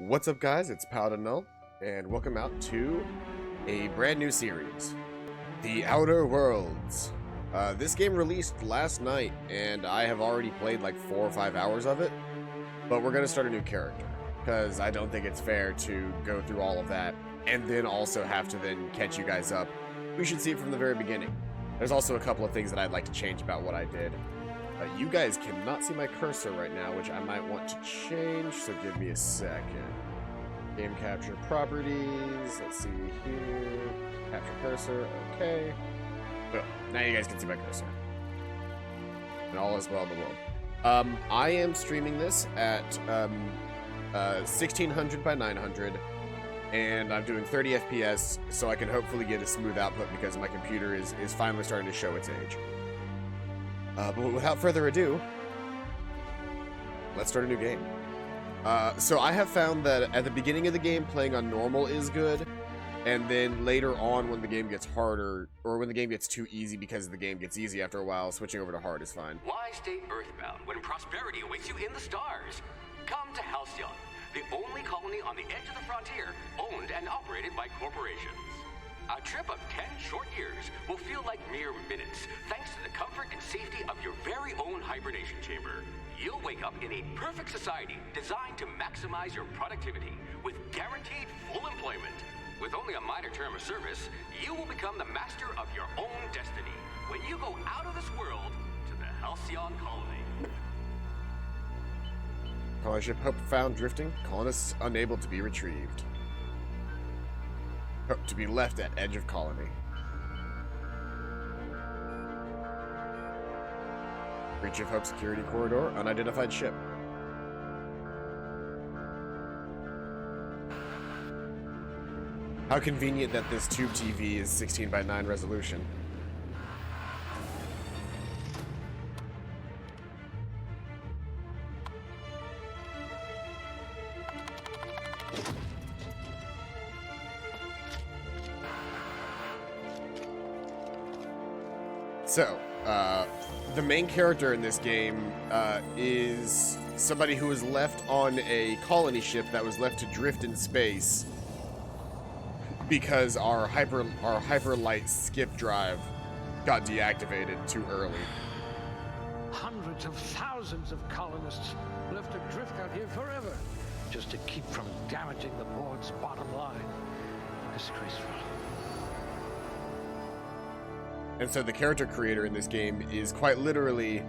What's up, guys? It's Paladin Null, and welcome out to a brand new series, The Outer Worlds. This game released last night, and I have already played like 4 or 5 hours of it, but we're going to start a new character, because I don't think it's fair to go through all of that, and then also have to then catch you guys up. We should see it from the very beginning. There's also a couple of things that I'd like to change about what I did. You guys cannot see my cursor right now, which I might want to change, so give me a second. Game capture properties, let's see here, capture cursor, okay. Well, now you guys can see my cursor. And all is well in the world. I am streaming this at 1600 by 900, and I'm doing 30 FPS, so I can hopefully get a smooth output because my computer is finally starting to show its age. But without further ado, let's start a new game. So I have found that at the beginning of the game, playing on normal is good, and then later on when the game gets harder, or when the game gets too easy because the game gets easy after a while, switching over to hard is fine. Why stay earthbound when prosperity awaits you in the stars? Come to Halcyon, the only colony on the edge of the frontier, owned and operated by corporations. A trip of 10 short years will feel like mere minutes, thanks to the comfort and safety of your very own hibernation chamber. You'll wake up in a perfect society designed to maximize your productivity with guaranteed full employment. With only a minor term of service, you will become the master of your own destiny when you go out of this world to the Halcyon colony. Colony ship Hope found drifting, colonists unable to be retrieved. Hope to be left at edge of colony. Breach of Hope security corridor, unidentified ship. How convenient that this tube TV is 16 by 9 resolution. So, the main character in this game is somebody who was left on a colony ship that was left to drift in space because our hyperlight skip drive got deactivated too early. Hundreds of thousands of colonists left to drift out here forever, just to keep from damaging the board's bottom line. Disgraceful. And so the character creator in this game is quite literally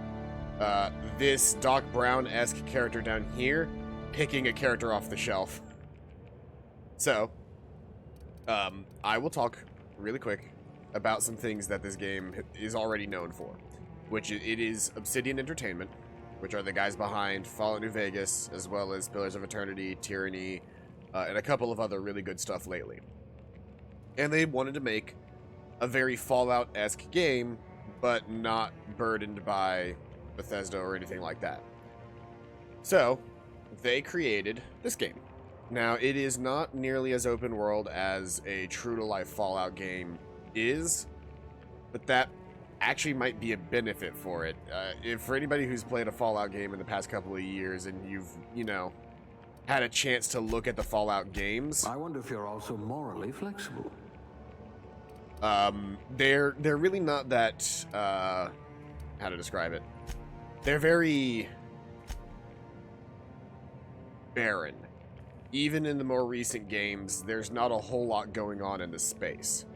this Doc Brown-esque character down here picking a character off the shelf. So, I will talk really quick about some things that this game is already known for, which it is Obsidian Entertainment, which are the guys behind Fallout New Vegas, as well as Pillars of Eternity, Tyranny, and a couple of other really good stuff lately. And they wanted to make a very Fallout-esque game, but not burdened by Bethesda or anything like that. So, they created this game. Now, it is not nearly as open world as a true-to-life Fallout game is, but that actually might be a benefit for it. If for anybody who's played a Fallout game in the past couple of years and you've, had a chance to look at the Fallout games, I wonder if you're also morally flexible. they're really not that, how to describe it? They're very barren. Even in the more recent games, there's not a whole lot going on in the space.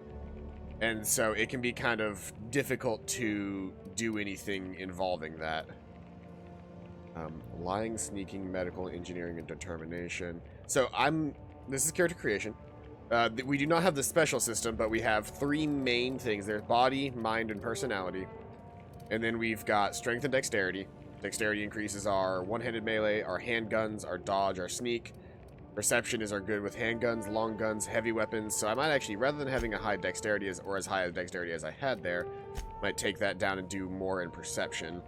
And so it can be kind of difficult to do anything involving that. Lying, sneaking, medical, engineering, and determination. So this is character creation. We do not have the special system, but we have 3 main things. There's body, mind, and personality. And then we've got strength and dexterity. Dexterity increases our one-handed melee, our handguns, our dodge, our sneak. Perception is our good with handguns, long guns, heavy weapons. So I might actually, rather than having a high dexterity or as high a dexterity as I had there, might take that down and do more in perception.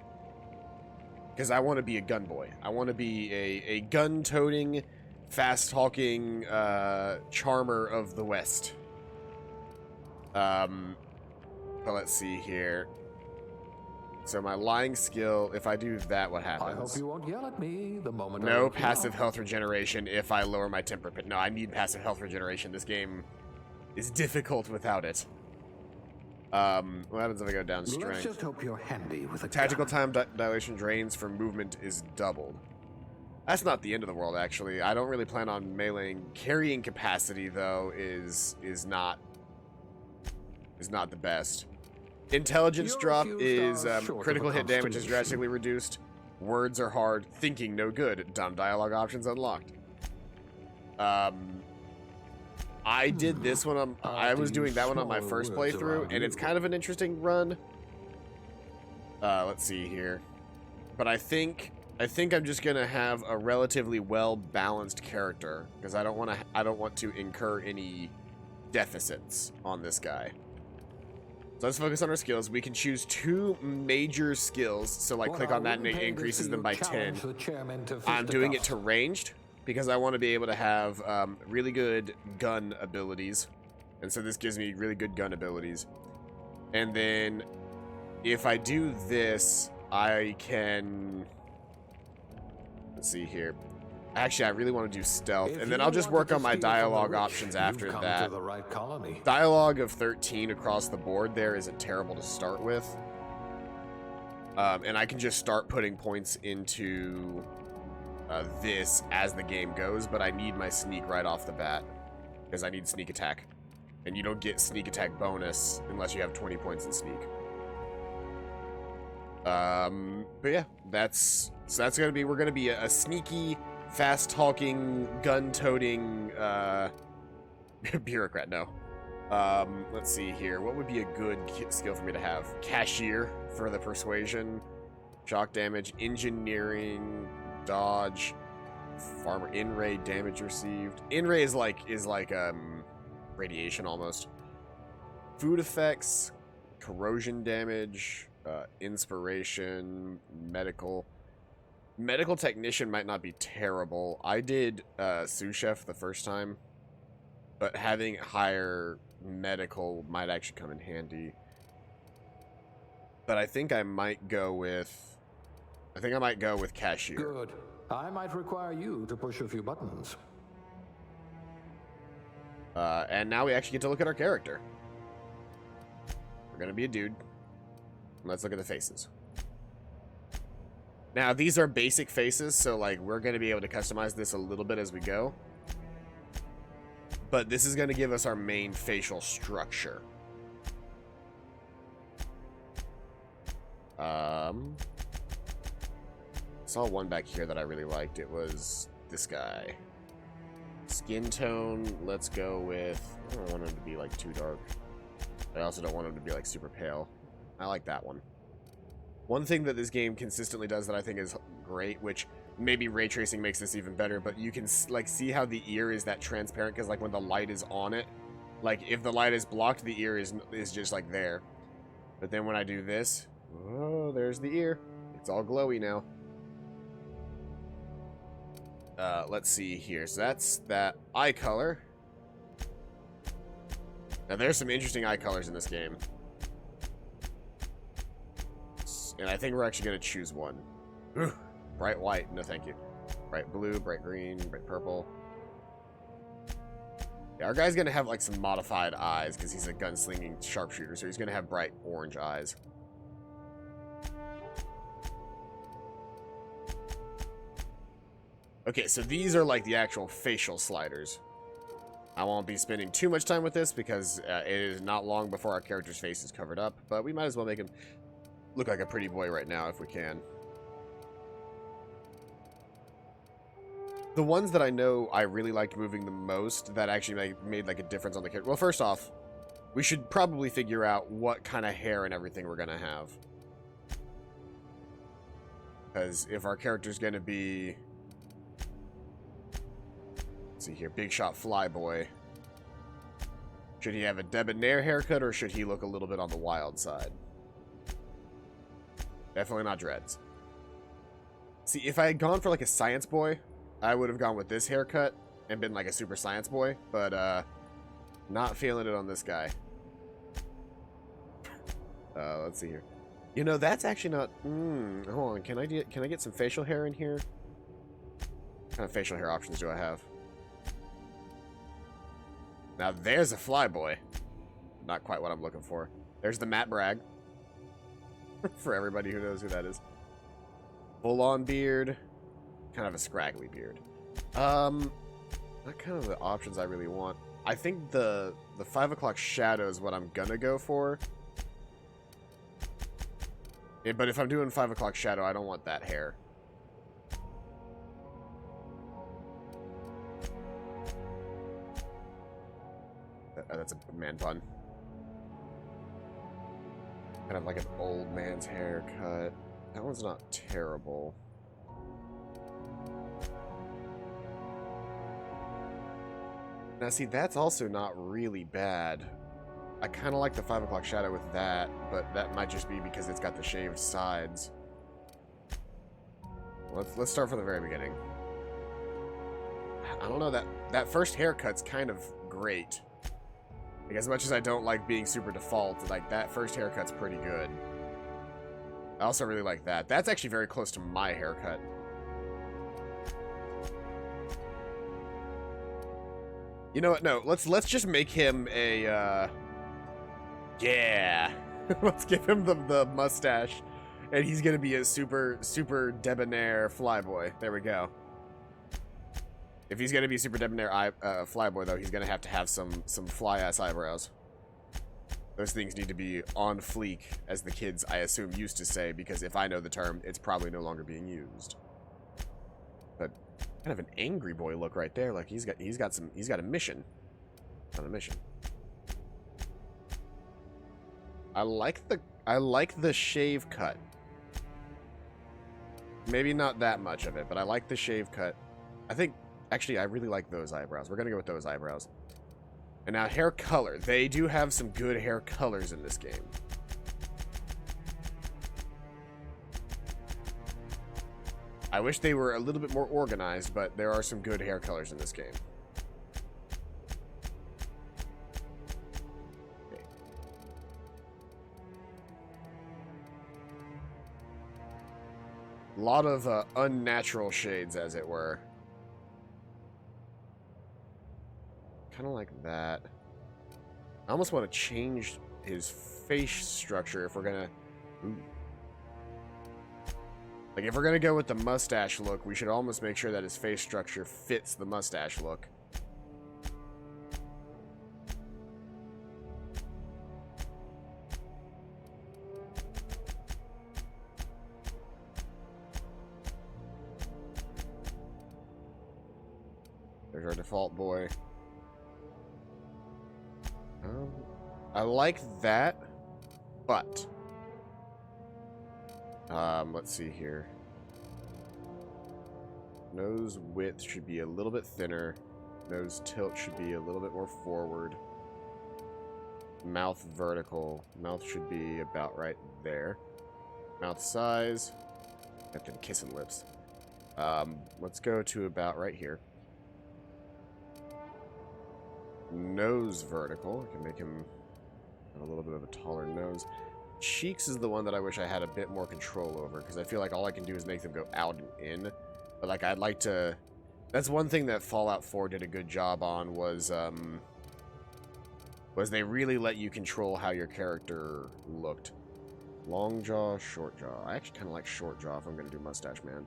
Because I want to be a gun boy. I want to be a gun-toting, fast-talking charmer of the West. But let's see here. So my lying skill, if I do that, what happens? I hope you won't yell at me the moment I No let you passive out. health regeneration if I lower my temperament. No, I need passive health regeneration. This game is difficult without it. What happens if I go down Let's strength? just hope you're handy with a Tactical gun. time dilation drains for movement is doubled. That's not the end of the world, actually. I don't really plan on meleeing. Carrying capacity, though, is not the best. Intelligence You're a drop few is stars short of critical a hit damage is constellation. drastically reduced. Words are hard. Thinking no good. Dumb dialogue options unlocked. I did this one on. I was doing that one on my first playthrough, and it's kind of an interesting run. Let's see here, but I think I'm just gonna have a relatively well balanced character because I don't want to incur any deficits on this guy. So let's focus on our skills. We can choose 2 major skills. So like click on that and it increases them by 10. I'm doing it to ranged because I want to be able to have really good gun abilities. And so this gives me really good gun abilities. And then if I do this, I can... Let's see here. Actually, I really want to do stealth, and then I'll just work on my dialogue options after that. The right colony. Dialogue of 13 across the board there isn't terrible to start with. And I can just start putting points into this as the game goes, but I need my sneak right off the bat, because I need sneak attack. And you don't get sneak attack bonus unless you have 20 points in sneak. But yeah, we're gonna be a sneaky, fast-talking, gun-toting, bureaucrat, no. Let's see here. What would be a good skill for me to have? Cashier for the persuasion, shock damage, engineering, dodge, farmer, in-ray damage received. In-ray is like, radiation almost. Food effects, corrosion damage, inspiration, medical. Medical technician might not be terrible. I did sous chef the first time, but having higher medical might actually come in handy. But I think I might go with cashier. Good. I might require you to push a few buttons. And now we actually get to look at our character. We're gonna be a dude. Let's look at the faces. Now, these are basic faces, so, like, we're going to be able to customize this a little bit as we go. But this is going to give us our main facial structure. Saw one back here that I really liked. It was this guy. Skin tone, let's go with... I don't want him to be, like, too dark. I also don't want him to be, like, super pale. I like that one. One thing that this game consistently does that I think is great, which maybe ray tracing makes this even better, but you can like see how the ear is that transparent because like when the light is on it, like if the light is blocked, the ear is just like there. But then when I do this, oh, there's the ear. It's all glowy now. Let's see here. So that's that eye color. Now there's some interesting eye colors in this game. And I think we're actually going to choose one. Ooh, bright white. No, thank you. Bright blue, bright green, bright purple. Yeah, our guy's going to have, like, some modified eyes because he's a gunslinging sharpshooter, so he's going to have bright orange eyes. Okay, so these are, like, the actual facial sliders. I won't be spending too much time with this because it is not long before our character's face is covered up, but we might as well make him look like a pretty boy right now if we can. The ones that I know I really liked moving the most that actually made like a difference on the character. Well, first off, we should probably figure out what kind of hair and everything we're going to have. Because if our character's going to be... Let's see here, big shot flyboy. Should he have a debonair haircut or should he look a little bit on the wild side? Definitely not dreads. See, if I had gone for like a science boy, I would have gone with this haircut and been like a super science boy, but not feeling it on this guy. Let's see here. You know, that's actually not... hold on, can I get some facial hair in here? What kind of facial hair options do I have? Now there's a flyboy. Not quite what I'm looking for. There's the Matt Bragg. For everybody who knows who that is. Full-on beard. Kind of a scraggly beard. Not kind of the options I really want. I think the 5 o'clock shadow is what I'm gonna go for. Yeah, but if I'm doing 5 o'clock shadow, I don't want that hair. That's a man pun. Kind of like an old man's haircut. That one's not terrible. Now see, that's also not really bad. I kind of like the 5 o'clock shadow with that, but that might just be because it's got the shaved sides. Let's start from the very beginning. I don't know, that first haircut's kind of great. Like, as much as I don't like being super default, like, that first haircut's pretty good. I also really like that. That's actually very close to my haircut. You know what? No, let's just make him a, yeah. Let's give him the mustache, and he's gonna be a super debonair flyboy. There we go. If he's gonna be super debonair flyboy, though, he's gonna have some fly-ass eyebrows. Those things need to be on fleek, as the kids, I assume, used to say, because if I know the term, it's probably no longer being used. But kind of an angry boy look right there, like he's got a mission. On a mission. I like the shave cut. Maybe not that much of it, but I like the shave cut. I think actually I really like those eyebrows. We're gonna go with those eyebrows. And now hair color. They do have some good hair colors in this game. I wish they were a little bit more organized, but there are some good hair colors in this game. Okay. A lot of unnatural shades, as it were. Kind of like that. I almost want to change his face structure if we're gonna... Ooh. Like, if we're gonna go with the mustache look, we should almost make sure that his face structure fits the mustache look. There's our default boy. I like that, but let's see here. Nose width should be a little bit thinner. Nose tilt should be a little bit more forward. Mouth vertical. Mouth should be about right there. Mouth size. Got them kissing lips. Let's go to about right here. Nose vertical. I can make him have a little bit of a taller nose. Cheeks is the one that I wish I had a bit more control over, because I feel like all I can do is make them go out and in. But like, I'd like to... That's one thing that Fallout 4 did a good job on, was they really let you control how your character looked. Long jaw, short jaw. I actually kind of like short jaw if I'm going to do mustache man.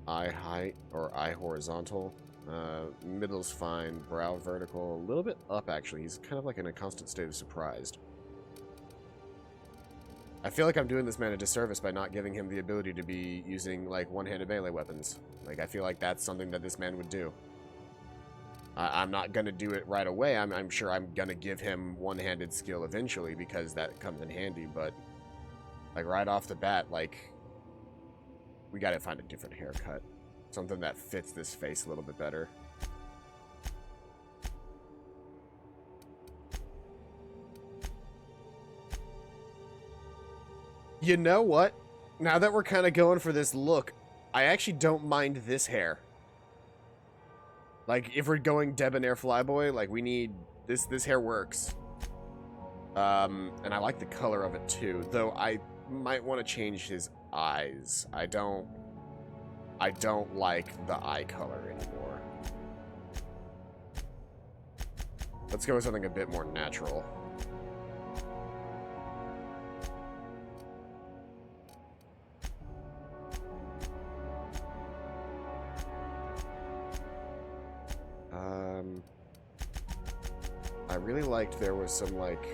Eye height, or eye horizontal. Middle's fine. Brow vertical. A little bit up, actually. He's kind of like in a constant state of surprised. I feel like I'm doing this man a disservice by not giving him the ability to be using, like, one-handed melee weapons. Like, I feel like that's something that this man would do. I'm not going to do it right away. I'm sure I'm going to give him one-handed skill eventually, because that comes in handy, but, like, right off the bat, like, we got to find a different haircut. Something that fits this face a little bit better. You know what? Now that we're kind of going for this look, I actually don't mind this hair. Like, if we're going debonair flyboy, like, we need... This hair works. And I like the color of it too, though I might want to change his eyes. I don't like the eye color anymore. Let's go with something a bit more natural. I really liked there was some, like,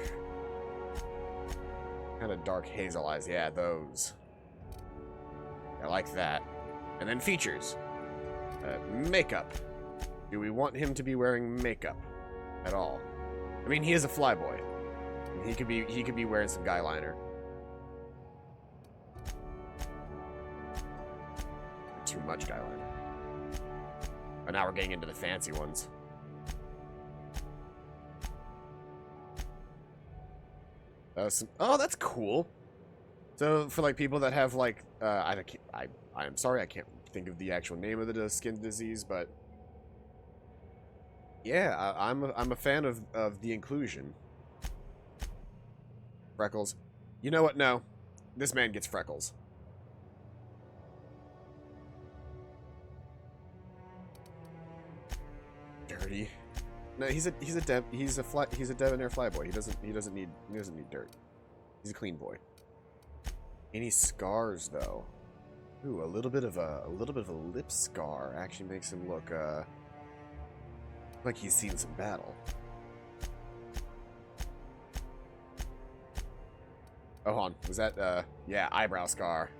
kind of dark hazel eyes. Yeah, those. I like that. And then features. Makeup. Do we want him to be wearing makeup at all? I mean, he is a flyboy. He could be wearing some guy liner. Too much guy liner. But now we're getting into the fancy ones. Oh, that's cool. So for like people that have like I'm sorry, I can't think of the actual name of the skin disease, but yeah, I'm a fan of the inclusion. Freckles. You know what? No, this man gets freckles. Dirty. No, he's a debonair flyboy. He doesn't need dirt. He's a clean boy. Any scars though? Ooh, a little bit of a lip scar actually makes him look like he's seen some battle. Oh, hold on. Was that yeah, eyebrow scar.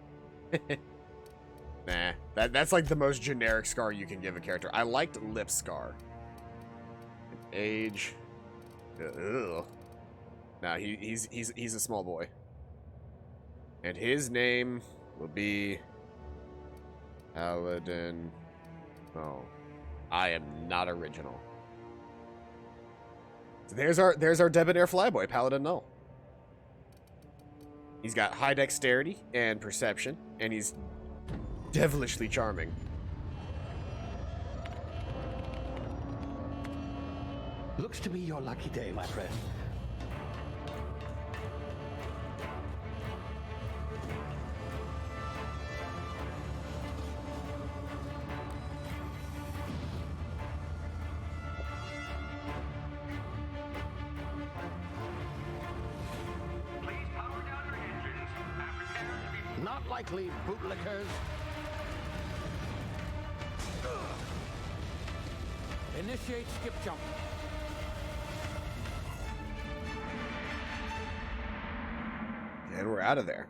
Nah, that's like the most generic scar you can give a character. I liked lip scar. Age. Ugh. Nah, he's a small boy. And his name will be Paladin. Oh, I am not original. So there's our debonair flyboy, Paladin Null. He's got high dexterity and perception, and he's devilishly charming. Looks to be your lucky day, my friend. Please power down your engines and prepare to be... Not likely, bootlickers. Initiate skip jump. And we're out of there.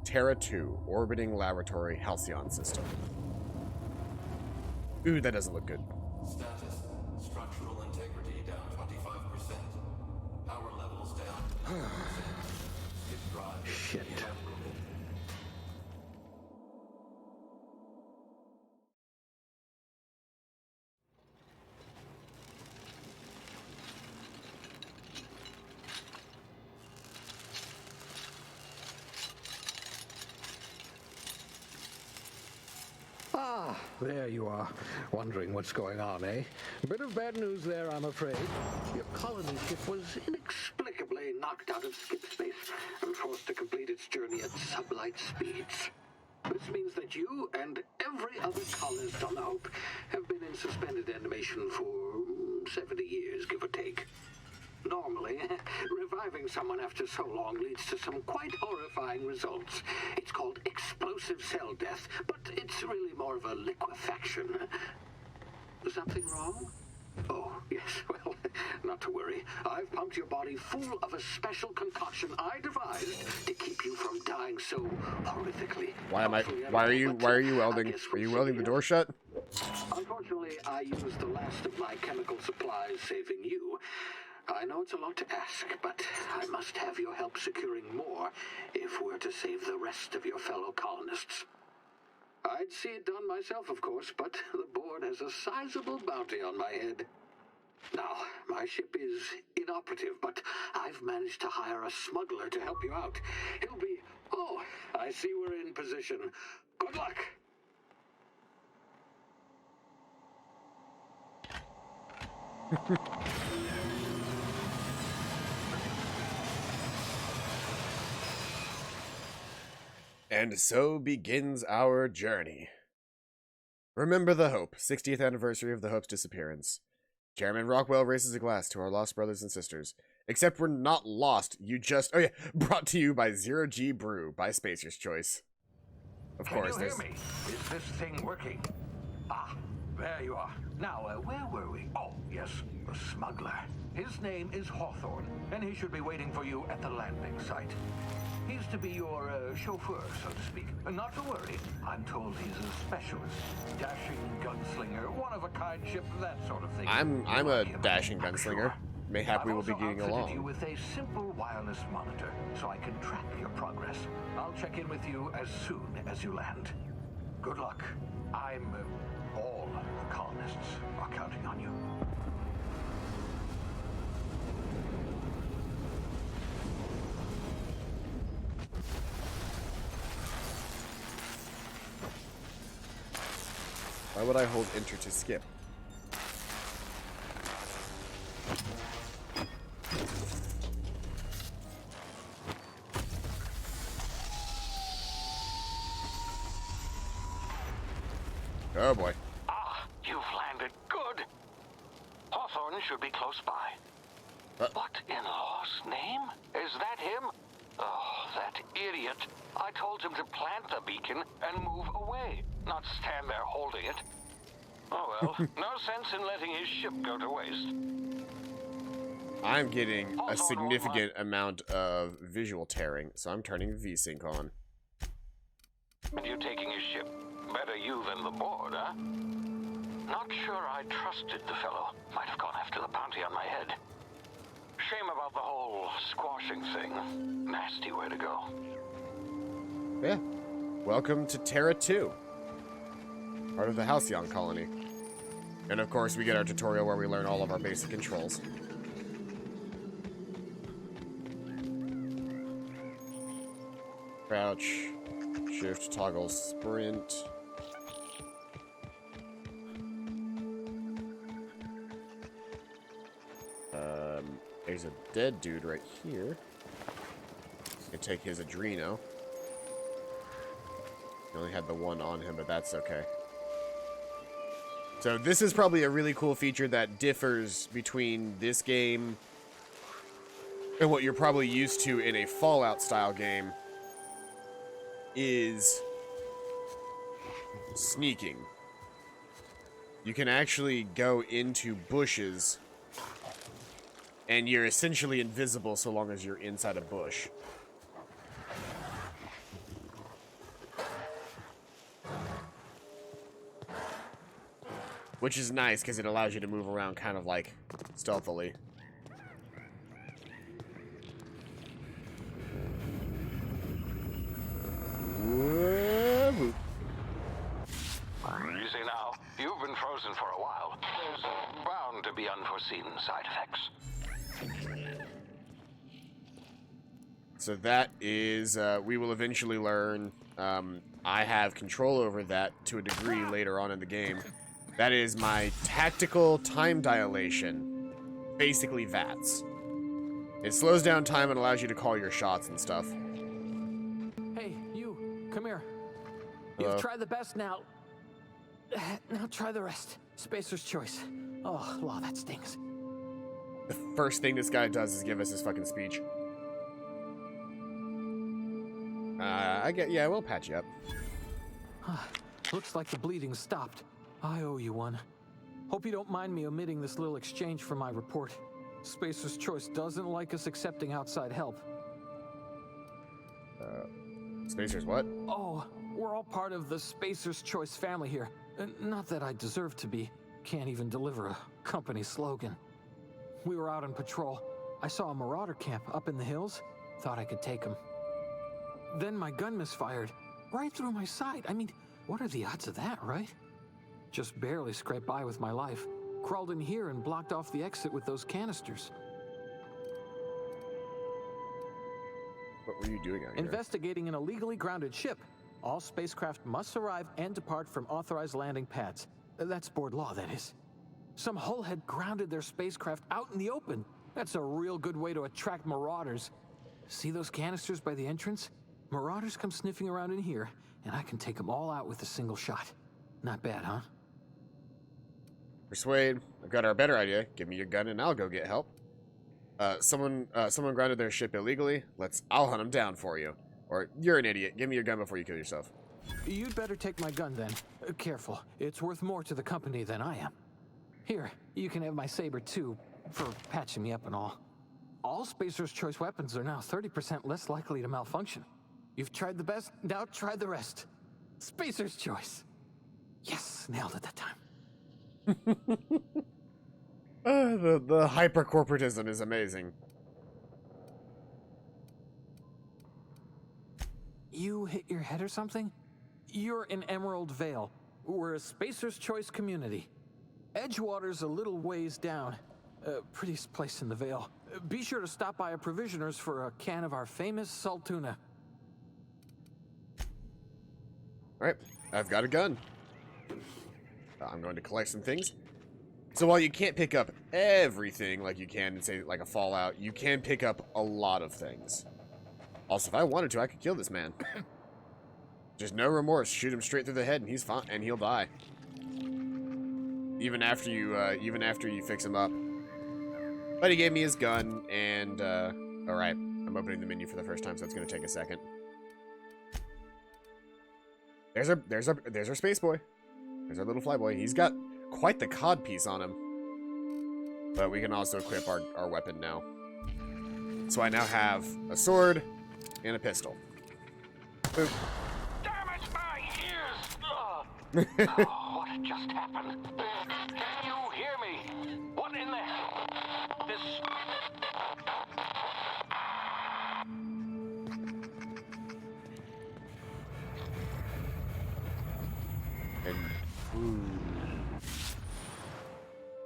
Terra 2, orbiting laboratory Halcyon system. Ooh, that doesn't look good. Status, structural integrity down 25%. Power levels down 10%. Skip drive. Shit. Ah, there you are. Wondering what's going on, eh? Bit of bad news there, I'm afraid. Your colony ship was inexplicably knocked out of skip space and forced to complete its journey at sublight speeds. This means that you and every other colonist on the Hope have been in suspended animation for 70 years, give or take. Normally, reviving someone after so long leads to some quite horrifying results. It's called explosive cell death, but it's really more of a liquefaction. Something wrong? Oh, yes, well, not to worry. I've pumped your body full of a special concoction I devised to keep you from dying so horrifically. Why are you welding? Are you welding the door shut? Unfortunately, I used the last of my chemical supplies saving you. I know it's a lot to ask, but I must have your help securing more if we're to save the rest of your fellow colonists. I'd see it done myself, of course, but the board has a sizable bounty on my head. Now, my ship is inoperative, but I've managed to hire a smuggler to help you out. He'll be... Oh, I see we're in position. Good luck! And so begins our journey. Remember the Hope, 60th anniversary of the Hope's disappearance. Chairman Rockwell raises a glass to our lost brothers and sisters. Except we're not lost, you just... Oh yeah, brought to you by Zero G Brew, by Spacer's Choice. Of course, Can you hear me? Is this thing working? Ah, there you are. Now, where were we? Oh, yes, the smuggler. His name is Hawthorne, and he should be waiting for you at the landing site. He's to be your chauffeur, so to speak. Not to worry, I'm told he's a specialist. Dashing gunslinger, one-of-a-kind ship, that sort of thing. I'm a dashing I'm gunslinger. sure. Mayhap we will be I've getting also outfitted you along. with a simple wireless monitor, so I can track your progress. I'll check in with you as soon as you land. Good luck. All the colonists are counting on you. Why would I hold enter to skip? Oh boy. Ah, you've landed. Good. Hawthorne should be close by. What in law's name? Is that him? Oh, that idiot. I told him to plant the beacon and move away, not stand there holding it. Oh well, no sense in letting his ship go to waste. I'm getting a significant amount of visual tearing, so I'm turning VSync on. And you taking his ship? Better you than the board, huh? Not sure I trusted the fellow. Might have gone after the bounty on my head. Shame about the whole squashing thing. Nasty way to go. Yeah. Welcome to Terra 2. Part of the Halcyon colony. And of course, we get our tutorial where we learn all of our basic controls. Crouch, shift, toggle, sprint. There's a dead dude right here. I can take his Adreno. He only had the one on him, but that's okay. So this is probably a really cool feature that differs between this game and what you're probably used to in a Fallout style game is sneaking. You can actually go into bushes and you're essentially invisible so long as you're inside a bush. Which is nice because it allows you to move around kind of like stealthily. Whoa. Easy now. You've been frozen for a while. There's bound to be unforeseen side effects. So that is, we will eventually learn. I have control over that to a degree later on in the game. That is my tactical time dilation. Basically VATS. It slows down time and allows you to call your shots and stuff. Hey, you, come here. Hello? You've tried the best now. Now try the rest. Spacer's choice. Oh, law, that stings. The first thing this guy does is give us his fucking speech. Yeah, we'll patch you up. Looks like the bleeding stopped. I owe you one. Hope you don't mind me omitting this little exchange from my report. Spacer's Choice doesn't like us accepting outside help. Spacer's what? Oh, we're all part of the Spacer's Choice family here. Not that I deserve to be. Can't even deliver a company slogan. We were out on patrol. I saw a marauder camp up in the hills. Thought I could take him. Then my gun misfired. Right through my side. I mean, what are the odds of that, right? Just barely scraped by with my life. Crawled in here and blocked off the exit with those canisters. What were you doing out here? Investigating an illegally grounded ship. All spacecraft must arrive and depart from authorized landing pads. That's board law, that is. Some hull had grounded their spacecraft out in the open. That's a real good way to attract marauders. See those canisters by the entrance? Marauders come sniffing around in here, and I can take them all out with a single shot. Not bad, huh? Persuade. I've got a better idea. Give me your gun and I'll go get help. Someone grounded their ship illegally. I'll hunt them down for you. Or, you're an idiot. Give me your gun before you kill yourself. You'd better take my gun then. Careful, it's worth more to the company than I am. Here, you can have my saber too, for patching me up and all. All Spacer's Choice weapons are now 30% less likely to malfunction. You've tried the best, now try the rest. Spacer's Choice. Yes, nailed it that time. The hyper-corporatism is amazing. You hit your head or something? You're in Emerald Vale. We're a Spacer's Choice community. Edgewater's a little ways down. Prettiest place in the Vale. Be sure to stop by a provisioner's for a can of our famous salt tuna. Alright, I've got a gun. I'm going to collect some things. So while you can't pick up everything like you can in, say, like a Fallout, you can pick up a lot of things. Also, if I wanted to, I could kill this man. Just no remorse. Shoot him straight through the head and he's fine, and he'll die. Even after you fix him up. But he gave me his gun, and, alright. I'm opening the menu for the first time, so it's gonna take a second. There's our space boy. There's our little flyboy. He's got quite the cod piece on him. But we can also equip our weapon now. So I now have a sword and a pistol. Boop. Damn it, my ears! Oh, what just happened? Can you hear me? What in the hell? This... And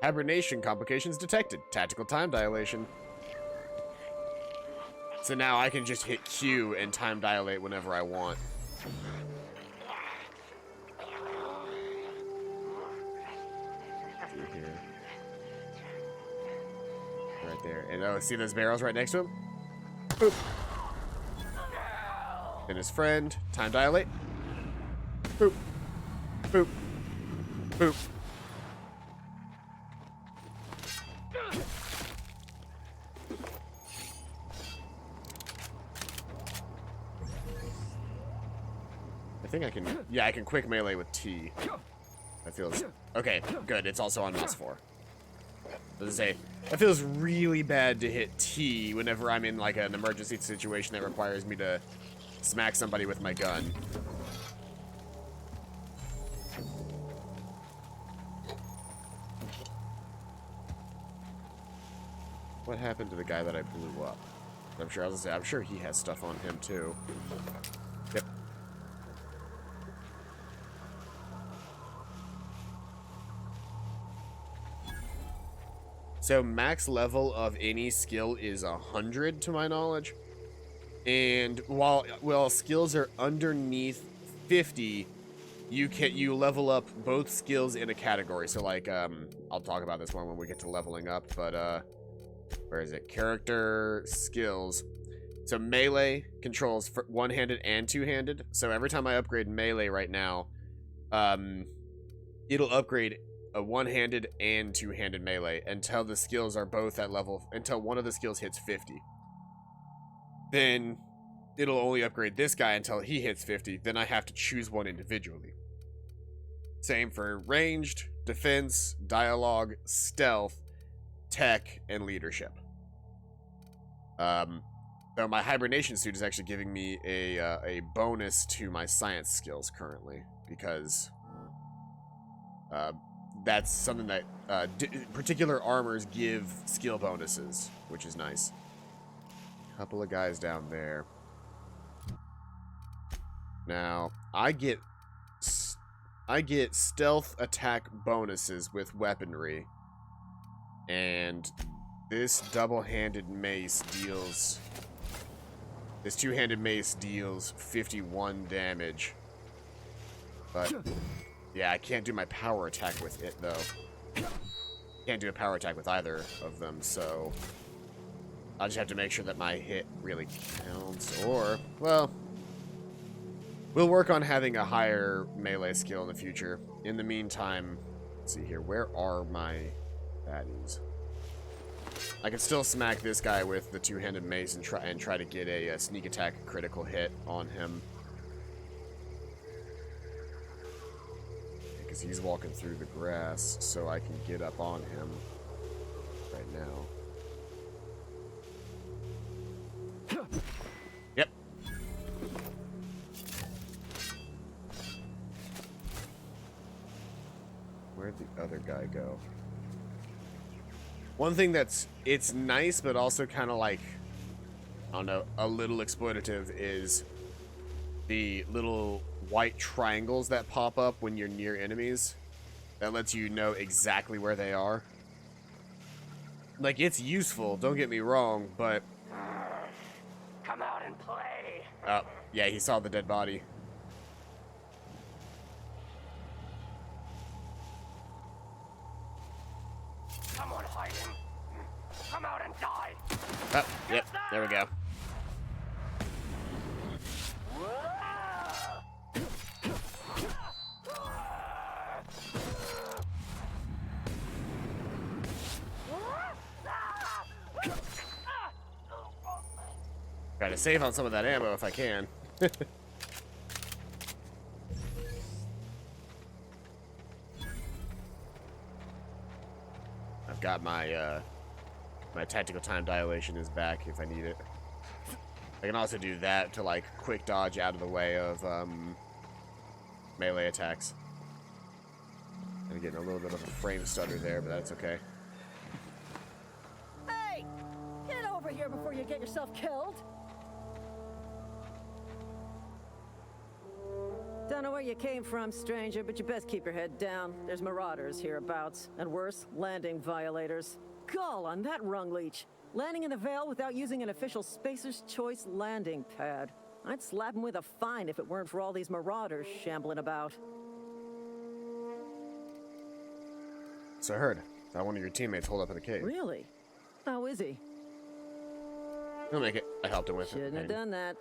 hibernation complications detected. Tactical time dilation. So now I can just hit Q and time dilate whenever I want. Through here. Right there. And oh, see those barrels right next to him? Boop. And his friend, time dilate. Boop. Boop. Boop. I think I can, yeah, I can quick melee with T. That feels, okay, good. It's also on mouse 4. Let's say, that feels really bad to hit T whenever I'm in like an emergency situation that requires me to smack somebody with my gun. What happened to the guy that I blew up? I'm sure he has stuff on him too. Yep. So max level of any skill is 100 to my knowledge. And while skills are underneath 50, you level up both skills in a category. So like I'll talk about this one when we get to leveling up, but where is it? Character skills. So melee controls for one-handed and two-handed. So every time I upgrade melee right now, it'll upgrade a one-handed and two-handed melee until the skills are both at level, until one of the skills hits 50. Then it'll only upgrade this guy until he hits 50. Then I have to choose one individually. Same for ranged, defense, dialogue, stealth, tech, and leadership. So my hibernation suit is actually giving me a bonus to my science skills currently, because that's something that particular armors give skill bonuses, which is nice. Couple of guys down there. Now I get stealth attack bonuses with weaponry, and this double-handed mace deals. This two-handed mace deals 51 damage. But yeah, I can't do my power attack with it though. Can't do a power attack with either of them, so I'll just have to make sure that my hit really counts. Or, well, we'll work on having a higher melee skill in the future. In the meantime, let's see here. Where are my baddies? I can still smack this guy with the two-handed mace and try to get a sneak attack critical hit on him. Because he's walking through the grass, so I can get up on him right now. Yep. Where'd the other guy go? One thing it's nice, but also kind of like, I don't know, a little exploitative is the little white triangles that pop up when you're near enemies. That lets you know exactly where they are. Like, it's useful, don't get me wrong, but... Come out and play. Oh, yeah, he saw the dead body. Someone hide him. Come out and die. Oh, yep, there we go. Try to save on some of that ammo if I can. I've got my my tactical time dilation is back if I need it. I can also do that to like quick dodge out of the way of melee attacks. I'm getting a little bit of a frame stutter there, but that's okay. Hey! Get over here before you get yourself killed! Don't know where you came from, stranger, but you best keep your head down. There's marauders hereabouts, and worse, landing violators. Gall on that rung leech. Landing in the Vale without using an official Spacer's Choice landing pad. I'd slap him with a fine if it weren't for all these marauders shambling about. So I heard that one of your teammates holed up in the cave. Really? How is he? He'll make it. I helped him with it. Shouldn't have done that.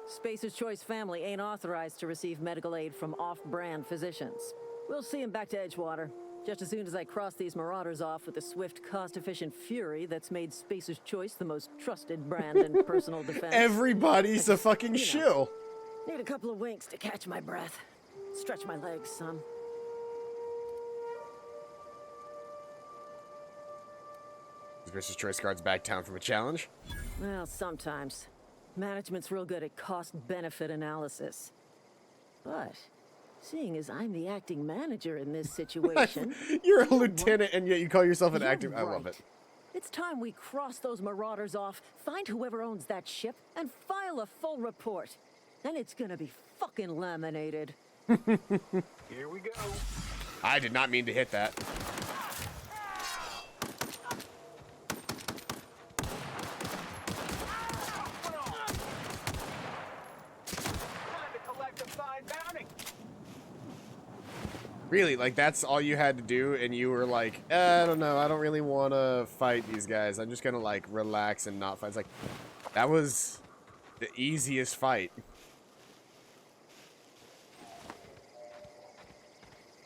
Spacer's Choice family ain't authorized to receive medical aid from off-brand physicians. We'll see him back to Edgewater, just as soon as I cross these marauders off with the swift, cost-efficient fury that's made Spacer's Choice the most trusted brand in personal defense. Everybody's a fucking shill. Need a couple of winks to catch my breath. Stretch my legs, son. Spacer's Choice guards back town from a challenge. Well, sometimes. Management's real good at cost-benefit analysis. But, seeing as I'm the acting manager in this situation... You're a lieutenant and yet you call yourself an acting... Right. I love it. It's time we cross those marauders off, find whoever owns that ship, and file a full report. Then it's gonna be fucking laminated. Here we go. I did not mean to hit that. Really, like, that's all you had to do, and you were like, I don't know, I don't really want to fight these guys. I'm just gonna, like, relax and not fight. It's like, that was the easiest fight.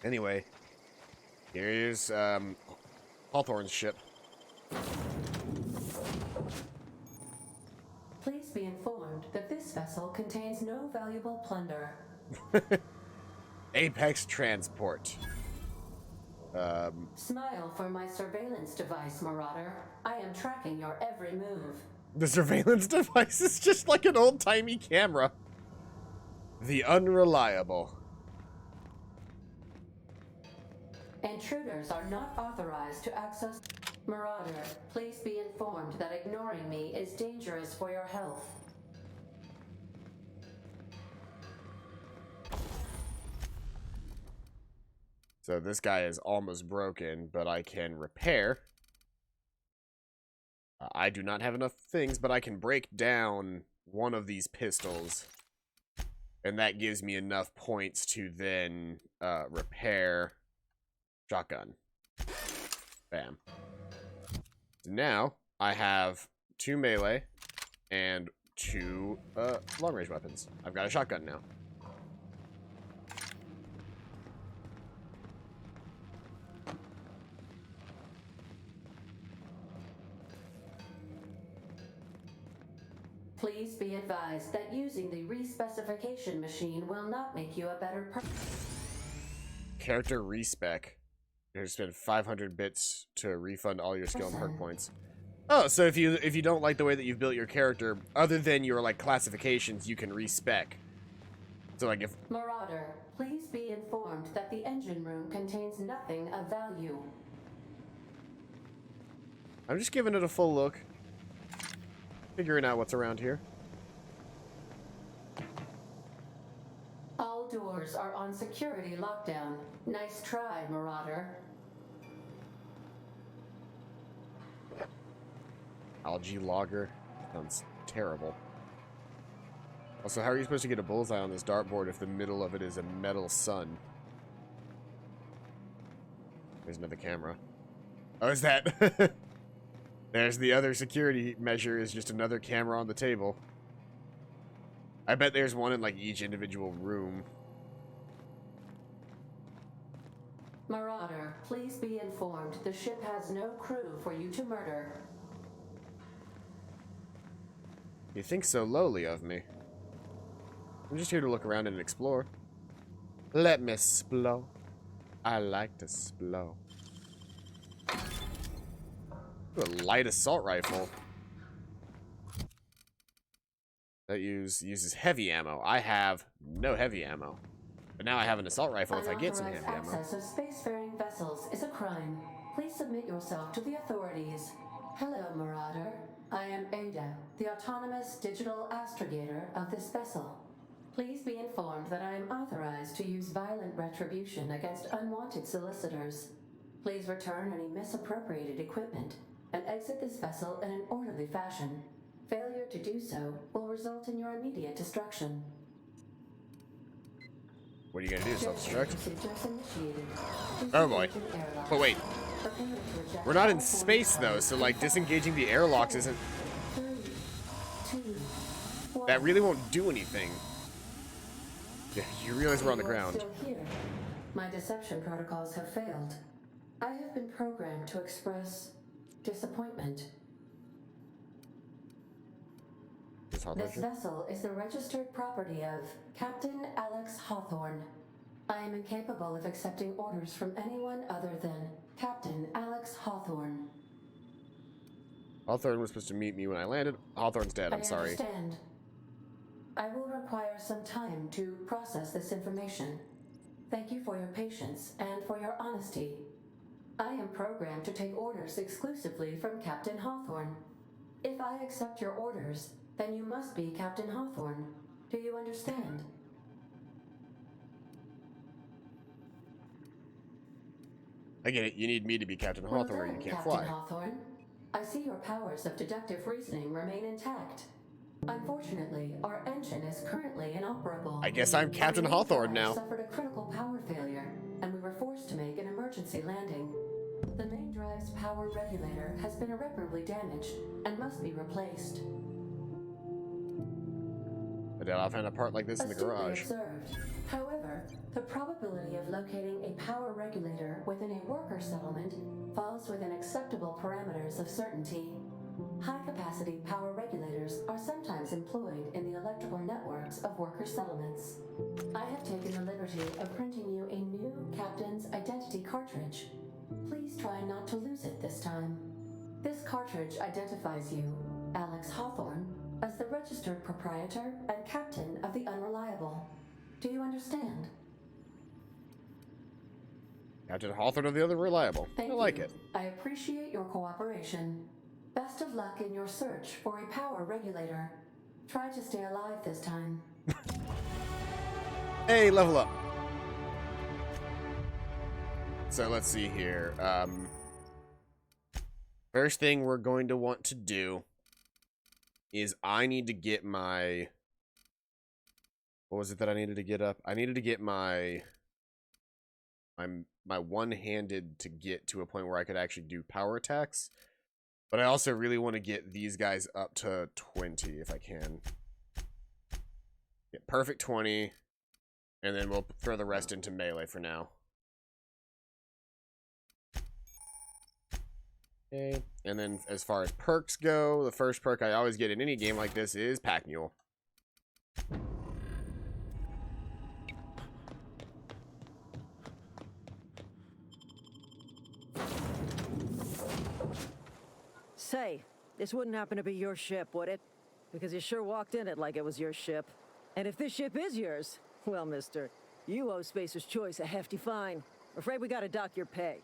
Anyway, here's, Hawthorne's ship. Please be informed that this vessel contains no valuable plunder. Apex Transport. Smile for my surveillance device, Marauder. I am tracking your every move. The surveillance device is just like an old-timey camera. The Unreliable. Intruders are not authorized to access... Marauder, please be informed that ignoring me is dangerous for your health. So this guy is almost broken, but I can repair. I do not have enough things, but I can break down one of these pistols. And that gives me enough points to then repair shotgun. Bam. So now I have 2 melee and 2 long-range weapons. I've got a shotgun now. Please be advised that using the respecification machine will not make you a better person. Character respec. You're gonna spend 500 bits to refund all your skill and perk points. Oh, so if you don't like the way that you've built your character, other than your like classifications, you can respec. So like if Marauder, please be informed that the engine room contains nothing of value. I'm just giving it a full look, figuring out what's around here. All doors are on security lockdown. Nice try, Marauder. Algae logger. Sounds terrible. Also, how are you supposed to get a bullseye on this dartboard if the middle of it is a metal sun? There's another camera. Oh, is that? There's the other security measure, is just another camera on the table. I bet there's one in like each individual room. Marauder, please be informed the ship has no crew for you to murder. You think so lowly of me. I'm just here to look around and explore. Let me explore. I like to explore. Ooh, a light assault rifle. That uses heavy ammo. I have no heavy ammo. But now I have an assault rifle if I get some heavy ammo. Access of spacefaring vessels is a crime. Please submit yourself to the authorities. Hello, Marauder. I am Ada, the autonomous digital astrogator of this vessel. Please be informed that I am authorized to use violent retribution against unwanted solicitors. Please return any misappropriated equipment and exit this vessel in an orderly fashion. Failure to do so will result in your immediate destruction. What are you gonna do, self-destruct? Procedures initiated. Oh boy. Disengaging airlock. But wait, Prepare to eject we're not in all space foreign though, so like particles. disengaging the airlocks isn't... 3, 2, 1. That really won't do anything. Yeah, you realize we're on the You are ground. still here. My deception protocols have failed. I have been programmed to express disappointment. Is Hawthorne This here? vessel is the registered property of Captain Alex Hawthorne. I am incapable of accepting orders from anyone other than Captain Alex Hawthorne. Hawthorne was supposed to meet me when I landed. Hawthorne's dead, I'm I sorry. understand. I will require some time to process this information. Thank you for your patience and for your honesty. I am programmed to take orders exclusively from Captain Hawthorne. If I accept your orders, then you must be Captain Hawthorne. Do you understand? I get it, you need me to be Captain Well Hawthorne or you done, can't Captain fly. Hawthorne. I see your powers of deductive reasoning remain intact. Unfortunately, our engine is currently inoperable. I guess I'm Captain Our main Hawthorne drive now. suffered a critical power failure, and we were forced to make an emergency landing. The main drive's power regulator has been irreparably damaged and must be replaced. I doubt I'll find a part like this in the Astutely garage. observed. However, the probability of locating a power regulator within a worker settlement falls within acceptable parameters of certainty. High-capacity power regulators are sometimes employed in the electrical networks of worker settlements. I have taken the liberty of printing you a new captain's identity cartridge. Please try not to lose it this time. This cartridge identifies you, Alex Hawthorne, as the registered proprietor and captain of the Unreliable. Do you understand? Captain Hawthorne of the Other Reliable. Thank I like you. it. I appreciate your cooperation. Best of luck in your search for a power regulator. Try to stay alive this time. Hey, level up. So let's see here. First thing we're going to want to do is I need to get my... What was it that I needed to get up? I needed to get my my one-handed to get to a point where I could actually do power attacks. But I also really want to get these guys up to 20 if I can. Get perfect 20, and then we'll throw the rest into melee for now. Okay, and then as far as perks go, the first perk I always get in any game like this is Pack Mule. Say, this wouldn't happen to be your ship, would it? Because you sure walked in it like it was your ship. And if this ship is yours, well, mister, you owe Spacer's Choice a hefty fine. Afraid we gotta dock your pay.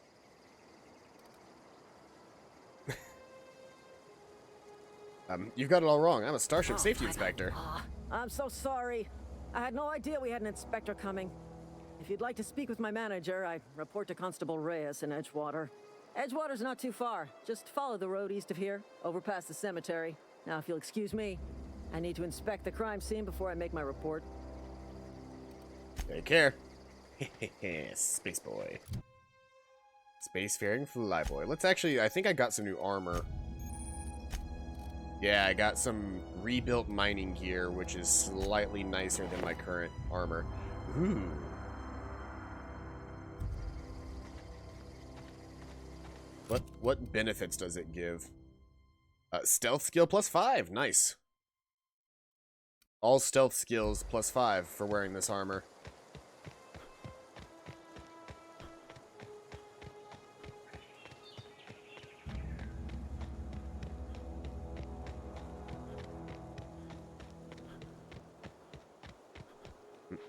You've got it all wrong. I'm a Starship Safety Inspector. I'm so sorry. I had no idea we had an inspector coming. If you'd like to speak with my manager, I report to Constable Reyes in Edgewater. Edgewater's not too far. Just follow the road east of here, over past the cemetery. Now, if you'll excuse me, I need to inspect the crime scene before I make my report. Take care. Space boy. Spacefaring flyboy. Let's actually, I think I got some new armor. Yeah, I got some rebuilt mining gear, which is slightly nicer than my current armor. Ooh. What benefits does it give? Stealth skill +5. Nice. All stealth skills +5 for wearing this armor.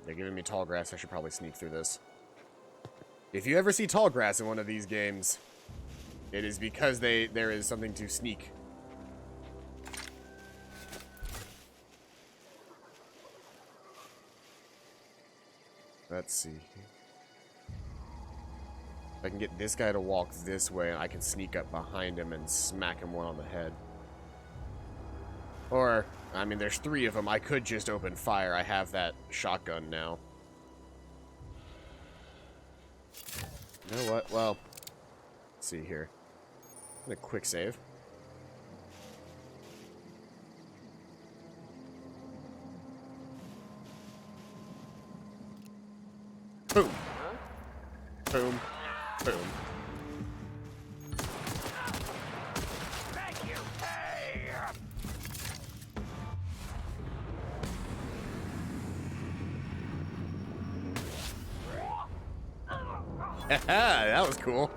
They're giving me tall grass. I should probably sneak through this. If you ever see tall grass in one of these games, it is because there is something to sneak. Let's see. If I can get this guy to walk this way, I can sneak up behind him and smack him one on the head. Or, I mean, there's 3 of them. I could just open fire. I have that shotgun now. You know what? Well, let's see here. I'm gonna quick save. Boom. Boom. Boom. Thank you. Hey! That was cool.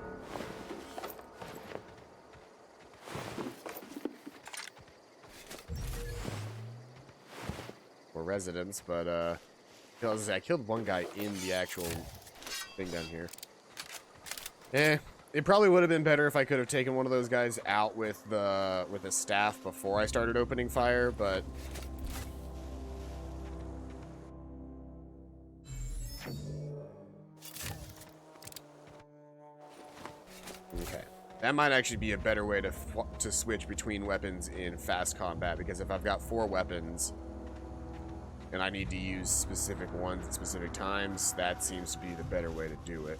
More residents, but I killed one guy in the actual thing down here. It probably would have been better if I could have taken one of those guys out with the staff before I started opening fire, but okay. That might actually be a better way to switch between weapons in fast combat, because if I've got 4 weapons and I need to use specific ones at specific times, that seems to be the better way to do it.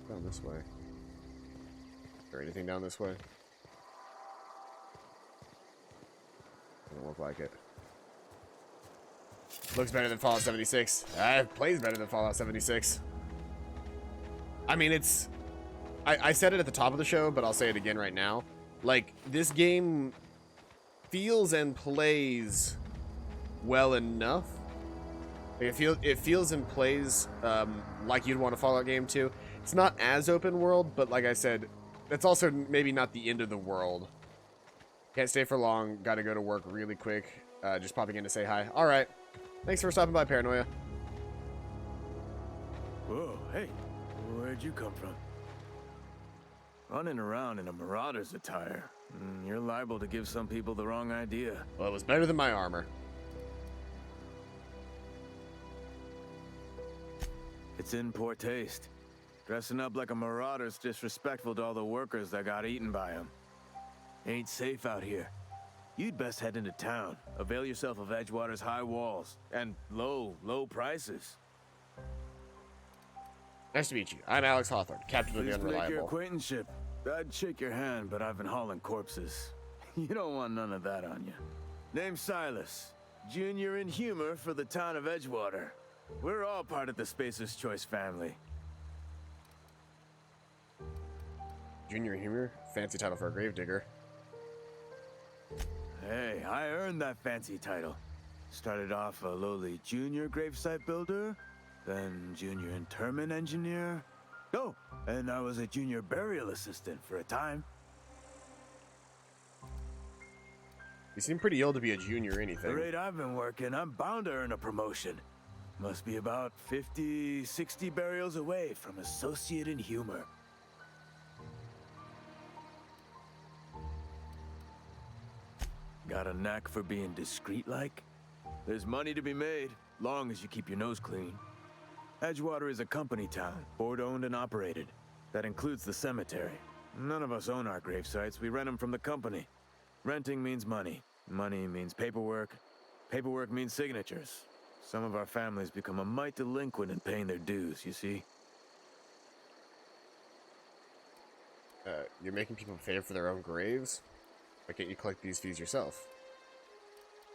Down this way. Is there anything down this way? Doesn't look like it. Looks better than Fallout 76. Plays better than Fallout 76. I mean, it's... I said it at the top of the show, but I'll say it again right now. Like, this game feels and plays well enough. Like, it feels and plays like you'd want a Fallout game too. It's not as open world, but like I said, that's also maybe not the end of the world. Can't stay for long. Got to go to work really quick. Just popping in to say hi. All right. Thanks for stopping by, Paranoia. Whoa, hey. Where'd you come from? Running around in a Marauder's attire. You're liable to give some people the wrong idea. Well, it was better than my armor. It's in poor taste. Dressing up like a Marauder's disrespectful to all the workers that got eaten by him. Ain't safe out here. You'd best head into town. Avail yourself of Edgewater's high walls and low prices. Nice to meet you. I'm Alex Hawthorne, captain of the Pleased to make your Unreliable. acquaintanceship. I'd shake your hand, but I've been hauling corpses. You don't want none of that on you. Name's Silas. Junior in humor for the town of Edgewater. We're all part of the Spacer's Choice family. Junior Humor? Fancy title for a gravedigger. Hey, I earned that fancy title. Started off a lowly junior gravesite builder, then junior interment engineer. Oh, and I was a junior burial assistant for a time. You seem pretty ill to be a junior The anything. rate I've been working, I'm bound to earn a promotion. Must be about 50, 60 burials away from associate in humor. Got a knack for being discreet like? There's money to be made, long as you keep your nose clean. Edgewater is a company town, board-owned and operated. That includes the cemetery. None of us own our grave sites, we rent them from the company. Renting means money. Money means paperwork. Paperwork means signatures. Some of our families become a mite delinquent in paying their dues, you see? You're making people pay for their own graves? Why can't you collect these fees yourself?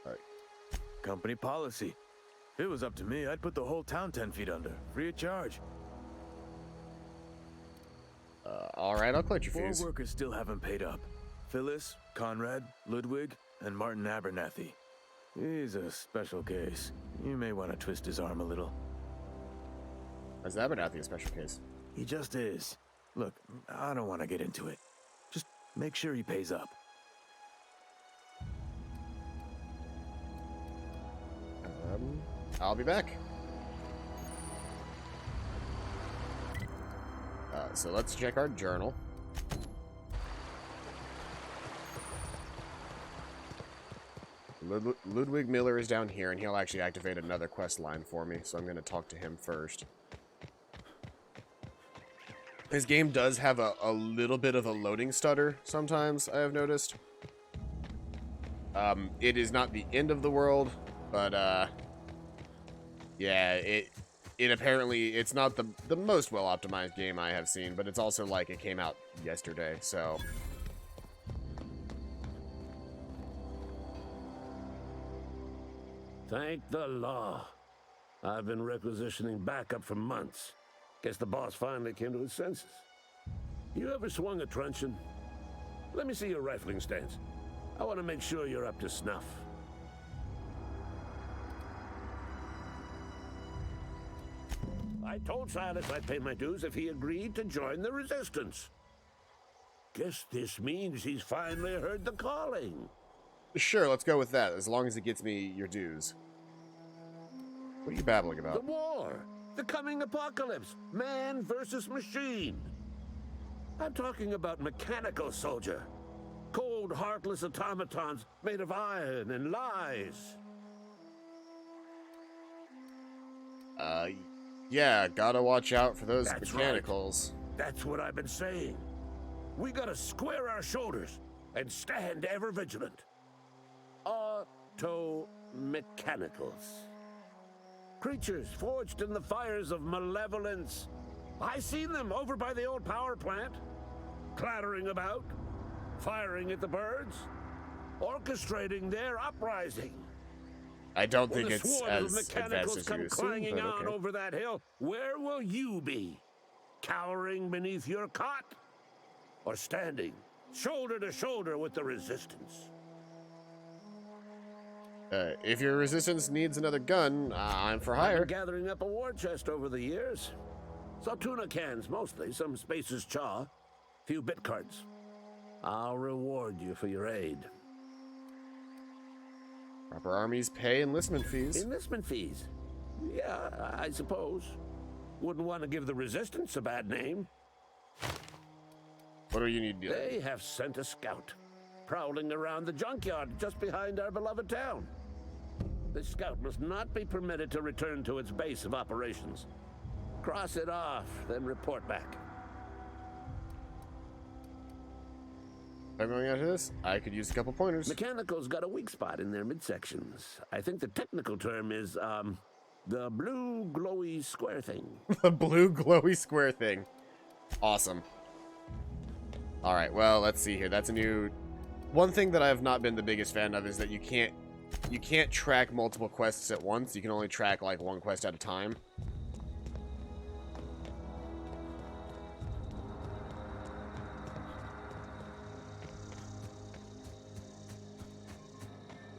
Alright. Company policy. If it was up to me, I'd put the whole town 10 feet under, free of charge. Alright, I'll collect your Four fees. workers still haven't paid up. Phyllis, Conrad, Ludwig, and Martin Abernathy. He's a special case. You may want to twist his arm a little. Is Abernathy a special case? He just is. Look, I don't want to get into it. Just make sure he pays up. I'll be back. So let's check our journal. Ludwig Miller is down here, and he'll actually activate another quest line for me, so I'm going to talk to him first. His game does have a little bit of a loading stutter sometimes, I have noticed. It is not the end of the world, but yeah, it apparently, it's not the most well-optimized game I have seen, but it's also like it came out yesterday, so... Thank the law. I've been requisitioning backup for months. Guess the boss finally came to his senses. You ever swung a truncheon? Let me see your rifling stance. I want to make sure you're up to snuff. I told Silas I'd pay my dues if he agreed to join the resistance. Guess this means he's finally heard the calling. Sure, let's go with that, as long as it gets me your dues. What are you babbling about? The war! The coming apocalypse! Man versus machine! I'm talking about mechanical soldier. Cold, heartless automatons made of iron and lies. Yeah, gotta watch out for those That's mechanicals. Right. That's what I've been saying. We gotta square our shoulders and stand ever vigilant. Auto-mechanicals. Creatures forged in the fires of malevolence. I seen them over by the old power plant, clattering about, firing at the birds, orchestrating their uprising. I don't think When the it's swarm as of mechanicals advanced as come you assume, clanging but on okay. over that hill, where will you be? Cowering beneath your cot? Or standing, shoulder to shoulder with the resistance? If your resistance needs another gun, I'm for I've hire. been gathering up a war chest over the years. Saw tuna cans mostly, some Spacer's chaw, few bit cards. I'll reward you for your aid. Proper armies pay enlistment fees. Enlistment fees? Yeah, I suppose. Wouldn't want to give the resistance a bad name. What do you need to do? They have sent a scout, prowling around the junkyard just behind our beloved town. The scout must not be permitted to return to its base of operations. Cross it off, then report back. If I'm going after this, I could use a couple pointers. Mechanical's got a weak spot in their midsections. I think the technical term is, The blue glowy square thing. The blue glowy square thing. Awesome. Alright, well, let's see here. That's a new... One thing that I have not been the biggest fan of is that you can't track multiple quests at once. You can only track, like, one quest at a time.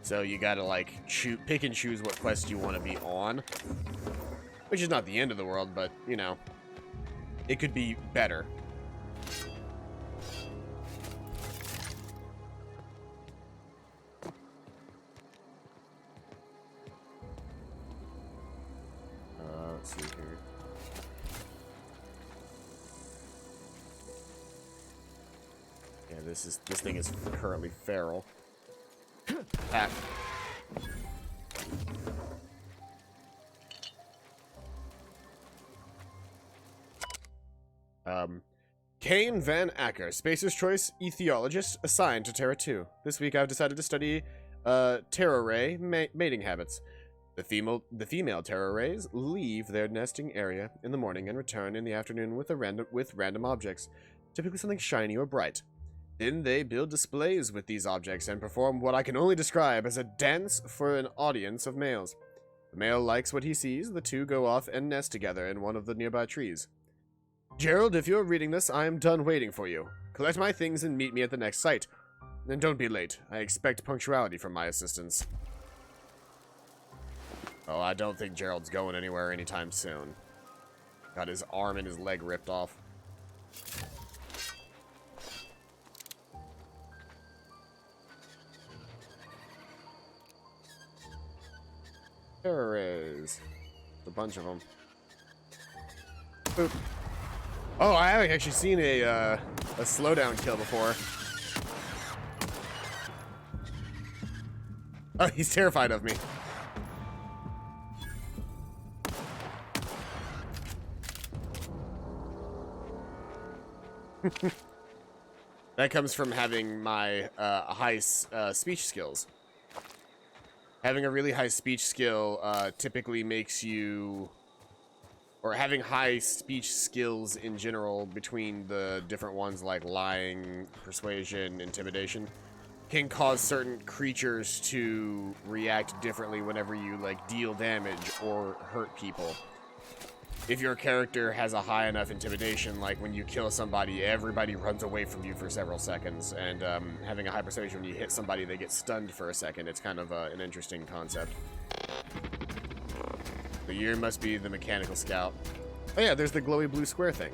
So you gotta, like, pick and choose what quest you want to be on. Which is not the end of the world, but, you know, it could be better. Let's see here. Yeah, this thing is currently feral. Ah. Kane Van Acker, Spacer's Choice Ethiologist, assigned to Terra 2. This week I've decided to study Terra Ray mating habits. The female Terra Rays leave their nesting area in the morning and return in the afternoon with random objects, typically something shiny or bright. Then they build displays with these objects and perform what I can only describe as a dance for an audience of males. The male likes what he sees, the two go off and nest together in one of the nearby trees. Gerald, if you're reading this, I am done waiting for you. Collect my things and meet me at the next site. And don't be late. I expect punctuality from my assistants. Oh, I don't think Gerald's going anywhere anytime soon. Got his arm and his leg ripped off. There is a bunch of them. Boop. Oh, I haven't actually seen a slowdown kill before. Oh, he's terrified of me. That comes from having my high speech skills. Having a really high speech skill typically makes you... Or having high speech skills in general between the different ones like lying, persuasion, intimidation, can cause certain creatures to react differently whenever you like deal damage or hurt people. If your character has a high enough intimidation, like when you kill somebody, everybody runs away from you for several seconds, and having a high persuasion, when you hit somebody, they get stunned for a second. It's kind of an interesting concept. The year must be the mechanical scout. Oh yeah, there's the glowy blue square thing.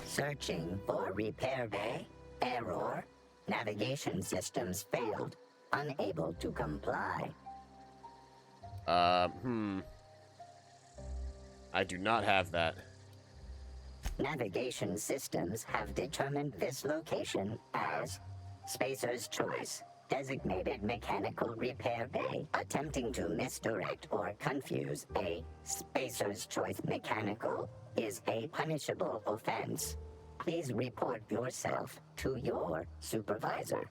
Searching for repair bay. Error. Navigation systems failed. Unable to comply. I do not have that. Navigation systems have determined this location as Spacer's Choice. Designated mechanical repair bay. Attempting to misdirect or confuse a Spacer's Choice mechanical is a punishable offense. Please report yourself to your supervisor.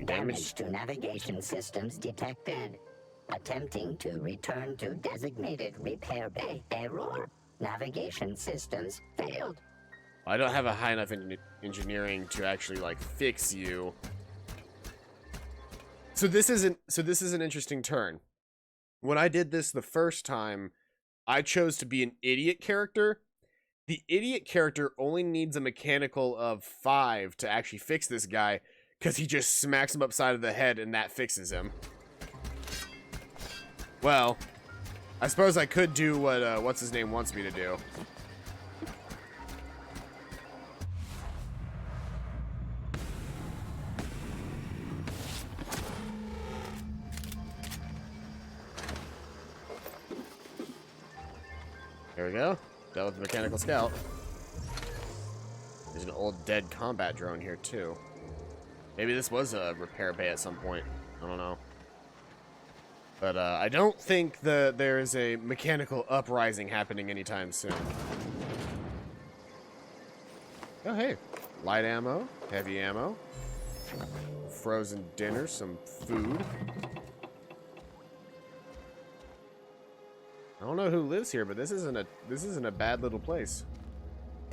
Damage to navigation systems detected. Attempting to return to designated repair bay. Error. Navigation systems failed. I don't have a high enough engineering to actually like fix you. So this is an interesting turn. When I did this the first time, I chose to be an idiot character. The idiot character only needs a mechanical of 5 to actually fix this guy, because he just smacks him upside of the head and that fixes him. Well, I suppose I could do what what's his name wants me to do. There we go. Dealt with the mechanical scout. There's an old dead combat drone here too. Maybe this was a repair bay at some point. I don't know. But I don't think there is a mechanical uprising happening anytime soon. Oh hey, light ammo, heavy ammo, frozen dinner, some food. don't know who lives here, but this isn't a bad little place.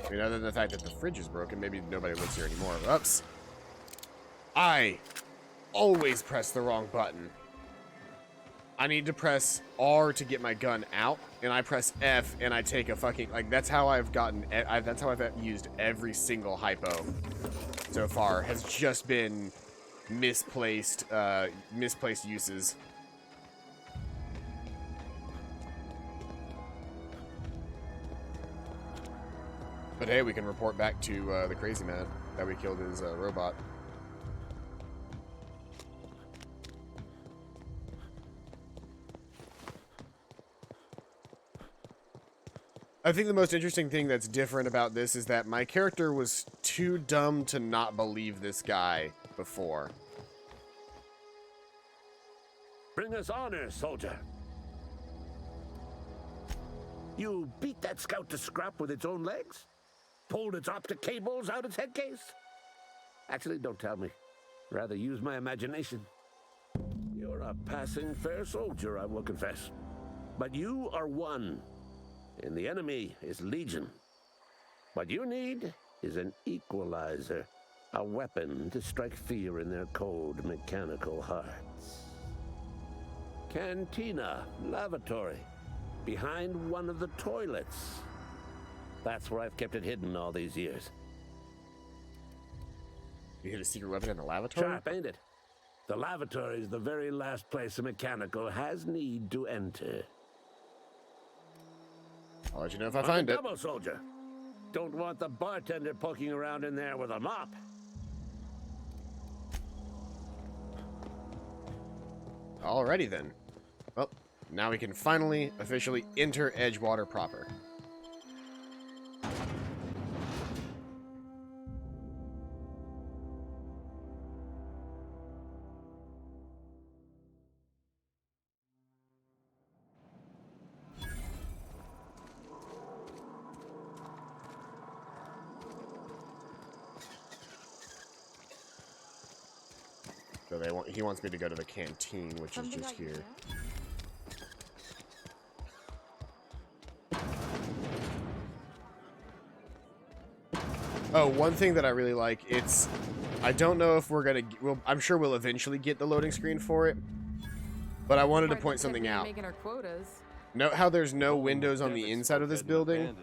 I mean, other than the fact that the fridge is broken, maybe nobody lives here anymore. Oops. I always press the wrong button. I need to press R to get my gun out, and I press F, and I take a fucking, like, that's how I've gotten, that's how I've used every single hypo so far, has just been misplaced uses. But hey, we can report back to the crazy man that we killed his robot. I think the most interesting thing that's different about this is that my character was too dumb to not believe this guy before. Bring us honor, soldier. You beat that scout to scrap with its own legs? Pulled its optic cables out its head case? Actually, don't tell me. Rather use my imagination. You're a passing fair soldier, I will confess. But you are one, and the enemy is legion. What you need is an equalizer, a weapon to strike fear in their cold mechanical hearts. Cantina, lavatory, behind one of the toilets. That's where I've kept it hidden all these years. You hid a secret weapon in the lavatory? Sharp, ain't it? The lavatory is the very last place a mechanical has need to enter. I'll let you know if I find it. Double, soldier. Don't want the bartender poking around in there with a mop. Alrighty then. Well, now we can finally officially enter Edgewater proper. So he wants me to go to the canteen, which is just here. Oh, one thing that I really like, I don't know if we're gonna, I'm sure we'll eventually get the loading screen for it, but I wanted to point something out. Note how there's no windows on the inside of this building,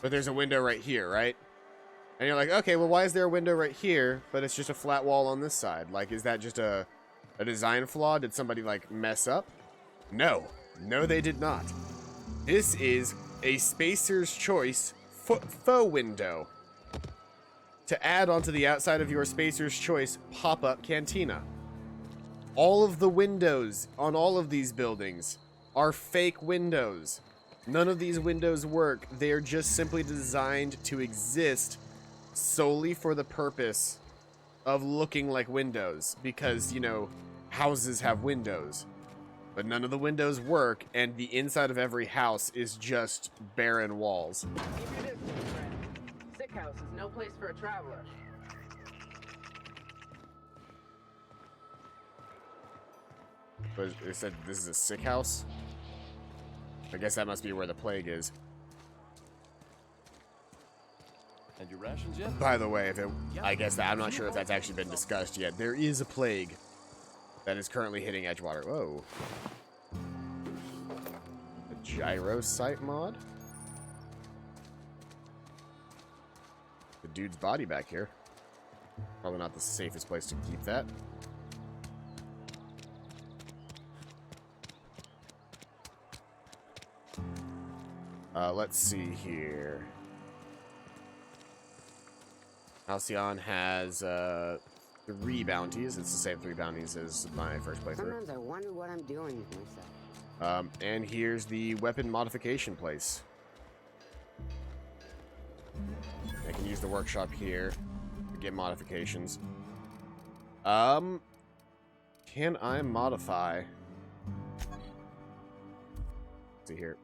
but there's a window right here, right? And you're like, okay, well, why is there a window right here, but it's just a flat wall on this side? Like, is that just a design flaw? Did somebody, like, mess up? No. No, they did not. This is a Spacer's Choice faux window to add onto the outside of your Spacer's Choice pop-up cantina. All of the windows on all of these buildings are fake windows. None of these windows work. They are just simply designed to exist solely for the purpose of looking like windows, because, you know, houses have windows, but none of the windows work, and the inside of every house is just barren walls. Keep your distance, friend. Sick house is no place for a traveler. But it said this is a sick house? I guess that must be where the plague is. And your rations yet? By the way, I guess that I'm not sure if that's actually been discussed yet. There is a plague that is currently hitting Edgewater. Whoa. A gyro site mod? The dude's body back here. Probably not the safest place to keep that. Let's see here. Halcyon has 3 bounties. It's the same 3 bounties as my first playthrough. Sometimes I wonder what I'm doing with myself. And here's the weapon modification place. I can use the workshop here to get modifications. Can I modify? Let's see here.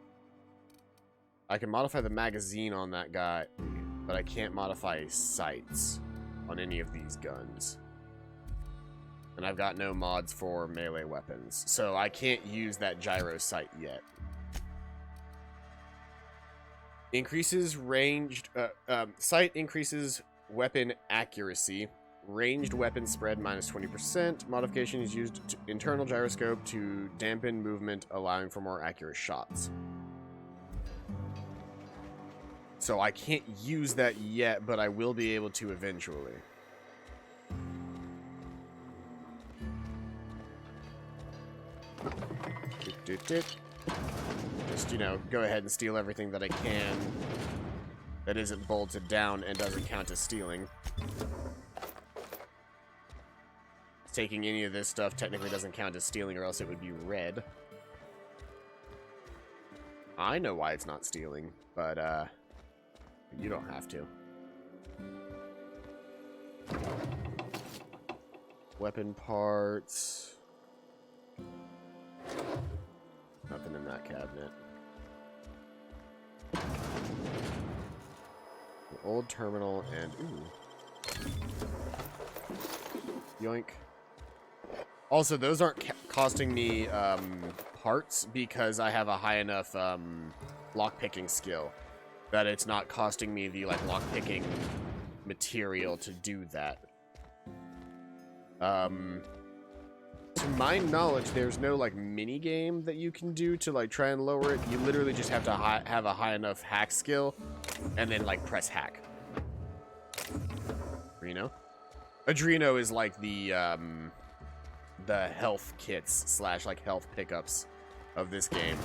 I can modify the magazine on that guy, but I can't modify sights on any of these guns. And I've got no mods for melee weapons, so I can't use that gyro sight yet. Increases ranged... sight increases weapon accuracy. Ranged weapon spread minus 20%. Modification is used to internal gyroscope to dampen movement, allowing for more accurate shots. So I can't use that yet, but I will be able to eventually. Just, you know, go ahead and steal everything that I can that isn't bolted down and doesn't count as stealing. Taking any of this stuff technically doesn't count as stealing, or else it would be red. I know why it's not stealing, but you don't have to. Weapon parts. Nothing in that cabinet. The old terminal and ooh. Yoink. Also, those aren't costing me parts because I have a high enough lockpicking skill that it's not costing me the like lockpicking material to do that. To my knowledge, there's no like mini game that you can do to like try and lower it. You literally just have to have a high enough hack skill and then like press hack. Adreno? Adreno is like the health kits slash like health pickups of this game.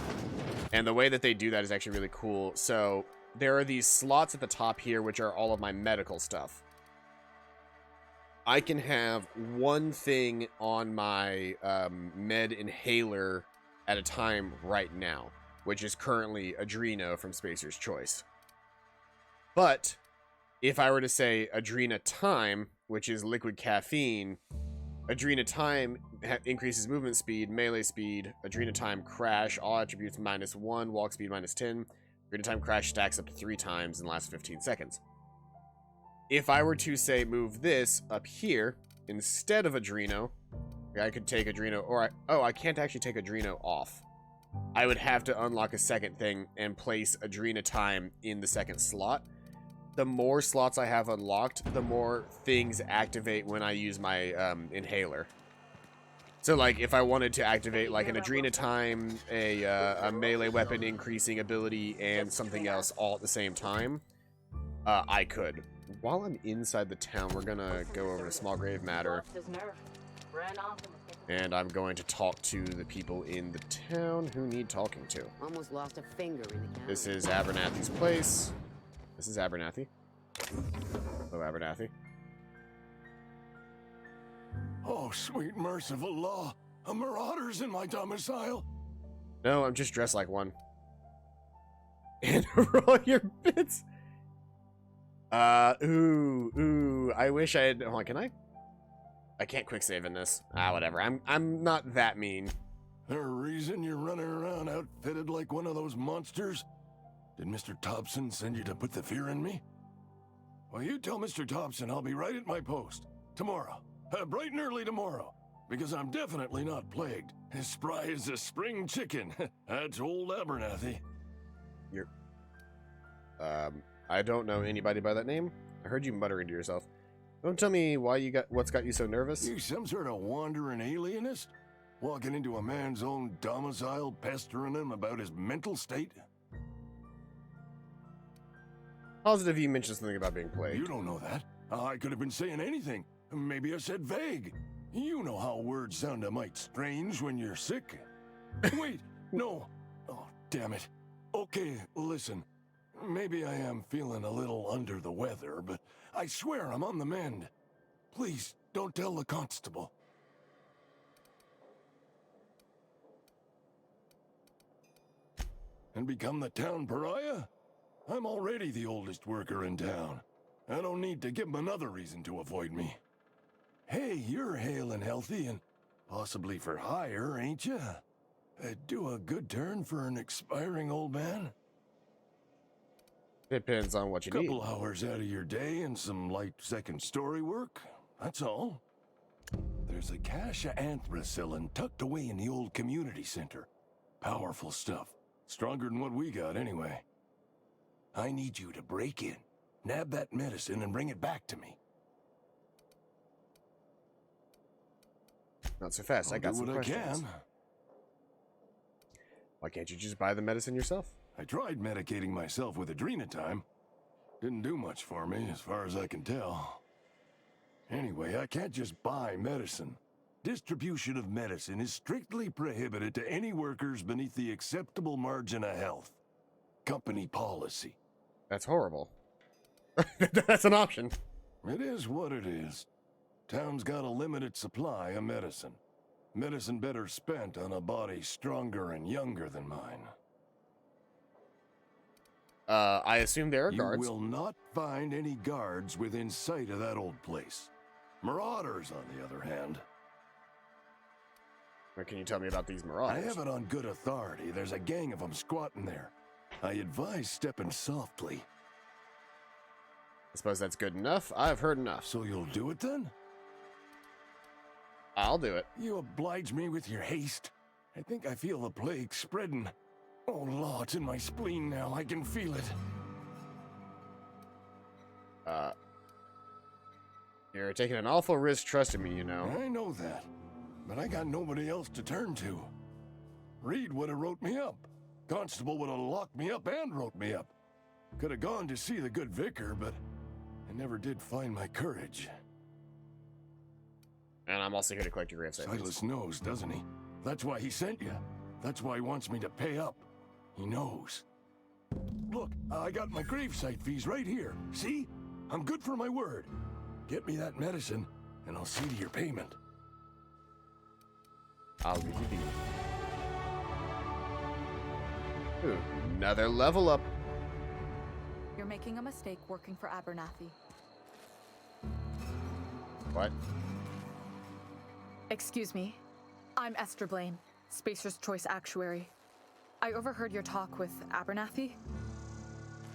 And the way that they do that is actually really cool. So there are these slots at the top here, which are all of my medical stuff. I can have one thing on my med inhaler at a time right now, which is currently Adreno from Spacer's Choice. But if I were to say Adrena Time, which is liquid caffeine, Adrena Time increases movement speed, melee speed, Adrena Time Crash, all attributes -1, walk speed -10. Adrena Time Crash stacks up to 3 times and lasts 15 seconds. If I were to say move this up here instead of Adreno, I could take Adreno, or I can't actually take Adreno off. I would have to unlock a second thing and place Adrena Time in the second slot. The more slots I have unlocked, the more things activate when I use my inhaler. So, like, if I wanted to activate, like, an Adrena Time, a melee weapon increasing ability, and something else all at the same time, I could. While I'm inside the town, we're gonna go over to Small Grave Matter. And I'm going to talk to the people in the town who need talking to. Almost lost a finger in the county. This is Abernathy's place. This is Abernathy. Hello, Abernathy. Oh, sweet merciful law. A marauder's in my domicile. No, I'm just dressed like one. And roll your bits. Ooh, I wish I had... Hold on, can I? I can't quick save in this. Whatever. I'm not that mean. The reason you're running around outfitted like one of those monsters? Did Mr. Thompson send you to put the fear in me? Well, you tell Mr. Thompson I'll be right at my post. Tomorrow. Bright and early tomorrow. Because I'm definitely not plagued. As spry as a spring chicken. That's old Abernathy. You're... I don't know anybody by that name. I heard you muttering to yourself. Don't tell me what's got you so nervous. You some sort of wandering alienist? Walking into a man's own domicile, pestering him about his mental state? Positive you mentioned something about being plagued. You don't know that. I could have been saying anything. Maybe I said vague. You know how words sound a mite strange when you're sick. Wait, no. Oh, damn it. Okay, listen. Maybe I am feeling a little under the weather, but I swear I'm on the mend. Please, don't tell the constable. And become the town pariah? I'm already the oldest worker in town. I don't need to give him another reason to avoid me. Hey, you're hale and healthy and possibly for hire, ain't you? Do a good turn for an expiring old man? Depends on what you need. Couple hours out of your day and some light second story work. That's all. There's a cache of anthracillin tucked away in the old community center. Powerful stuff. Stronger than what we got, anyway. I need you to break in, nab that medicine, and bring it back to me. Not so fast. I got some questions. I can. Why can't you just buy the medicine yourself? I tried medicating myself with adrenatime. Didn't do much for me, as far as I can tell. Anyway, I can't just buy medicine. Distribution of medicine is strictly prohibited to any workers beneath the acceptable margin of health. Company policy. That's horrible. That's an option. It is what it is. Town's got a limited supply of medicine. Medicine better spent on a body stronger and younger than mine. I assume there are guards. You will not find any guards within sight of that old place. Marauders, on the other hand. What can you tell me about these marauders? I have it on good authority. There's a gang of them squatting there. I advise stepping softly. I suppose that's good enough. I've heard enough. So you'll do it then? I'll do it. You oblige me with your haste. I think I feel the plague spreading. Oh, Law, it's in my spleen now. I can feel it. You're taking an awful risk trusting me, you know. I know that. But I got nobody else to turn to. Reed would have wrote me up. Constable would have locked me up and wrote me up. Could have gone to see the good vicar, but I never did find my courage. And I'm also here to collect your gravesite. Silas knows, doesn't he? That's why he sent you. That's why he wants me to pay up. He knows. Look, I got my gravesite fees right here. See? I'm good for my word. Get me that medicine, and I'll see to your payment. I'll leave you be. Ooh, another level up. You're making a mistake working for Abernathy. What? Excuse me. I'm Esther Blaine, Spacer's Choice Actuary. I overheard your talk with Abernathy.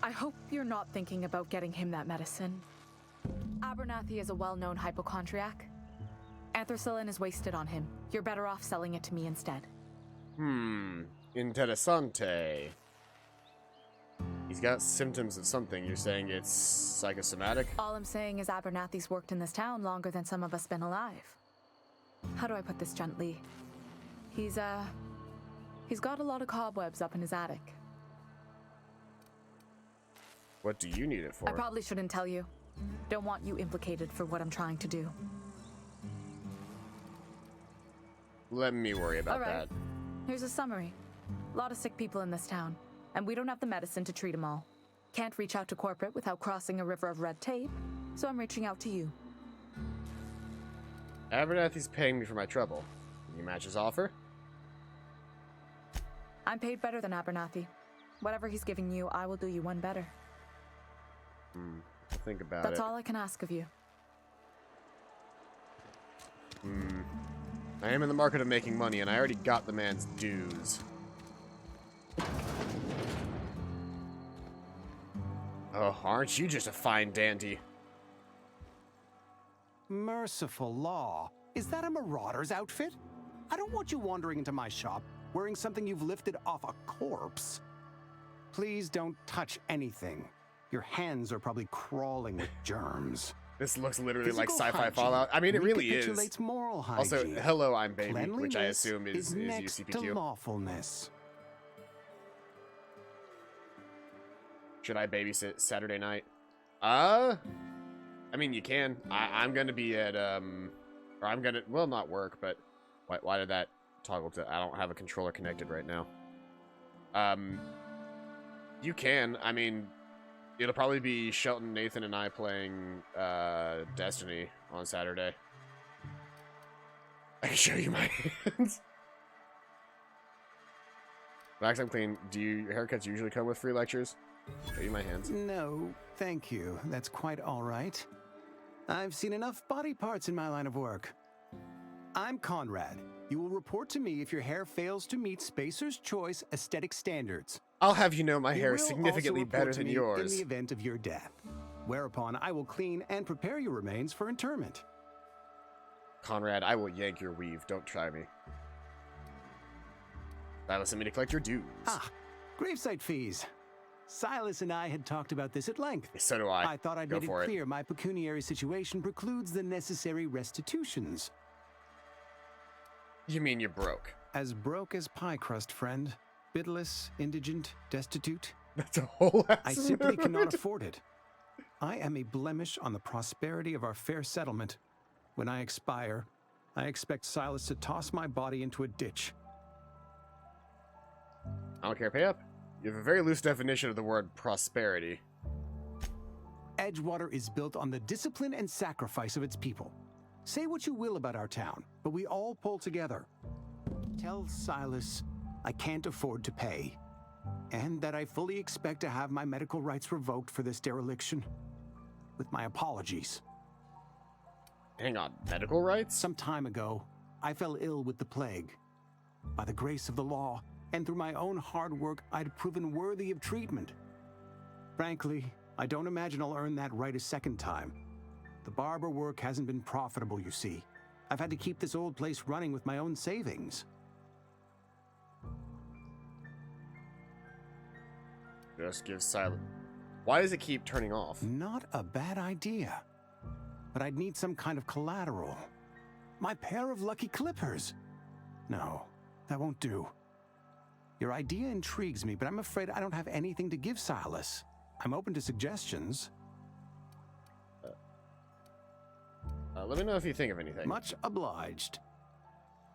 I hope you're not thinking about getting him that medicine. Abernathy is a well-known hypochondriac. Anthracillin is wasted on him. You're better off selling it to me instead. Interessante. He's got symptoms of something. You're saying it's psychosomatic? All I'm saying is Abernathy's worked in this town longer than some of us been alive. How do I put this gently? He's got a lot of cobwebs up in his attic. What do you need it for? I probably shouldn't tell you. Don't want you implicated for what I'm trying to do. Let me worry about all right. that. Here's a summary. A lot of sick people in this town, and we don't have the medicine to treat them all. Can't reach out to corporate without crossing a river of red tape, so I'm reaching out to you. Abernathy's paying me for my trouble. Can you match his offer? I'm paid better than Abernathy. Whatever he's giving you, I will do you one better. I'll think about it. That's all I can ask of you. I am in the market of making money, and I already got the man's dues. Oh, aren't you just a fine dandy? Merciful law. Is that a marauder's outfit? I don't want you wandering into my shop wearing something you've lifted off a corpse. Please don't touch anything. Your hands are probably crawling with germs. This looks literally like Physical sci-fi hygiene Fallout. I mean, it really is. Recapitulates moral Also, hygiene. hello, I'm Baby, which I Cleanliness assume is next to UCPQ. lawfulness. Should I babysit Saturday night? I mean, you can. I'm gonna be at, or I'm gonna, well, not work, but why did that toggle to, I don't have a controller connected right now. You can. I mean, it'll probably be Shelton, Nathan, and I playing, Destiny on Saturday. I can show you my hands. Max, I'm clean. Do your haircuts usually come with free lectures? Show you my hands. No, thank you. That's quite all right. I've seen enough body parts in my line of work. I'm Conrad. You will report to me if your hair fails to meet Spacer's Choice aesthetic standards. I'll have you know my You hair is will significantly also report better to than me yours. in the event of your death, whereupon I will clean and prepare your remains for interment. Conrad, I will yank your weave. Don't try me. Silas, me to collect your dues. Ah, gravesite fees. Silas and I had talked about this at length. So do I. I thought I'd Go made it for clear my pecuniary situation precludes the necessary restitutions. You mean you're broke? As broke as pie crust, friend. Bitless, indigent, destitute. That's a whole ass I simply mood. cannot afford it. I am a blemish on the prosperity of our fair settlement. When I expire, I expect Silas to toss my body into a ditch. I don't care, pay up. You have a very loose definition of the word prosperity. Edgewater is built on the discipline and sacrifice of its people. Say what you will about our town, but we all pull together. Tell Silas I can't afford to pay, and that I fully expect to have my medical rights revoked for this dereliction. With my apologies. Hang on, medical rights? Some time ago, I fell ill with the plague. By the grace of the law, and through my own hard work, I'd proven worthy of treatment. Frankly, I don't imagine I'll earn that right a second time. The barber work hasn't been profitable, you see. I've had to keep this old place running with my own savings. Just give silent. Why does it keep turning off? Not a bad idea. But I'd need some kind of collateral. My pair of lucky clippers. No, that won't do. Your idea intrigues me, but I'm afraid I don't have anything to give Silas. I'm open to suggestions. Let me know if you think of anything. Much obliged.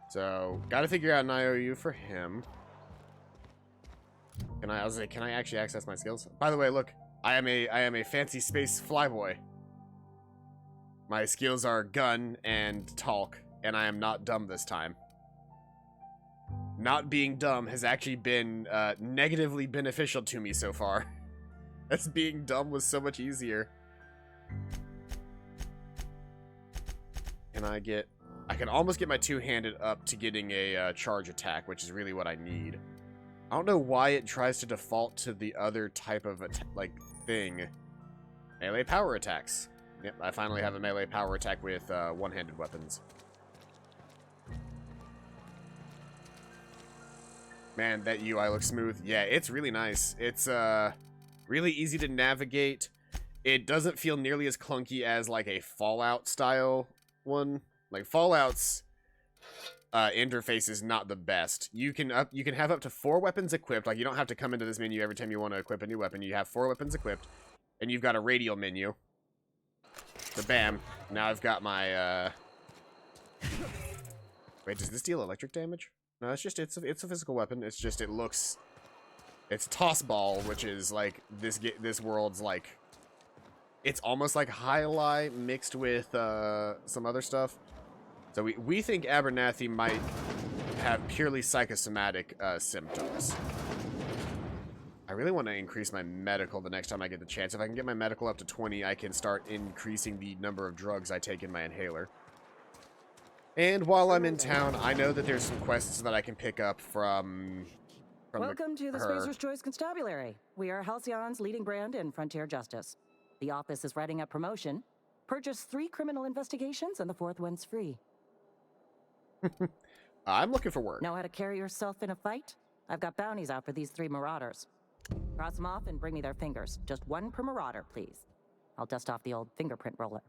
So, gotta figure out an IOU for him. Can I actually access my skills? By the way, look, I am a fancy space flyboy. My skills are gun and talk, and I am not dumb this time. Not being dumb has actually been negatively beneficial to me so far. As being dumb was so much easier. I can almost get my two-handed up to getting a charge attack, which is really what I need. I don't know why it tries to default to the other type of thing. Melee power attacks. Yep, I finally have a melee power attack with one-handed weapons. Man, that UI looks smooth. Yeah, it's really nice. It's really easy to navigate. It doesn't feel nearly as clunky as like a Fallout style one. Like Fallout's interface is not the best. You can have up to 4 weapons equipped. Like you don't have to come into this menu every time you want to equip a new weapon. You have 4 weapons equipped, and you've got a radial menu. So bam, now I've got my Wait, does this deal electric damage? No, it's a physical weapon. It's just it's toss ball, which is like this world's like, it's almost like Highlight mixed with some other stuff. So we think Abernathy might have purely psychosomatic symptoms. I really want to increase my medical the next time I get the chance. If I can get my medical up to 20, I can start increasing the number of drugs I take in my inhaler. And while I'm in town, I know that there's some quests that I can pick up from Welcome to the Spacer's Choice Constabulary. We are Halcyon's leading brand in frontier justice. The office is writing up promotion. Purchase 3 criminal investigations and the 4th one's free. I'm looking for work. Know how to carry yourself in a fight? I've got bounties out for these 3 marauders. Cross them off and bring me their fingers. Just 1 per marauder, please. I'll dust off the old fingerprint roller.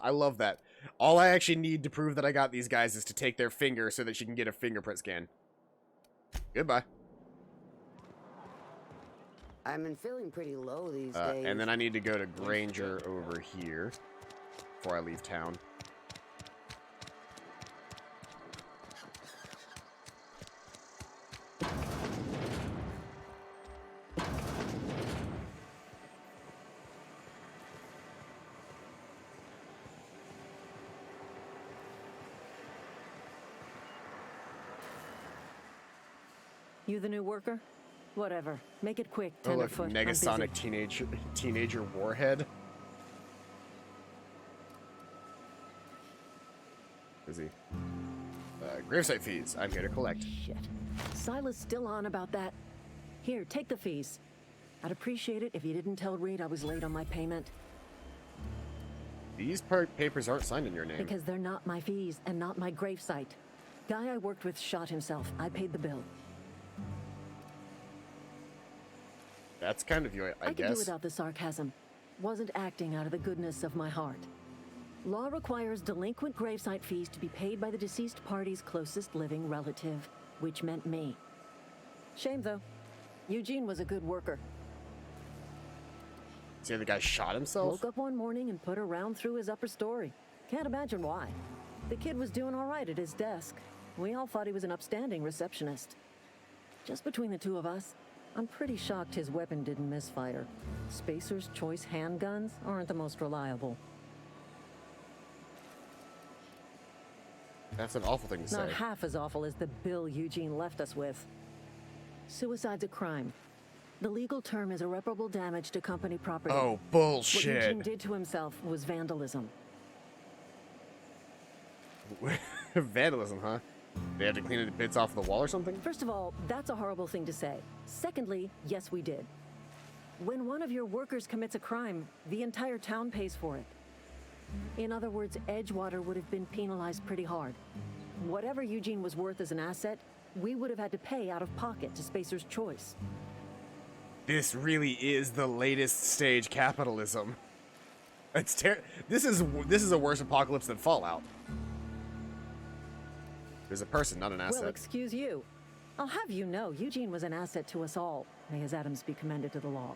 I love that. All I actually need to prove that I got these guys is to take their finger so that she can get a fingerprint scan. Goodbye. I've been feeling pretty low these days. And then I need to go to Granger over here before I leave town. You the new worker? Whatever. Make it quick, Oh look, Tenderfoot. Negasonic teenager warhead. Is he? Gravesite fees. I'm here to collect. Shit. Silas still on about that. Here, take the fees. I'd appreciate it if you didn't tell Reed I was late on my payment. These papers aren't signed in your name. Because they're not my fees and not my gravesite. Guy I worked with shot himself. I paid the bill. That's kind of you, I could guess. do without the sarcasm. Wasn't acting out of the goodness of my heart. Law requires delinquent gravesite fees to be paid by the deceased party's closest living relative, which meant me. Shame, though. Eugene was a good worker. See, the guy shot himself? Woke up one morning and put a round through his upper story. Can't imagine why. The kid was doing all right at his desk. We all thought he was an upstanding receptionist. Just between the two of us, I'm pretty shocked his weapon didn't misfire. Spacer's Choice handguns aren't the most reliable. That's an awful thing to say. Not half as awful as the bill Eugene left us with. Suicide's a crime. The legal term is irreparable damage to company property. Oh, bullshit. What Eugene did to himself was vandalism. Vandalism, huh? They had to clean the bits off the wall or something? First of all, that's a horrible thing to say. Secondly, yes, we did. When one of your workers commits a crime, the entire town pays for it. In other words, Edgewater would have been penalized pretty hard. Whatever Eugene was worth as an asset, we would have had to pay out of pocket to Spacer's Choice. This really is the latest stage capitalism. It's this is a worse apocalypse than Fallout. There's a person, not an asset. Well, excuse you. I'll have you know, Eugene was an asset to us all. May his atoms be commended to the law.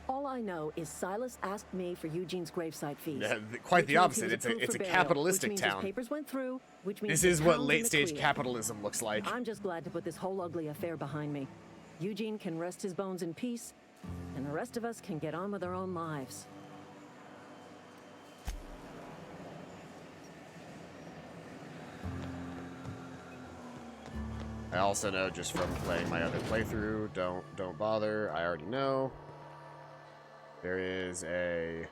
All I know is Silas asked me for Eugene's gravesite fees. Yeah, quite the opposite. It's a capitalistic town. His papers went through, which means this is what late-stage capitalism looks like. I'm just glad to put this whole ugly affair behind me. Eugene can rest his bones in peace, and the rest of us can get on with our own lives. I also know just from playing my other playthrough, don't bother. I already know. There is a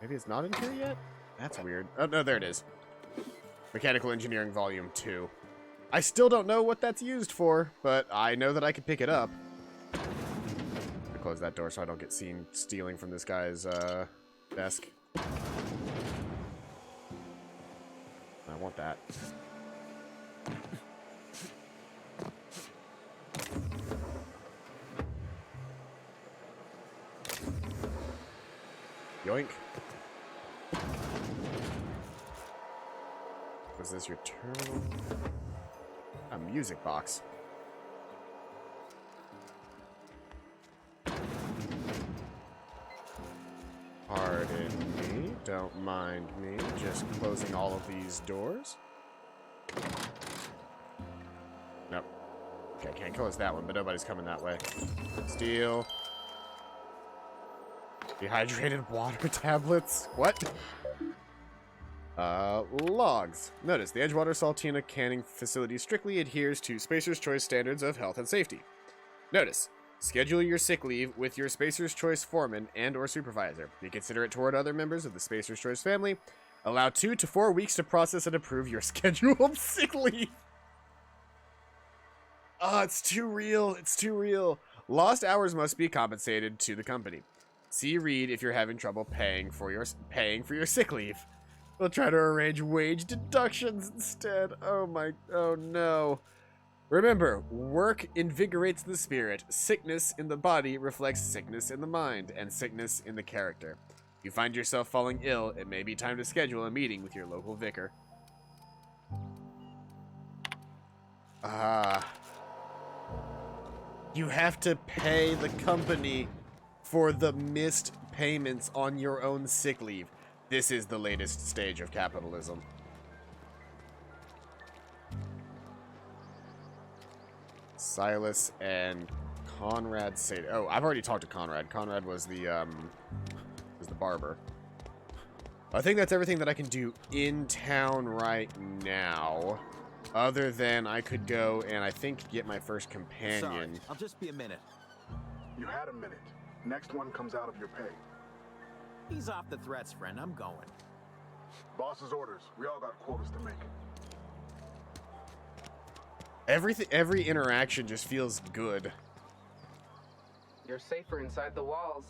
maybe it's not in here yet? That's weird. Oh no, there it is. Mechanical Engineering Volume 2. I still don't know what that's used for, but I know that I could pick it up. I'll close that door so I don't get seen stealing from this guy's desk. I want that. Yoink. Was this your terminal? A music box. Pardon me, don't mind me, just closing all of these doors. Nope. Okay, can't close that one, but nobody's coming that way. Steel. Dehydrated water tablets. What? Logs. Notice, the Edgewater Saltina canning facility strictly adheres to Spacer's Choice standards of health and safety. Notice, schedule your sick leave with your Spacer's Choice foreman and or supervisor. Be considerate toward other members of the Spacer's Choice family. Allow 2 to 4 weeks to process and approve your scheduled sick leave. Oh, it's too real. It's too real. Lost hours must be compensated to the company. See Reed if you're having trouble paying for your sick leave. We'll try to arrange wage deductions instead. Oh no. Remember, work invigorates the spirit. Sickness in the body reflects sickness in the mind, and sickness in the character. If you find yourself falling ill, it may be time to schedule a meeting with your local vicar. You have to pay the company for the missed payments on your own sick leave. This is the latest stage of capitalism. Silas and Conrad say, oh, I've already talked to Conrad. Conrad was the barber. I think that's everything that I can do in town right now. Other than I could go and I think get my first companion. Sorry, I'll just be a minute. You had a minute. Next one comes out of your pay. Ease off the threats, friend. I'm going. Boss's orders. We all got quotas to make. Every interaction just feels good. You're safer inside the walls.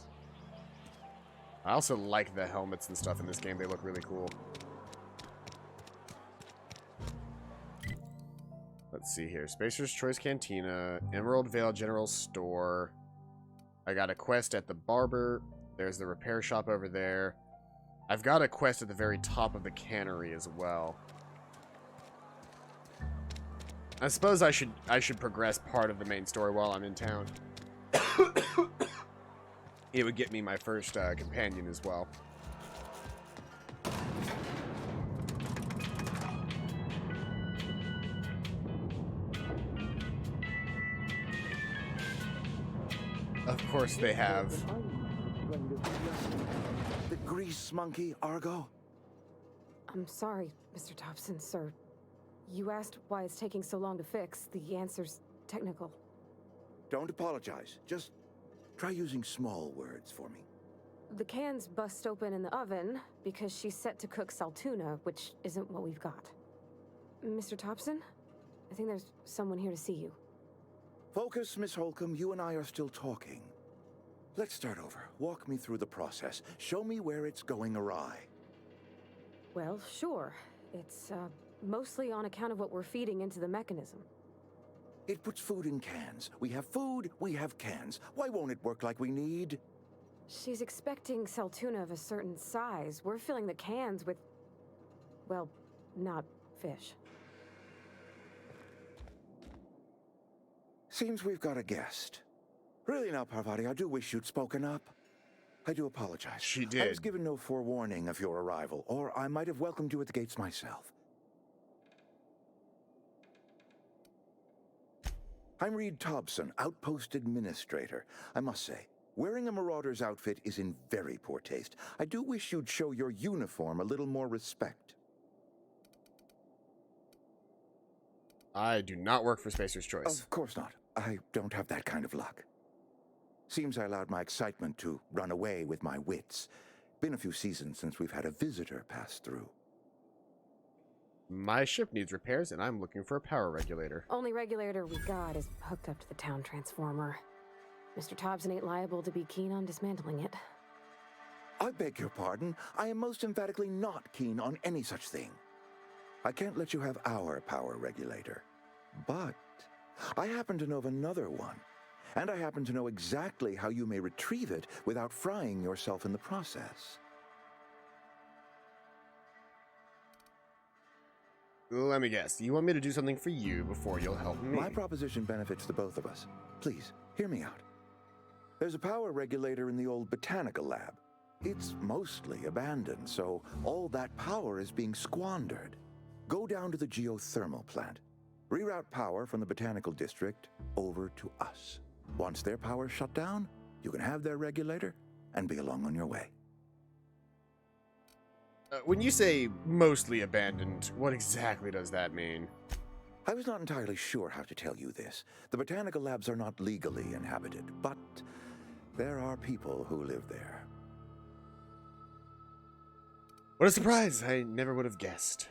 I also like the helmets and stuff in this game. They look really cool. Let's see here. Spacer's Choice Cantina, Emerald Vale General Store. I got a quest at the barber. There's the repair shop over there. I've got a quest at the very top of the cannery as well. I suppose I should progress part of the main story while I'm in town. It would get me my first companion as well. Of course they have. The grease monkey, Argo? I'm sorry, Mr. Thompson, sir. You asked why it's taking so long to fix. The answer's technical. Don't apologize. Just try using small words for me. The cans bust open in the oven because she's set to cook saltuna, which isn't what we've got. Mr. Thompson, I think there's someone here to see you. Focus, Miss Holcomb. You and I are still talking. Let's start over. Walk me through the process. Show me where it's going awry. Well, sure. It's, mostly on account of what we're feeding into the mechanism. It puts food in cans. We have food, we have cans. Why won't it work like we need? She's expecting saltuna of a certain size. We're filling the cans with, well, not fish. Seems we've got a guest. Really now, Parvati, I do wish you'd spoken up. I do apologize. She did. I was given no forewarning of your arrival, or I might have welcomed you at the gates myself. I'm Reed Thompson, Outpost Administrator. I must say, wearing a Marauder's outfit is in very poor taste. I do wish you'd show your uniform a little more respect. I do not work for Spacer's Choice. Of course not. I don't have that kind of luck. Seems I allowed my excitement to run away with my wits. Been a few seasons since we've had a visitor pass through. My ship needs repairs, and I'm looking for a power regulator. Only regulator we got is hooked up to the town transformer. Mr. Thompson ain't liable to be keen on dismantling it. I beg your pardon. I am most emphatically not keen on any such thing. I can't let you have our power regulator. But I happen to know of another one. And I happen to know exactly how you may retrieve it without frying yourself in the process. Let me guess. You want me to do something for you before you'll help me? My proposition benefits the both of us. Please, hear me out. There's a power regulator in the old botanical lab. It's mostly abandoned, so all that power is being squandered. Go down to the geothermal plant. Reroute power from the botanical district over to us. Once their power's shut down, you can have their regulator and be along on your way. When you say mostly abandoned, what exactly does that mean? I was not entirely sure how to tell you this. The botanical labs are not legally inhabited, but there are people who live there. What a surprise! I never would have guessed.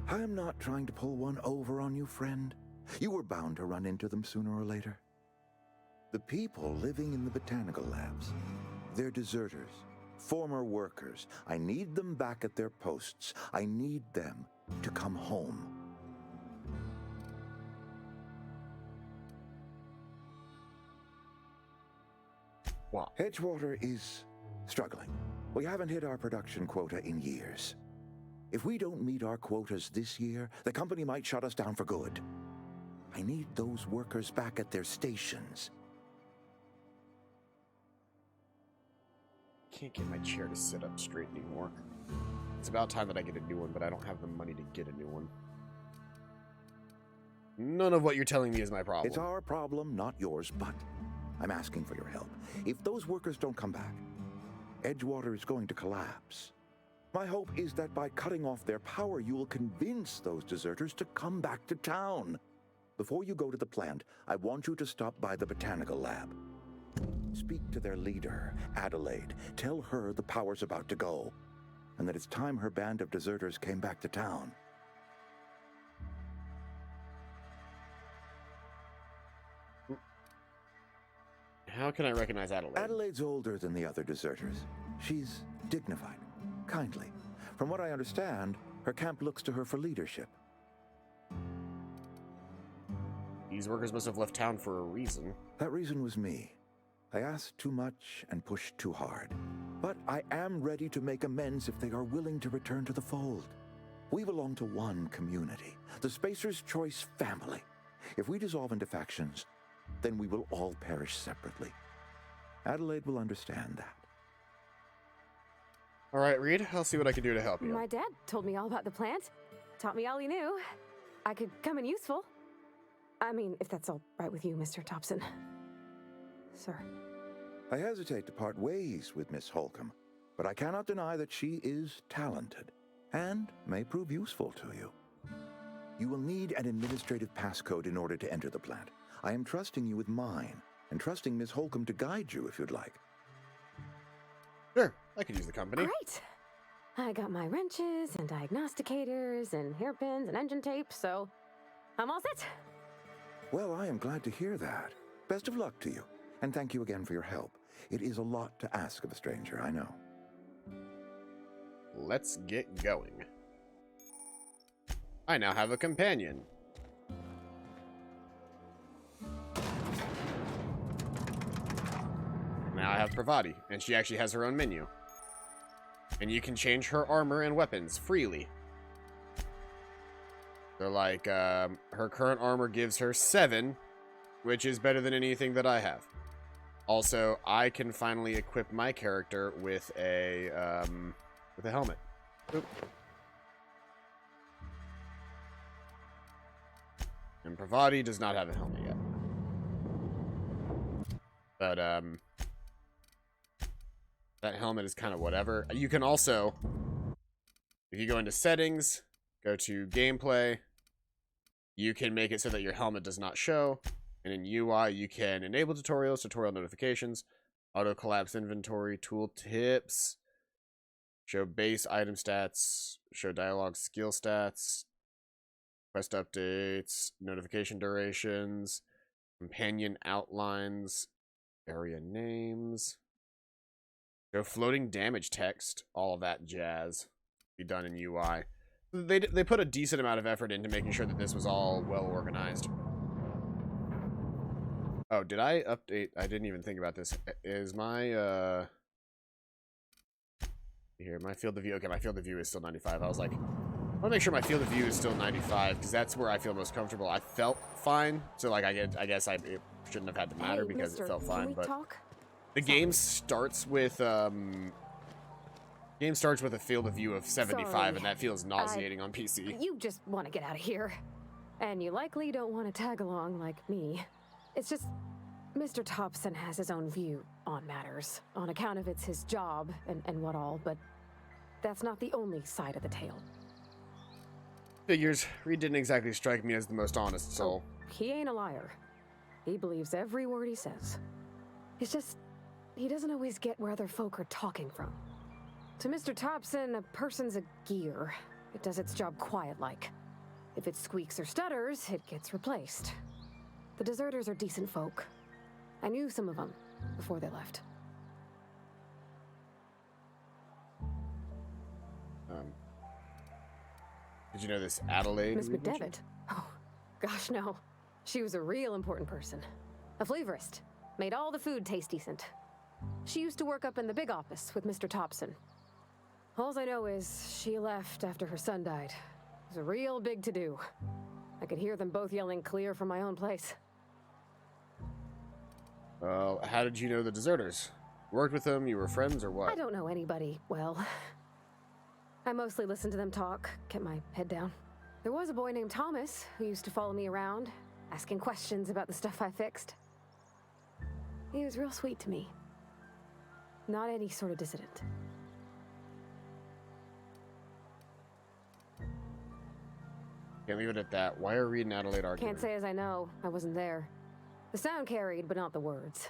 I'm not trying to pull one over on you, friend. You were bound to run into them sooner or later. The people living in the botanical labs, they're deserters, former workers. I need them back at their posts. I need them to come home. Wow. Edgewater is struggling. We haven't hit our production quota in years. If we don't meet our quotas this year, the company might shut us down for good. I need those workers back at their stations. Can't get my chair to sit up straight anymore. It's about time that I get a new one, but I don't have the money to get a new one. None of what you're telling me is my problem. It's our problem, not yours, but I'm asking for your help. If those workers don't come back, Edgewater is going to collapse. My hope is that by cutting off their power, you will convince those deserters to come back to town. Before you go to the plant, I want you to stop by the botanical lab. Speak to their leader, Adelaide. Tell her the power's about to go, and that it's time her band of deserters came back to town. How can I recognize Adelaide? Adelaide's older than the other deserters. She's dignified, kindly. From what I understand, her camp looks to her for leadership. These workers must have left town for a reason. That reason was me. I asked too much and pushed too hard. But I am ready to make amends if they are willing to return to the fold. We belong to one community, the Spacer's Choice family. If we dissolve into factions, then we will all perish separately. Adelaide will understand that. All right, Reed, I'll see what I can do to help you. My dad told me all about the plant. Taught me all he knew. I could come in useful. I mean, if that's all right with you, Mr. Thompson. Sir. I hesitate to part ways with Miss Holcomb, but I cannot deny that she is talented and may prove useful to you. You will need an administrative passcode in order to enter the plant. I am trusting you with mine, and trusting Miss Holcomb to guide you if you'd like. Sure, I could use the company. Great! I got my wrenches and diagnosticators and hairpins and engine tape, so I'm all set. Well, I am glad to hear that. Best of luck to you, and thank you again for your help. It is a lot to ask of a stranger, I know. Let's get going. I now have a companion. Now I have Pravati, and she actually has her own menu. And you can change her armor and weapons freely. So like, her current armor gives her 7, which is better than anything that I have. Also, I can finally equip my character with a helmet. Oop. And Pravati does not have a helmet yet. But, that helmet is kind of whatever. You can also, if you go into settings, go to gameplay, you can make it so that your helmet does not show. And in UI, you can enable tutorials, tutorial notifications, auto collapse inventory, tool tips, show base item stats, show dialogue skill stats, quest updates, notification durations, companion outlines, area names, show floating damage text, all of that jazz be done in UI. They put a decent amount of effort into making sure that this was all well organized. Oh, did I update? I didn't even think about this. Is my, here, my field of view. Okay, my field of view is still 95. I was like, I want to make sure my field of view is still 95, because that's where I feel most comfortable. I felt fine, so like, I guess it shouldn't have had to matter because it felt fine, but the game starts with, a field of view of 75, and that feels nauseating on PC. You just want to get out of here. And you likely don't want to tag along like me. It's just, Mr. Thompson has his own view on matters, on account of it's his job and what all, but that's not the only side of the tale. Figures. Reed didn't exactly strike me as the most honest soul. He ain't a liar. He believes every word he says. It's just, he doesn't always get where other folk are talking from. To Mr. Thompson, a person's a gear. It does its job quiet-like. If it squeaks or stutters, it gets replaced. The deserters are decent folk. I knew some of them before they left. Did you know this Adelaide? Miss McDevitt? Oh, gosh, no. She was a real important person. A flavorist. Made all the food taste decent. She used to work up in the big office with Mr. Thompson. All I know is she left after her son died. It was a real big to-do. I could hear them both yelling clear from my own place. How did you know the deserters? Worked with them? You were friends or what? I don't know anybody well. I mostly listened to them talk, kept my head down. There was a boy named Thomas who used to follow me around, asking questions about the stuff I fixed. He was real sweet to me. Not any sort of dissident. Can't leave it at that. Why are Reed and Adelaide arguing? Can't say as I know. I wasn't there. The sound carried, but not the words.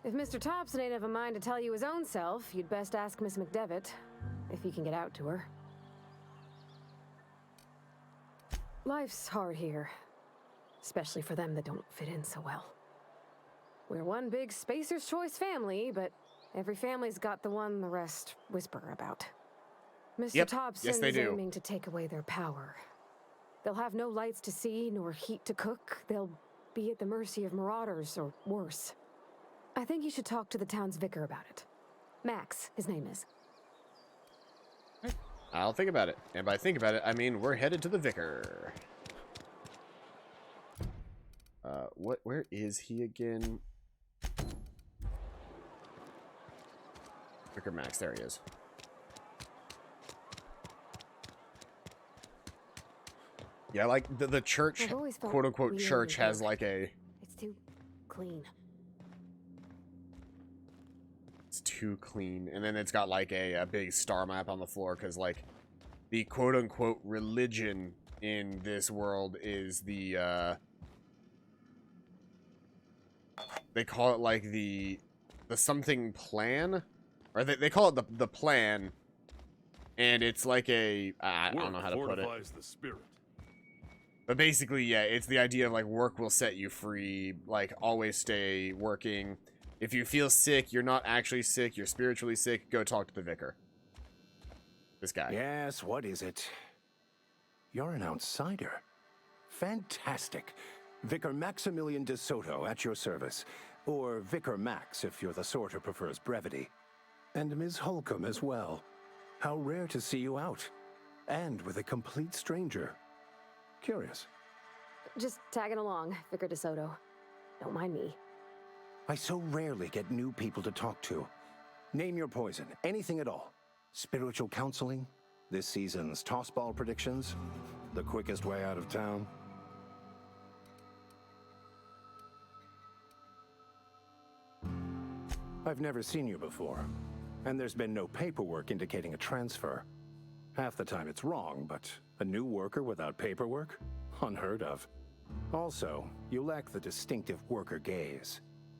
If Mr. Thompson ain't have a mind to tell you his own self, you'd best ask Miss McDevitt, if you can get out to her. Life's hard here, especially for them that don't fit in so well. We're one big Spacer's Choice family, but every family's got the one the rest whisper about. Mr. Yep. Thompson Yes, they is do. aiming to take away their power. They'll have no lights to see, nor heat to cook. They'll be at the mercy of marauders, or worse. I think you should talk to the town's vicar about it. Max, his name is. I'll think about it. And by think about it, I mean we're headed to the vicar. Where is he again? Vicar Max, there he is. Yeah, like the church, quote unquote church, has like a. It's too clean. It's too clean, and then it's got like a big star map on the floor because like the quote unquote religion in this world is the they call it like the something plan, or they call it the plan, and it's like a I don't know how to put it. Fortifies the spirit. But basically, yeah, it's the idea of like work will set you free, like always stay working. If you feel sick, you're not actually sick, you're spiritually sick, go talk to the vicar. This guy. Yes, what is it? You're an outsider. Fantastic. Vicar Maximilian de Soto at your service. Or Vicar Max if you're the sort who prefers brevity. And Ms. Holcomb as well. How rare to see you out. And with a complete stranger. Curious. Just tagging along, Vicar de Soto. Don't mind me. I so rarely get new people to talk to. Name your poison, anything at all. Spiritual counseling, this season's tossball predictions, the quickest way out of town. I've never seen you before, and there's been no paperwork indicating a transfer. Half the time it's wrong, but a new worker without paperwork? Unheard of. Also, you lack the distinctive worker gaze.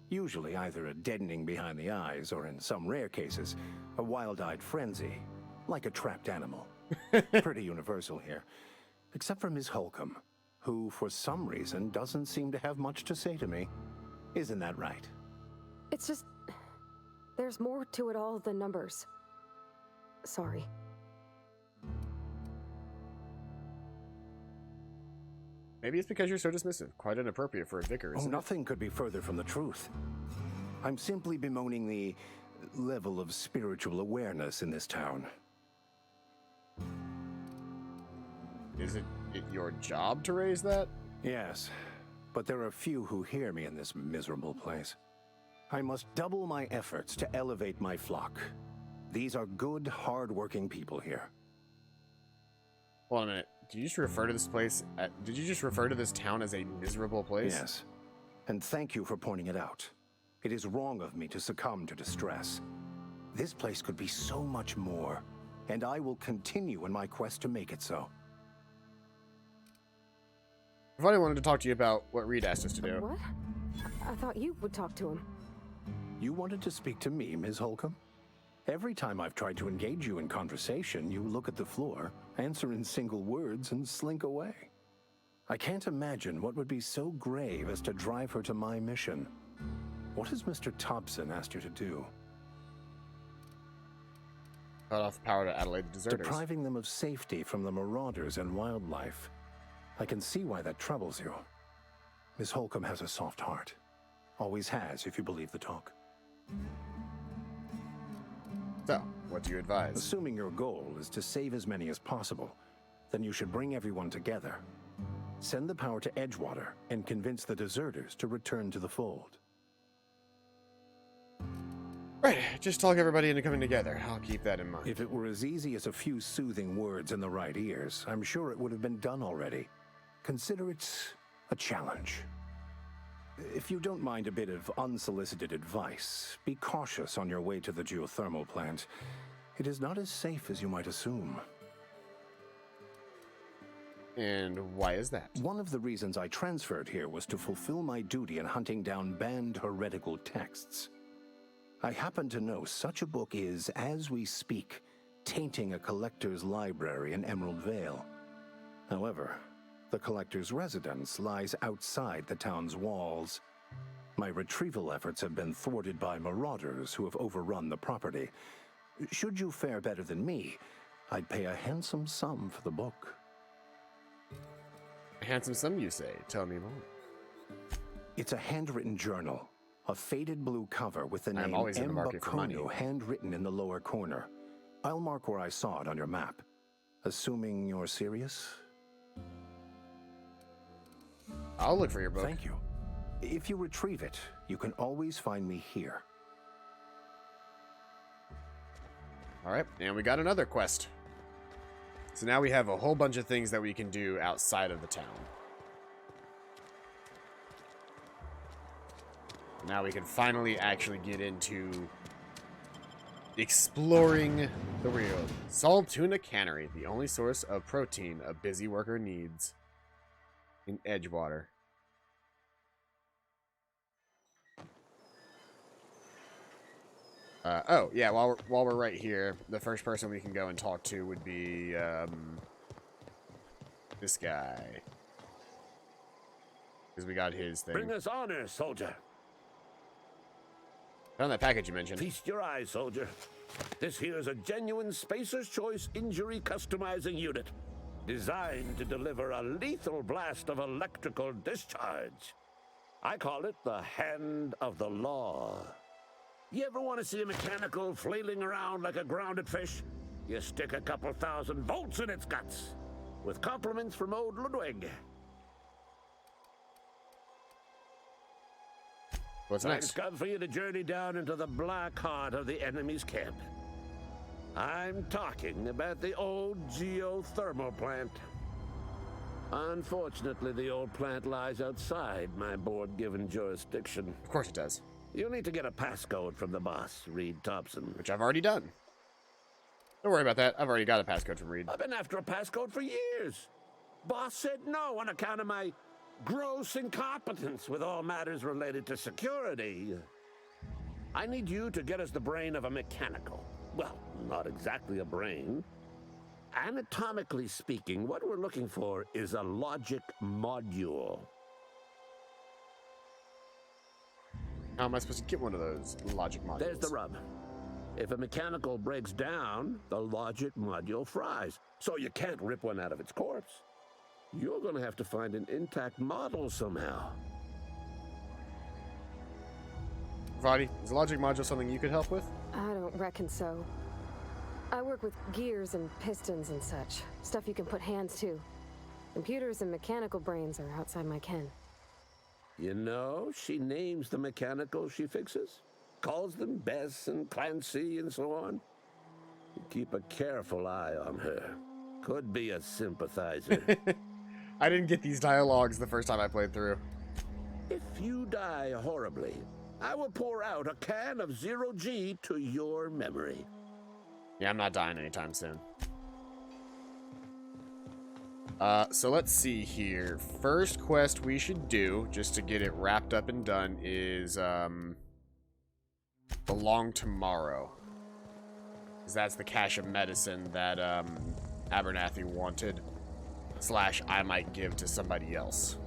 Usually either a deadening behind the eyes, or in some rare cases, a wild-eyed frenzy, like a trapped animal. Pretty universal here. Except for Ms. Holcomb, who for some reason doesn't seem to have much to say to me. Isn't that right? It's just... there's more to it all than numbers. Sorry. Maybe it's because you're so dismissive. Quite inappropriate for a vicar, isn't it? Nothing could be further from the truth. I'm simply bemoaning the level of spiritual awareness in this town. Is it your job to raise that? Yes, but there are few who hear me in this miserable place. I must double my efforts to elevate my flock. These are good, hard-working people here. Hold on a minute. Did you just refer to this place? Did you just refer to this town as a miserable place? Yes, and thank you for pointing it out. It is wrong of me to succumb to distress. This place could be so much more, and I will continue in my quest to make it so. I've already wanted to talk to you about what Reed asked us to do. What? I thought you would talk to him. You wanted to speak to me, Ms. Holcomb? Every time I've tried to engage you in conversation, you look at the floor, answer in single words, and slink away. I can't imagine what would be so grave as to drive her to my mission. What has Mr. Thompson asked you to do? Cut off power to Adelaide the deserters. Depriving them of safety from the marauders and wildlife. I can see why that troubles you. Miss Holcomb has a soft heart. Always has, if you believe the talk. So, what do you advise? Assuming your goal is to save as many as possible, then you should bring everyone together. Send the power to Edgewater and convince the deserters to return to the fold. Right, just talk everybody into coming together. I'll keep that in mind. If it were as easy as a few soothing words in the right ears, I'm sure it would have been done already. Consider it a challenge. If you don't mind a bit of unsolicited advice, be cautious on your way to the geothermal plant. It is not as safe as you might assume. And why is that? One of the reasons I transferred here was to fulfill my duty in hunting down banned heretical texts. I happen to know such a book is, as we speak, tainting a collector's library in Emerald Vale. However, the collector's residence lies outside the town's walls. My retrieval efforts have been thwarted by marauders who have overrun the property. Should you fare better than me, I'd pay a handsome sum for the book. A handsome sum, you say? Tell me more. It's a handwritten journal. A faded blue cover with the I'm name always in the market for money. Mbakunu handwritten in the lower corner. I'll mark where I saw it on your map. Assuming you're serious? I'll look for your book. Thank you. If you retrieve it, you can always find me here. Alright, and we got another quest. So now we have a whole bunch of things that we can do outside of the town. Now we can finally actually get into exploring the real Salt Tuna Cannery, the only source of protein a busy worker needs in Edgewater. Oh, yeah, while we're right here, the first person we can go and talk to would be, this guy. Because we got his thing. Bring us honor, soldier. Found that package you mentioned. Feast your eyes, soldier. This here is a genuine Spacer's Choice injury customizing unit, designed to deliver a lethal blast of electrical discharge. I call it the Hand of the Law. You ever want to see a mechanical flailing around like a grounded fish? You stick a couple thousand volts in its guts. With compliments from old Ludwig. What's It's next? come for you to journey down into the black heart of the enemy's camp. I'm talking about the old geothermal plant. Unfortunately, the old plant lies outside my board-given jurisdiction. Of course it does. You'll need to get a passcode from the boss, Reed Thompson. Which I've already done. Don't worry about that. I've already got a passcode from Reed. I've been after a passcode for years. Boss said no on account of my gross incompetence with all matters related to security. I need you to get us the brain of a mechanical. Well, not exactly a brain. Anatomically speaking, what we're looking for is a logic module. How am I supposed to get one of those logic modules? There's the rub. If a mechanical breaks down, the logic module fries. So you can't rip one out of its corpse. You're going to have to find an intact model somehow. Vadi, is the logic module something you could help with? I don't reckon so. I work with gears and pistons and such. Stuff you can put hands to. Computers and mechanical brains are outside my ken. You know, she names the mechanicals she fixes. Calls them Bess and Clancy and so on. You keep a careful eye on her. Could be a sympathizer. I didn't get these dialogues the first time I played through. If you die horribly, I will pour out a can of 0G to your memory. Yeah, I'm not dying anytime soon. So let's see here. First quest we should do, just to get it wrapped up and done, is, Belong Tomorrow. Because that's the cache of medicine that, Abernathy wanted. / I might give to somebody else.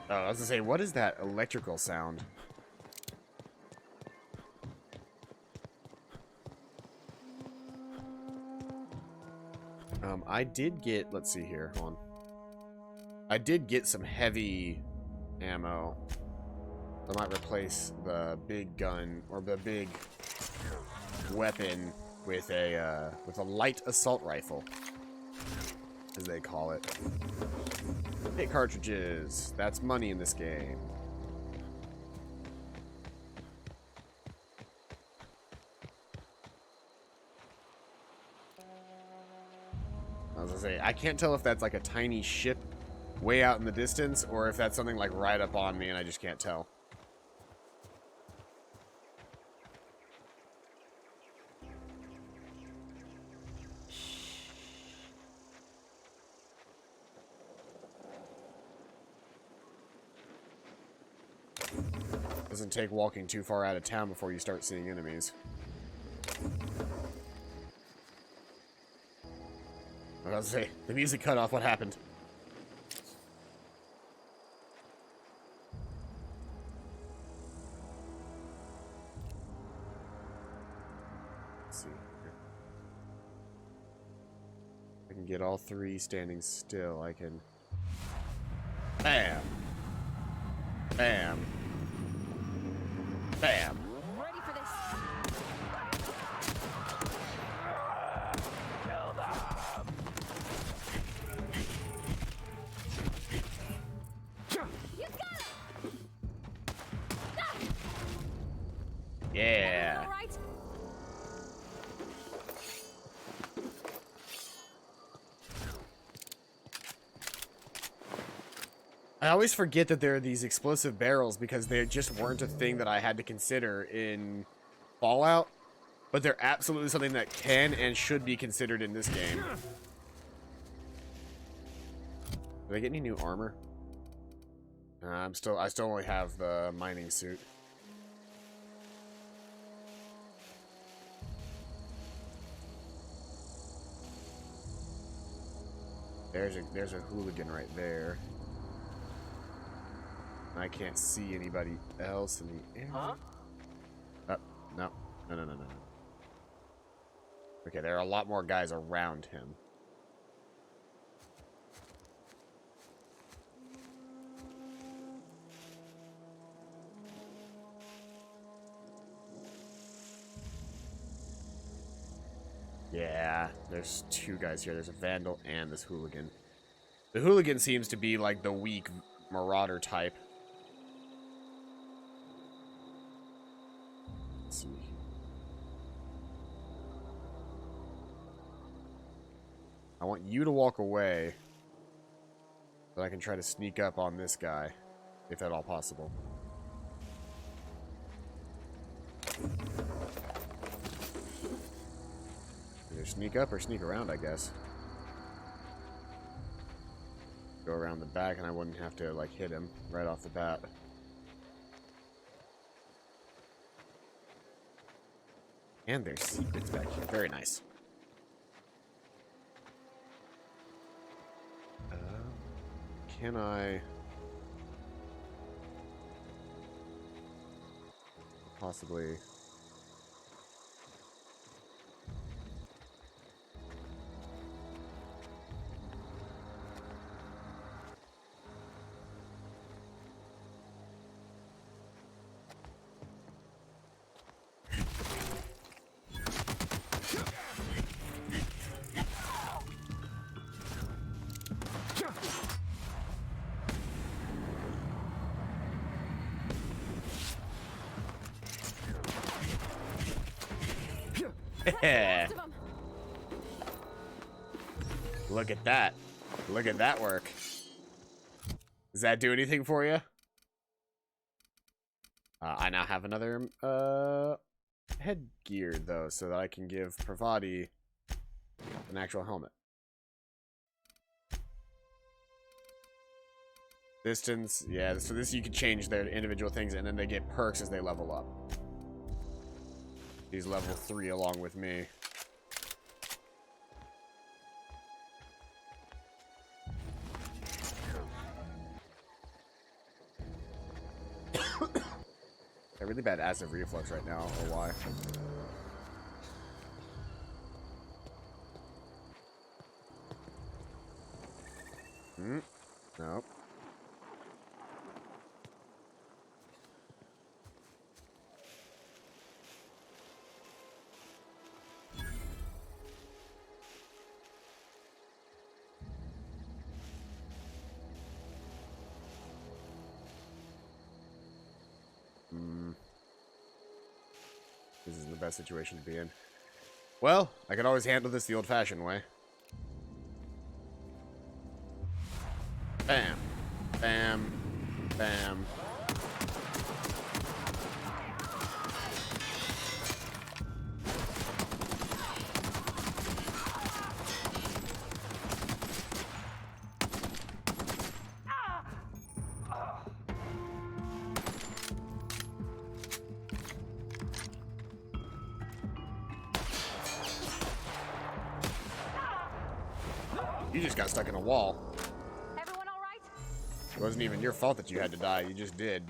Oh, I was gonna say, what is that electrical sound? I did get, let's see here, hold on. I did get some heavy ammo. I might replace the big gun, or the big weapon with a light assault rifle, as they call it. Hey, cartridges. That's money in this game. I was gonna say, I can't tell if that's like a tiny ship way out in the distance, or if that's something like right up on me and I just can't tell. Doesn't take walking too far out of town before you start seeing enemies. I was gonna say, the music cut off. What happened? Let's see. I can get all three standing still. I can. Bam! Bam! Bam! Ready for this. Yeah. All right. I always forget that there are these explosive barrels because they just weren't a thing that I had to consider in Fallout, but they're absolutely something that can and should be considered in this game. Did I get any new armor? I still only have the mining suit. There's a hooligan right there. I can't see anybody else in the area. Huh? Oh, no. No. Okay, there are a lot more guys around him. Yeah, there's two guys here. There's a vandal and this hooligan. The hooligan seems to be like the weak marauder type. Let's see. I want you to walk away so I can try to sneak up on this guy, if at all possible. Either sneak up or sneak around, I guess. Go around the back and I wouldn't have to, like, hit him right off the bat. And there's secrets back here. Very nice. Can I possibly... Look at that. Look at that work. Does that do anything for you? I now have another headgear, though, so that I can give Pravati an actual helmet. Distance, yeah, so this you can change their individual things, and then they get perks as they level up. He's level 3 along with me. I have really bad acid reflux right now, I don't know why. Nope. This isn't the best situation to be in. Well, I could always handle this the old-fashioned way. Bam. Bam. Bam. You just got stuck in a wall. Everyone all right? It wasn't even your fault that you had to die. You just did.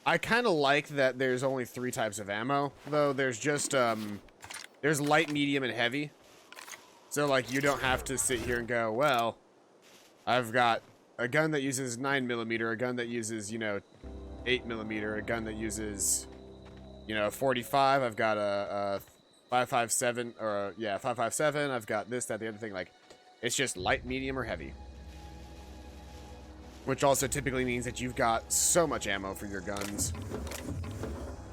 I kind of like that there's only 3 types of ammo, though. There's just, there's light, medium, and heavy. So, like, you don't have to sit here and go, well, I've got a gun that uses 9mm, a gun that uses, you know, 8mm, a gun that uses, you know, 45. I've got a 5.57, or, yeah, 5.57. I've got this, that, the other thing. Like, it's just light, medium, or heavy. Which also typically means that you've got so much ammo for your guns.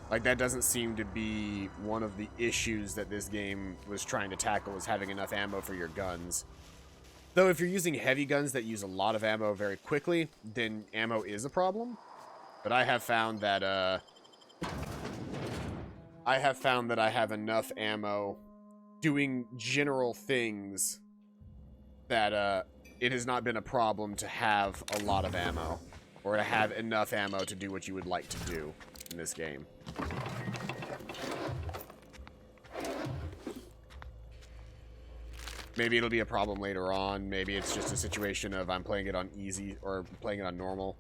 Like, that doesn't seem to be one of the issues that this game was trying to tackle, was having enough ammo for your guns. Though if you're using heavy guns that use a lot of ammo very quickly, then ammo is a problem. But I have found that, I have enough ammo doing general things that, it has not been a problem to have a lot of ammo, or to have enough ammo to do what you would like to do in this game. Maybe it'll be a problem later on. Maybe it's just a situation of I'm playing it on easy or playing it on normal.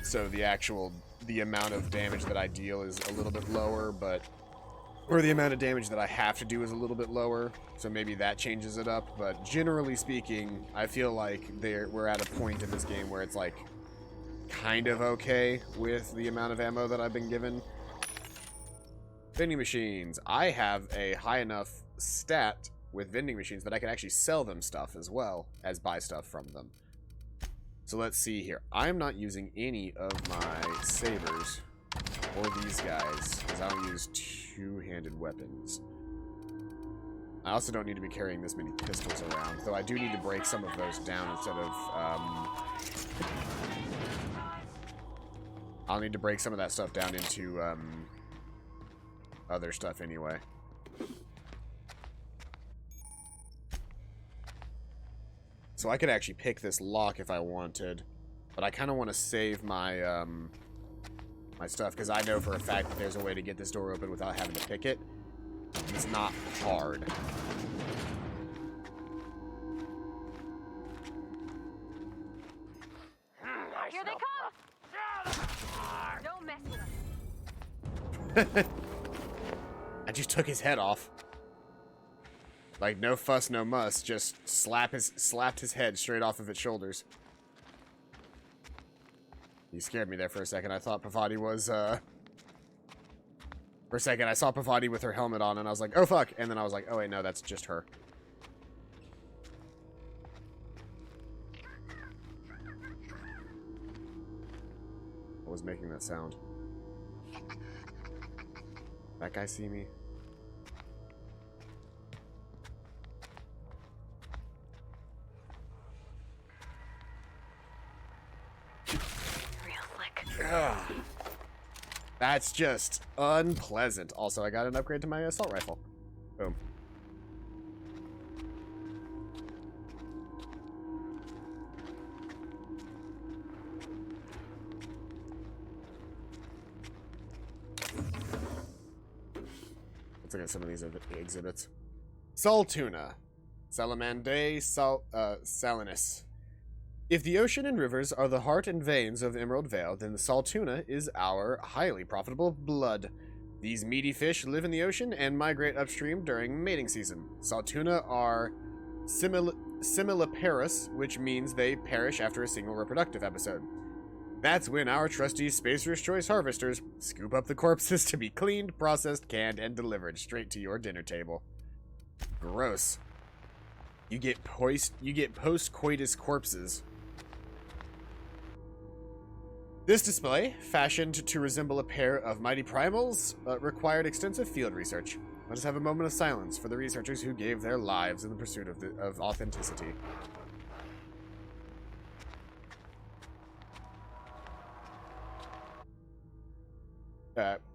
So the amount of damage that I deal is a little bit lower, or the amount of damage that I have to do is a little bit lower, so maybe that changes it up. But generally speaking, I feel like we're at a point in this game where it's like kind of okay with the amount of ammo that I've been given. Vending machines. I have a high enough stat with vending machines that I can actually sell them stuff as well as buy stuff from them. So let's see here. I'm not using any of my sabers or these guys, because I don't use two-handed weapons. I also don't need to be carrying this many pistols around, though I do need to break some of those down instead of, I'll need to break some of that stuff down into, other stuff anyway. So I could actually pick this lock if I wanted, but I kind of want to save my, my stuff, because I know for a fact that there's a way to get this door open without having to pick it. It's not hard. Here they come! Don't mess with them. I just took his head off. Like, no fuss, no muss. Just slapped his head straight off of its shoulders. You scared me there for a second. I thought Pavati was, For a second, I saw Pavati with her helmet on, and I was like, oh, fuck. And then I was like, oh, wait, no, that's just her. What was making that sound? That guy see me? Ugh. That's just unpleasant. Also, I got an upgrade to my assault rifle. Boom. Let's look at some of these exhibits. Saltuna. Salamande salinus. If the ocean and rivers are the heart and veins of Emerald Vale, then the saltuna is our highly profitable blood. These meaty fish live in the ocean and migrate upstream during mating season. Saltuna are similiparous, which means they perish after a single reproductive episode. That's when our trusty Spacer's Choice harvesters scoop up the corpses to be cleaned, processed, canned, and delivered straight to your dinner table. Gross. You get post-coitus corpses. This display, fashioned to resemble a pair of mighty primals, required extensive field research. Let us have a moment of silence for the researchers who gave their lives in the pursuit of authenticity.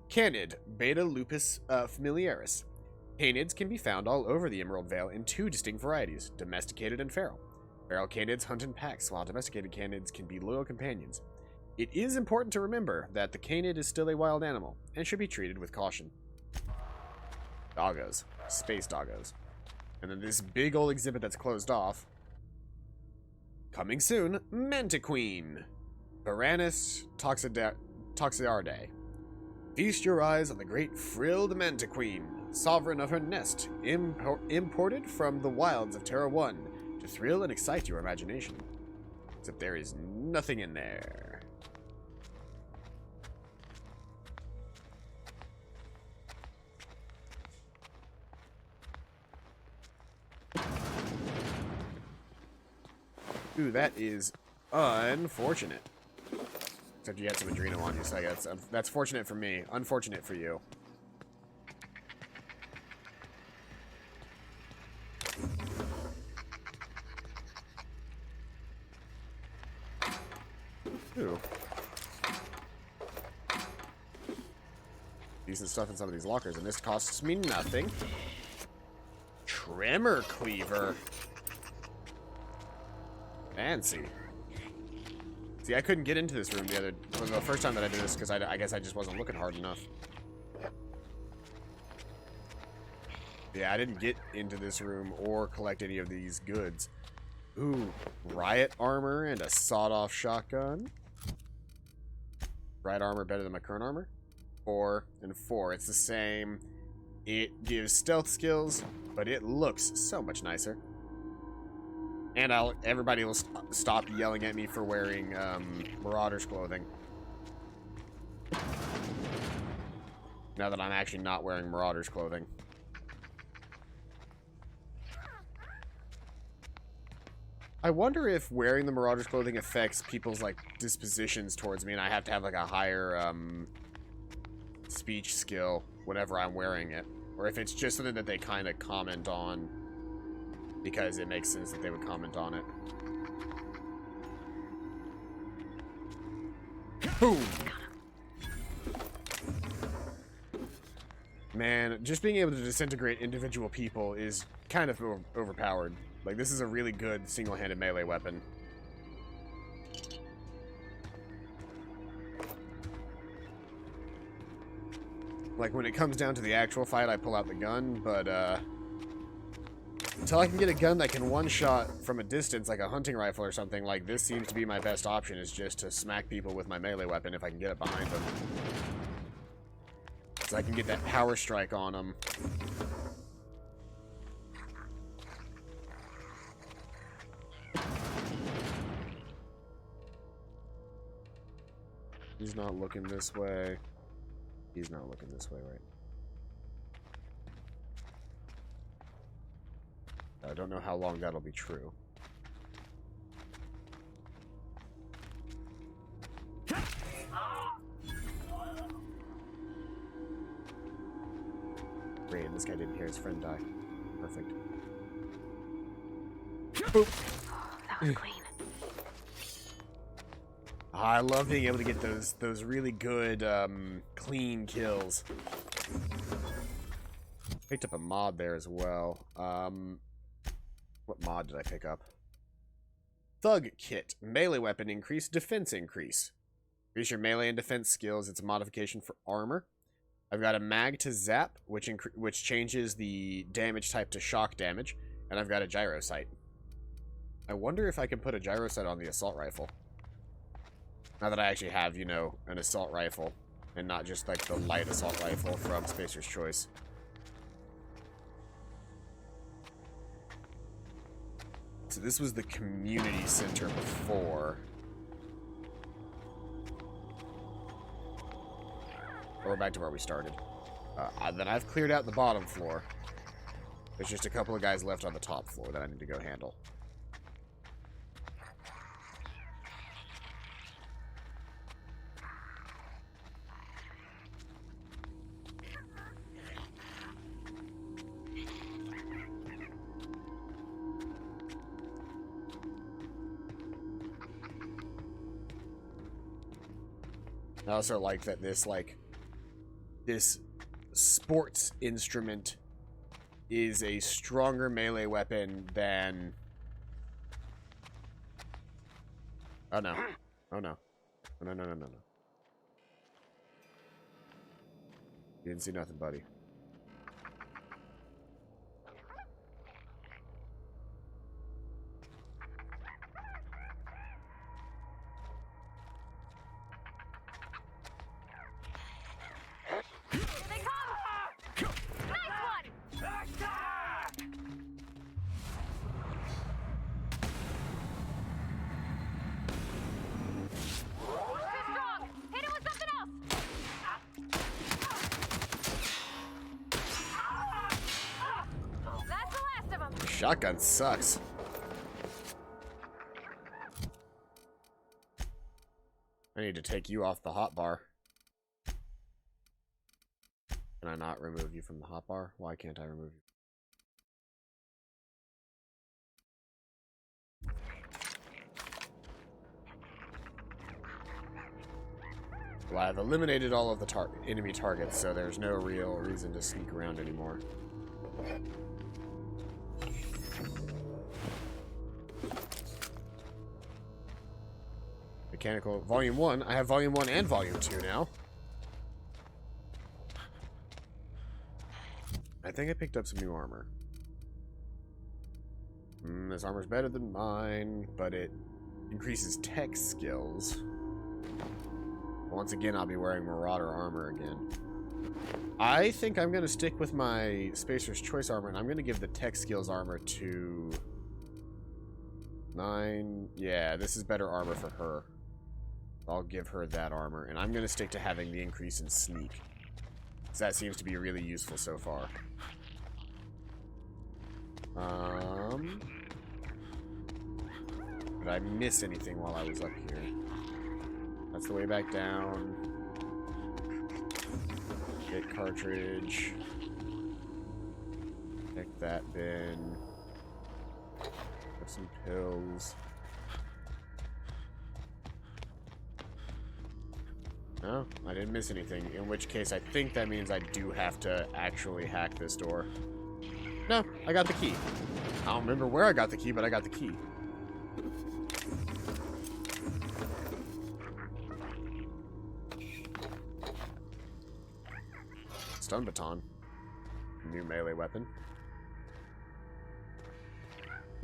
Canid, Beta lupus familiaris. Canids can be found all over the Emerald Vale in 2 distinct varieties, domesticated and feral. Feral canids hunt in packs, while domesticated canids can be loyal companions. It is important to remember that the canid is still a wild animal, and should be treated with caution. Doggos. Space doggos. And then this big old exhibit that's closed off. Coming soon, Mantiqueen. Varanus Toxiardae. Feast your eyes on the great frilled Mantiqueen, sovereign of her nest, imported from the wilds of Terra 1 to thrill and excite your imagination. Except there is nothing in there. Ooh, that is unfortunate. Except you had some Adreno on you, so I guess that's fortunate for me. Unfortunate for you. Ooh. Decent stuff in some of these lockers, and this costs me nothing. Tremor Cleaver. Fancy. See, I couldn't get into this room the first time that I did this because I guess I just wasn't looking hard enough. Yeah, I didn't get into this room or collect any of these goods. Ooh, riot armor and a sawed-off shotgun. Riot armor better than my current armor? 4 and 4. It's the same. It gives stealth skills, but it looks so much nicer. And everybody will stop yelling at me for wearing Marauder's clothing. Now that I'm actually not wearing Marauder's clothing. I wonder if wearing the Marauder's clothing affects people's like dispositions towards me, and I have to have like a higher speech skill whenever I'm wearing it, or if it's just something that they kind of comment on. Because it makes sense that they would comment on it. Boom! Man, just being able to disintegrate individual people is kind of overpowered. Like, this is a really good single-handed melee weapon. Like, when it comes down to the actual fight, I pull out the gun, but, until I can get a gun that can one-shot from a distance, like a hunting rifle or something, like, this seems to be my best option, is just to smack people with my melee weapon if I can get it behind them. So I can get that power strike on them. He's not looking this way. He's not looking this way, right? I don't know how long that'll be true. Great, and this guy didn't hear his friend die. Perfect. Boop. That was clean. I love being able to get those really good clean kills. Picked up a mod there as well. What mod did I pick up? Thug Kit. Melee weapon increase, defense increase. Increase your melee and defense skills. It's a modification for armor. I've got a mag to zap, which changes the damage type to shock damage. And I've got a gyro sight. I wonder if I can put a gyro sight on the assault rifle. Now that I actually have, you know, an assault rifle. And not just like the light assault rifle from Spacer's Choice. So this was the community center before. We're back to where we started. Then I've cleared out the bottom floor. There's just a couple of guys left on the top floor that I need to go handle. I also like that this sports instrument is a stronger melee weapon than... Oh no. Oh no. No, no, no, no, no. You didn't see nothing, buddy. Shotgun sucks. I need to take you off the hotbar. Can I not remove you from the hotbar? Why can't I remove you? Well, I've eliminated all of the enemy targets, so there's no real reason to sneak around anymore. Mechanical Volume 1. I have Volume 1 and Volume 2 now. I think I picked up some new armor. This armor's better than mine, but it increases tech skills. Once again, I'll be wearing Marauder armor again. I think I'm going to stick with my Spacer's Choice armor, and I'm going to give the tech skills armor to 9. Yeah, this is better armor for her. I'll give her that armor, and I'm going to stick to having the increase in sneak, because that seems to be really useful so far. Did I miss anything while I was up here? That's the way back down. Get cartridge. Check that bin. Have some pills. No, I didn't miss anything. In which case, I think that means I do have to actually hack this door. No, I got the key. I don't remember where I got the key, but I got the key. Stun baton. New melee weapon.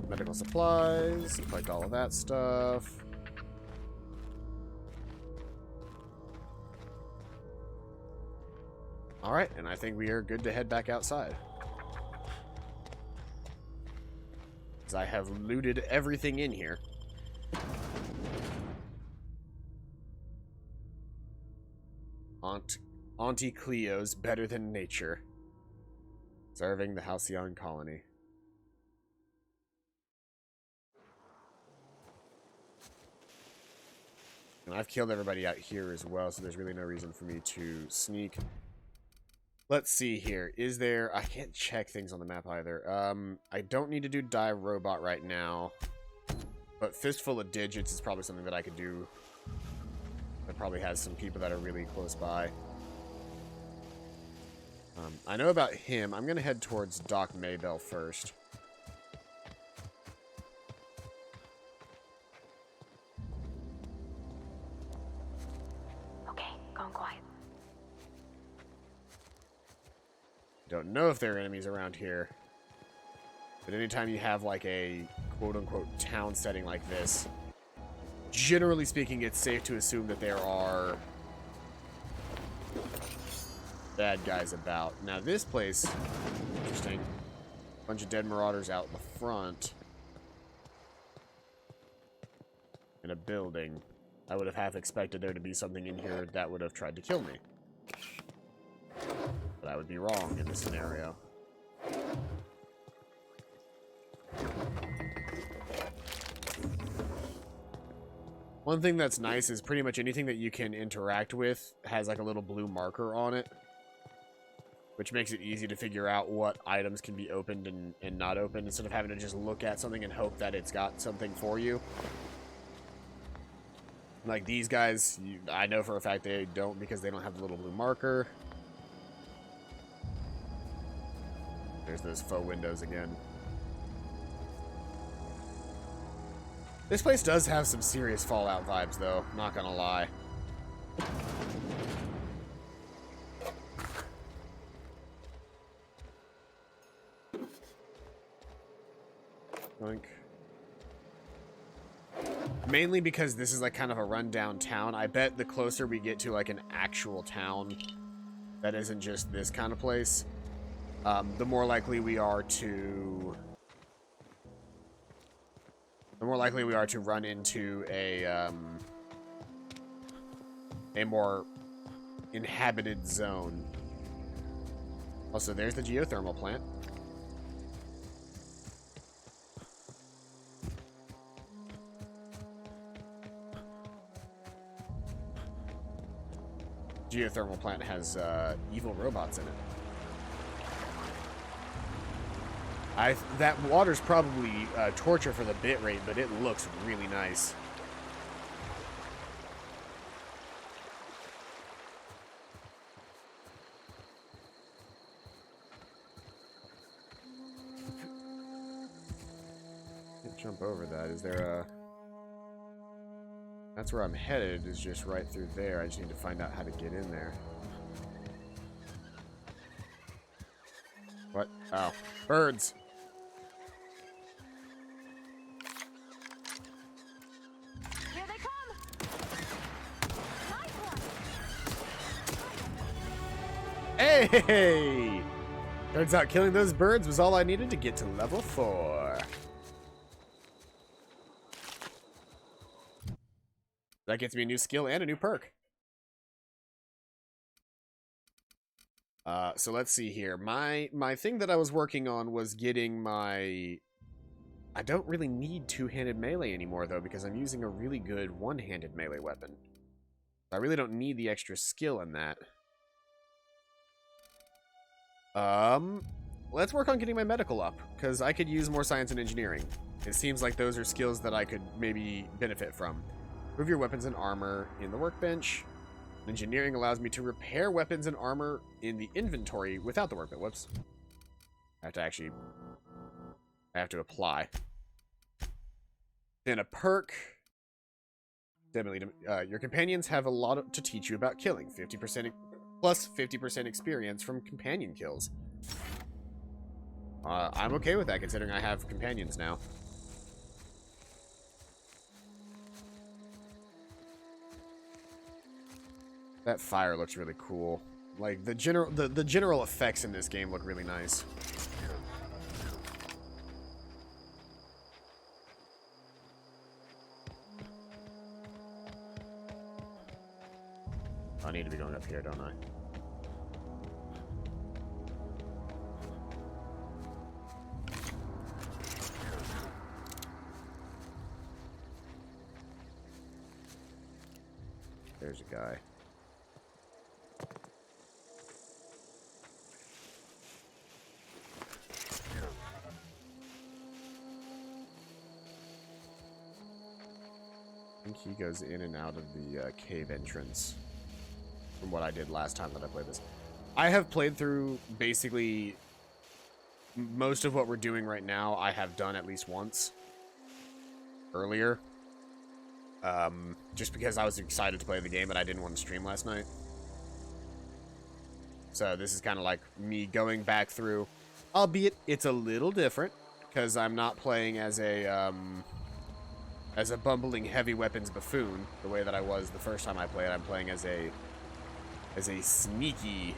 Medical supplies. Like all of that stuff. Alright, and I think we are good to head back outside. Because I have looted everything in here. Auntie Cleo's better than nature. Serving the Halcyon colony. And I've killed everybody out here as well, so there's really no reason for me to sneak. Let's see here. Is there... I can't check things on the map either. I don't need to do Die Robot right now. But Fistful of Digits is probably something that I could do. That probably has some people that are really close by. I know about him. I'm going to head towards Doc Maybell first. Okay, going quiet. Don't know if there are enemies around here. But anytime you have like a quote-unquote town setting like this, generally speaking, it's safe to assume that there are bad guys about. Now this place, interesting. Bunch of dead marauders out in the front. In a building. I would have half expected there to be something in here that would have tried to kill me. But I would be wrong in this scenario. One thing that's nice is pretty much anything that you can interact with has like a little blue marker on it, which makes it easy to figure out what items can be opened and not opened, instead of having to just look at something and hope that it's got something for you. Like these guys, I know for a fact they don't, because they don't have the little blue marker. There's those faux windows again. This place does have some serious Fallout vibes, though. Not gonna lie. Boink. Mainly because this is like kind of a rundown town. I bet the closer we get to like an actual town that isn't just this kind of place, the more likely we are to run into a more inhabited zone. Also, there's the geothermal plant. geothermal plant has evil robots in it. That water's probably torture for the bit rate, but it looks really nice. Jump over that. Is there a... That's where I'm headed, is just right through there. I just need to find out how to get in there. What? Oh. Birds! Here they come! Nice one! Hey! Turns out killing those birds was all I needed to get to level 4. That gets me a new skill and a new perk. So let's see here. My thing that I was working on was getting my... I don't really need two-handed melee anymore, though, because I'm using a really good one-handed melee weapon. I really don't need the extra skill in that. Let's work on getting my medical up, because I could use more science and engineering. It seems like those are skills that I could maybe benefit from. Move your weapons and armor in the workbench. Engineering allows me to repair weapons and armor in the inventory without the workbench. Whoops. I have to apply. Then a perk. Your companions have a lot to teach you about killing. 50% plus 50% experience from companion kills. I'm okay with that, considering I have companions now. That fire looks really cool. Like the general effects in this game look really nice. I need to be going up here, don't I? There's a guy. I think he goes in and out of the cave entrance from what I did last time that I played this. I have played through basically most of what we're doing right now. I have done at least once earlier. Just because I was excited to play the game, but I didn't want to stream last night. So this is kind of like me going back through, albeit it's a little different because I'm not playing as a bumbling heavy weapons buffoon the way that I was the first time I played. I'm playing as a sneaky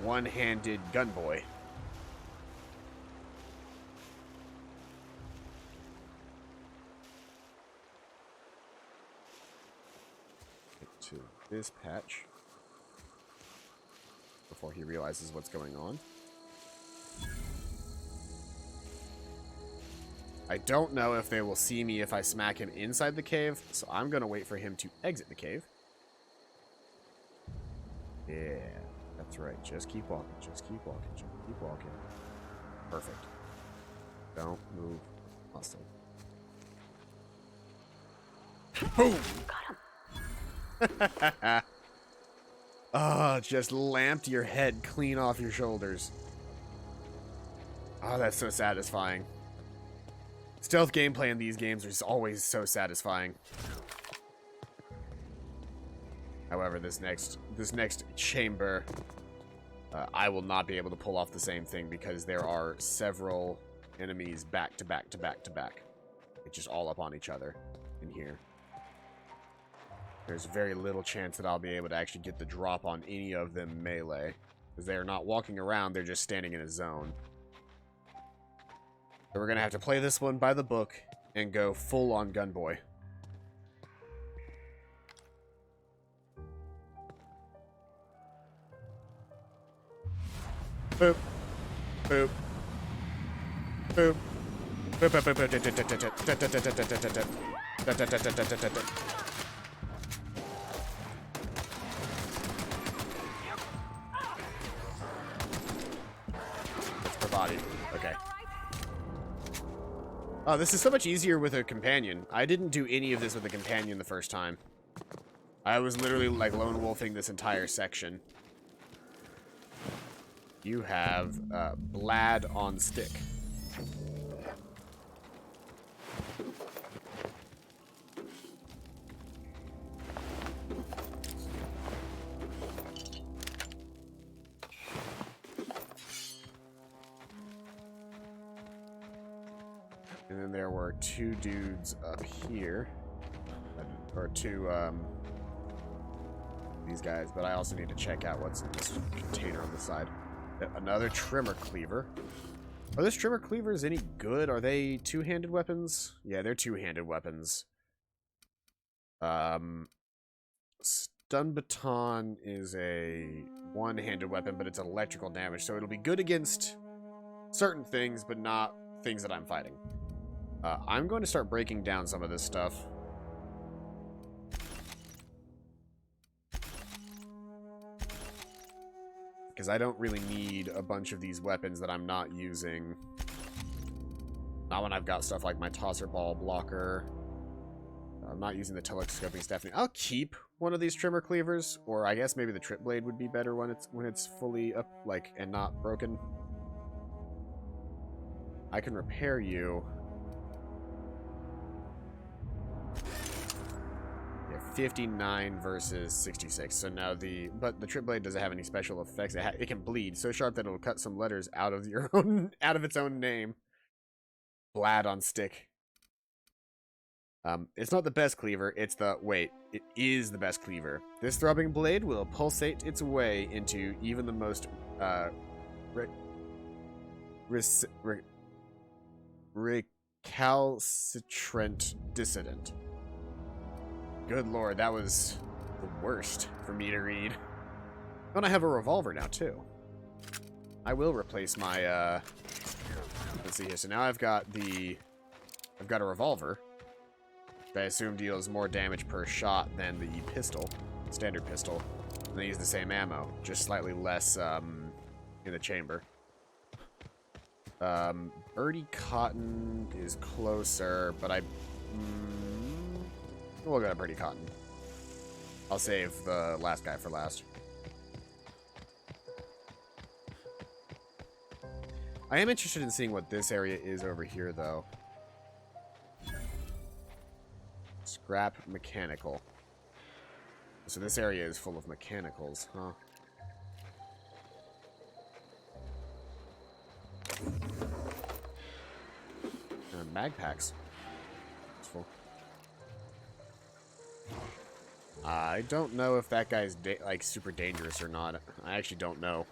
one-handed gun boy. To this patch before he realizes what's going on. I don't know if they will see me if I smack him inside the cave, so I'm gonna wait for him to exit the cave. Yeah, that's right. Just keep walking, just keep walking, just keep walking. Perfect. Don't move muscle. Boom! Oh, just lamped your head clean off your shoulders. Oh, that's so satisfying. Stealth gameplay in these games is always so satisfying. However, this next chamber, I will not be able to pull off the same thing because there are several enemies back to back to back to back. It's just all up on each other in here. There's very little chance that I'll be able to actually get the drop on any of them melee. Because they are not walking around, they're just standing in a zone. So we're going to have to play this one by the book and go full on gunboy. Boop. Boop. Boop. Boop, boop, boop, boop. body. Okay. Oh, this is so much easier with a companion. I didn't do any of this with a companion the first time. I was literally like lone wolfing this entire section. You have Blad on stick. And then there were two dudes up here. Or two, these guys. But I also need to check out what's in this container on the side. Another trimmer cleaver. Are those trimmer cleavers any good? Are they two-handed weapons? Yeah, they're two-handed weapons. Stun baton is a one-handed weapon, but it's electrical damage, so it'll be good against certain things, but not things that I'm fighting. I'm going to start breaking down some of this stuff. Because I don't really need a bunch of these weapons that I'm not using. Not when I've got stuff like my tosser ball blocker. I'm not using the telescoping staff. I'll keep one of these trimmer cleavers, or I guess maybe the trip blade would be better when it's fully up, like, and not broken. I can repair you. Yeah, 59 versus 66. So now but the trip blade doesn't have any special effects. It can bleed so sharp that it'll cut some letters out of its own name. Blad on stick. It's not the best cleaver, it is the best cleaver. This throbbing blade will pulsate its way into even the most recalcitrant dissident. Good lord, that was the worst for me to read. And I have a revolver now, too. I will replace my, let's see here. So now I've got a revolver. I assume deals more damage per shot than the pistol, standard pistol. And they use the same ammo, just slightly less in the chamber. Birdie Cotton is closer, but we'll go to Birdie Cotton. I'll save the last guy for last. I am interested in seeing what this area is over here, though. Scrap mechanical. So this area is full of mechanicals, huh? And mag packs. It's full. I don't know if that guy's like super dangerous or not. I actually don't know.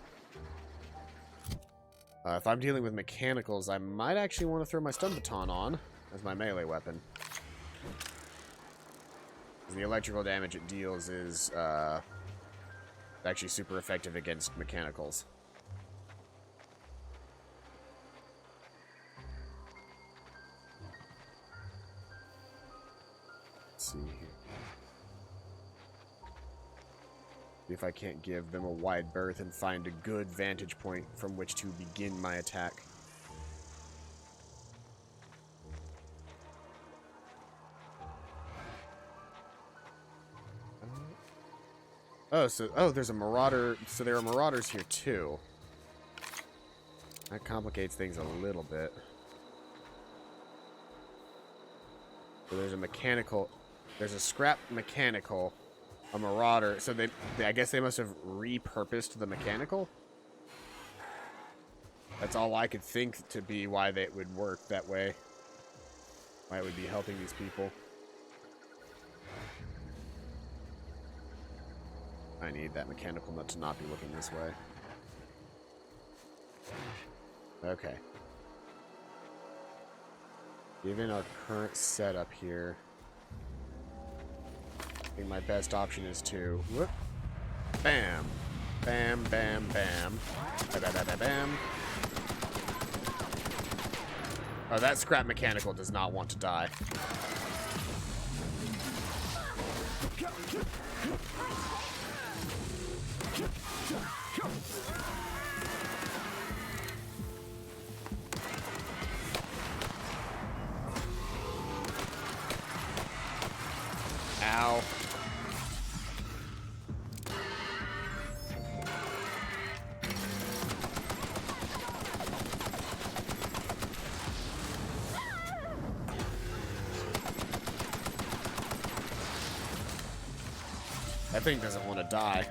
If I'm dealing with mechanicals, I might actually want to throw my stun baton on as my melee weapon. The electrical damage it deals is actually super effective against mechanicals. Let's see here. See if I can't give them a wide berth and find a good vantage point from which to begin my attack. Oh, there's a marauder. So there are marauders here too. That complicates things a little bit. So there's a mechanical. There's a scrap mechanical, a marauder. So I guess they must have repurposed the mechanical. That's all I could think to be why they would work that way. Why it would be helping these people. I need that mechanical nut to not be looking this way. Okay. Given our current setup here, I think my best option is to whoop, bam, bam, bam, bam, bam, bam, bam, bam. Oh, that scrap mechanical does not want to die. thing doesn't want to die.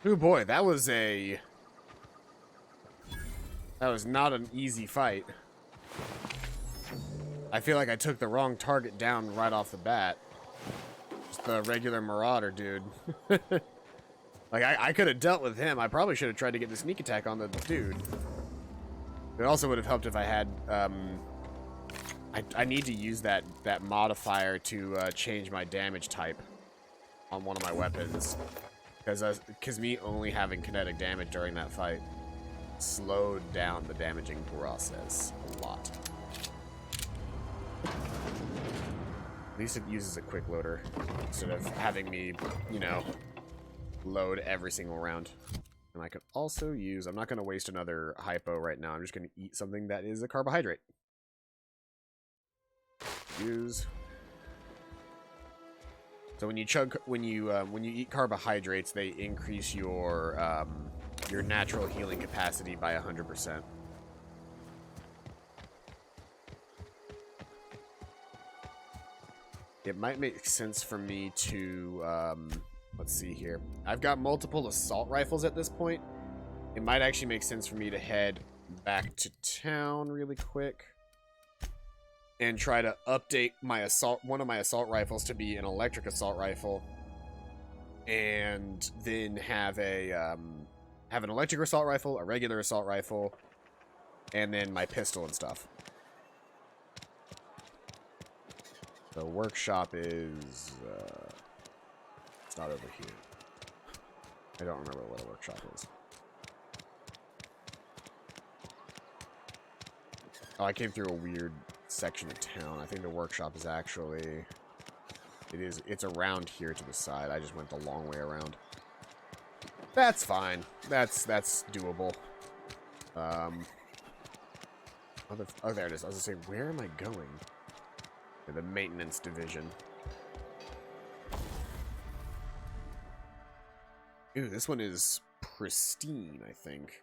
Oh boy, that was not an easy fight. I feel like I took the wrong target down right off the bat. Just the regular Marauder dude. Like, I could have dealt with him. I probably should have tried to get the sneak attack on the dude. It also would have helped if I had, I need to use that modifier to change my damage type on one of my weapons. Because me only having kinetic damage during that fight slowed down the damaging process a lot. At least it uses a quick loader instead of having me, you know, load every single round. And I could also use, I'm not going to waste another hypo right now. I'm just going to eat something that is a carbohydrate. Use. So when you eat carbohydrates, they increase your natural healing capacity by 100%. It might make sense for me to let's see here. I've got multiple assault rifles at this point. It might actually make sense for me to head back to town really quick and try to update my one of my assault rifles to be an electric assault rifle, and then have an electric assault rifle, a regular assault rifle, and then my pistol and stuff. The workshop is it's not over here. I don't remember what a workshop is. Oh, I came through a weird section of town. I think the workshop is actually... It's around here to the side. I just went the long way around. That's fine. That's doable. Oh, there it is. I was gonna say, where am I going? To the maintenance division. Ooh, this one is pristine, I think.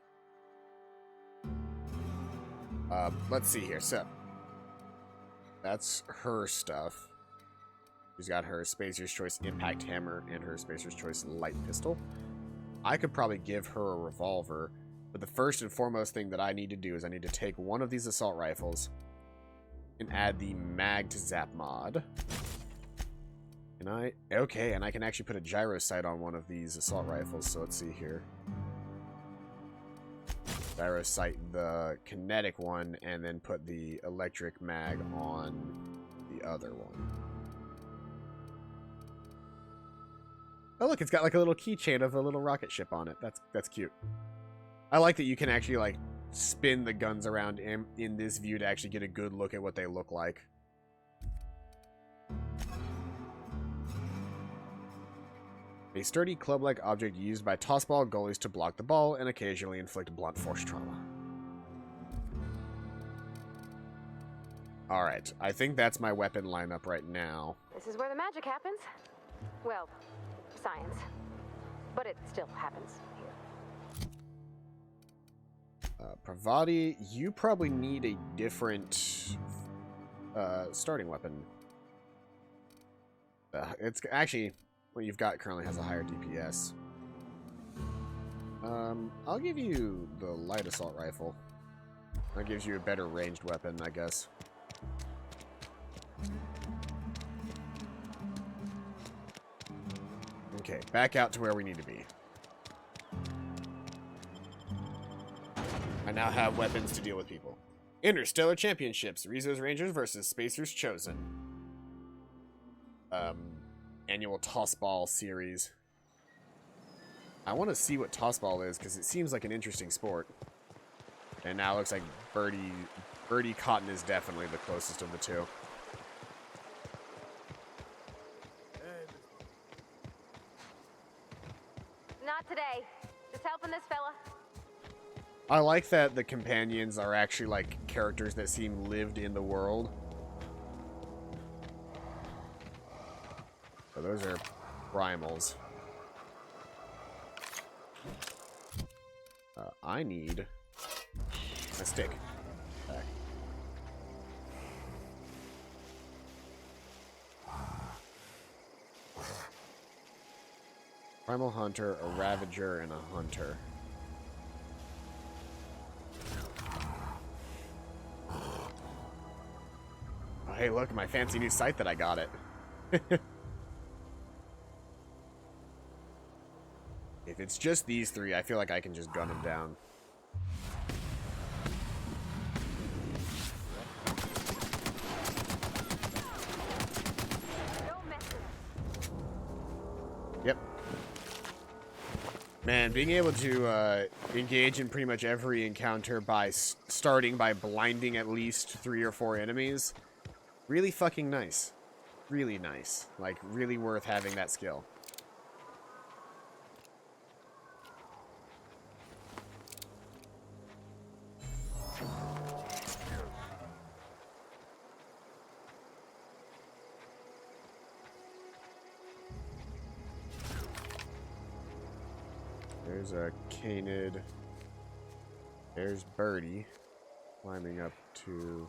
Let's see here. So, that's her stuff. She's got her Spacer's Choice Impact Hammer and her Spacer's Choice Light Pistol. I could probably give her a revolver, but the first and foremost thing that I need to do is I need to take one of these assault rifles and add the mag to zap mod. Okay, and I can actually put a gyro sight on one of these assault rifles, so let's see here. Gyro sight the kinetic one, and then put the electric mag on the other one. Oh look, it's got like a little keychain of a little rocket ship on it. That's cute. I like that you can actually like spin the guns around in this view to actually get a good look at what they look like. A sturdy club-like object used by tossball goalies to block the ball and occasionally inflict blunt force trauma. Alright, I think that's my weapon lineup right now. This is where the magic happens. Well, science. But it still happens here. Pravati, you probably need a different starting weapon. It's actually... what you've got currently has a higher DPS. I'll give you the light assault rifle. That gives you a better ranged weapon, I guess. Okay, back out to where we need to be. I now have weapons to deal with people. Interstellar Championships, Rizzo's Rangers versus Spacer's Chosen. Annual Tossball series. I want to see what Tossball is, because it seems like an interesting sport. And now it looks like Birdie Cotton is definitely the closest of the two. Not today. Just helping this fella. I like that the companions are actually like characters that seem lived in the world. So those are primals. I need a stick. Back. Primal Hunter, a Ravager, and a Hunter. Oh, hey, look, my fancy new sight that I got it. If it's just these three, I feel like I can just gun them down. Yep. Man, being able to engage in pretty much every encounter by starting by blinding at least 3 or 4 enemies, really fucking nice. Really nice. Like, really worth having that skill. There's a Canid. There's Birdie. Climbing up to...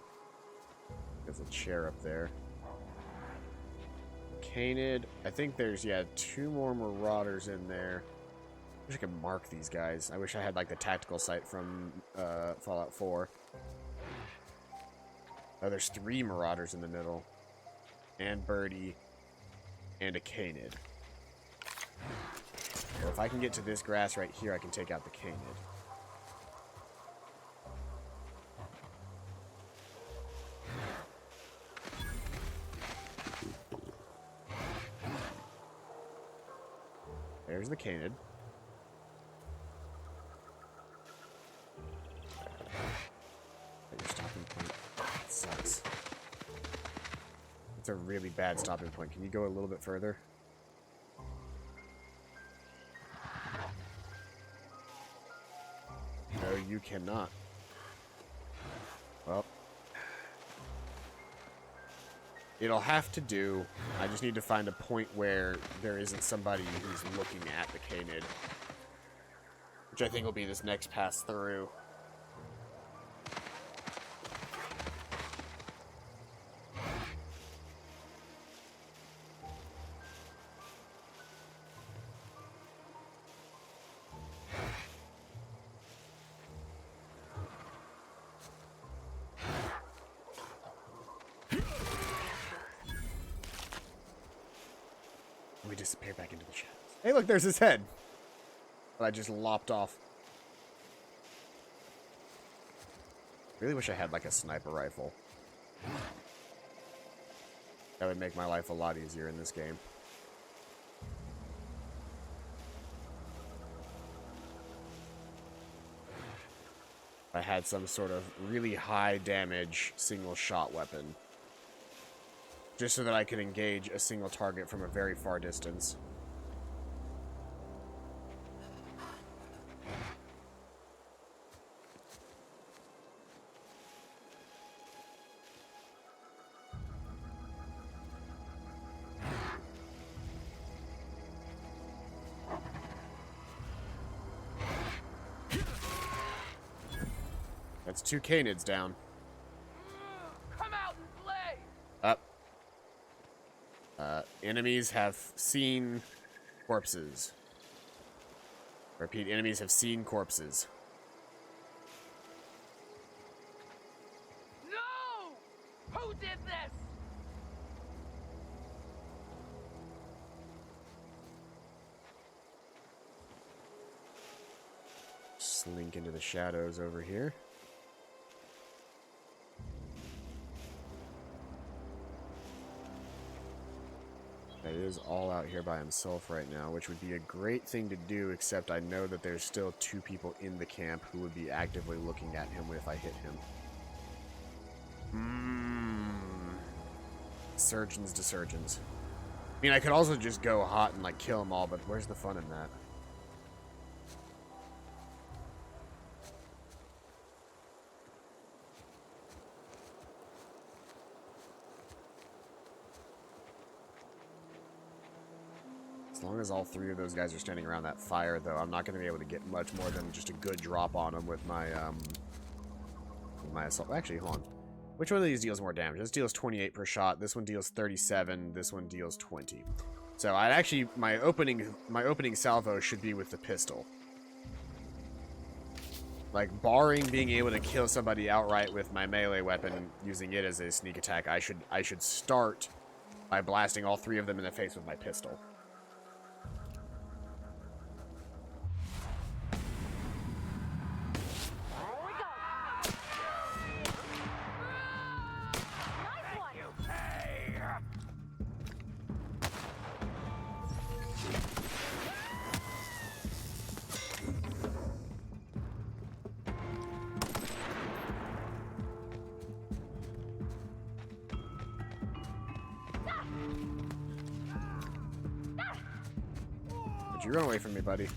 There's a chair up there. Canid. I think there's, yeah, 2 more Marauders in there. I wish I could mark these guys. I wish I had, like, the tactical sight from Fallout 4. Oh, there's 3 Marauders in the middle. And Birdie. And a Canid. So if I can get to this grass right here, I can take out the Canid. There's the Canid. Your stopping point. That sucks. It's a really bad stopping point. Can you go a little bit further? No, you cannot. Well, it'll have to do. I just need to find a point where there isn't somebody who's looking at the Canid, which I think will be this next pass through. We disappear back into the shadows. Hey, look, there's his head. That I just lopped off. Really wish I had, like, a sniper rifle. That would make my life a lot easier in this game. I had some sort of really high damage single shot weapon. Just so that I could engage a single target from a very far distance. That's 2 Canids down. Come out and play! Up. Enemies have seen corpses. Repeat, enemies have seen corpses. No! Who did this? Slink into the shadows over here. That is all out here by himself right now, which would be a great thing to do, except I know that there's still 2 people in the camp who would be actively looking at him if I hit him. Surgeons to surgeons. I mean, I could also just go hot and, like, kill them all, but where's the fun in that? As long as all three of those guys are standing around that fire, though, I'm not going to be able to get much more than just a good drop on them with my assault. Actually, hold on. Which one of these deals more damage? This deals 28 per shot. This one deals 37. This one deals 20. So I'd actually, my opening salvo should be with the pistol. Like, barring being able to kill somebody outright with my melee weapon, using it as a sneak attack, I should start by blasting all three of them in the face with my pistol. You run away from me, buddy.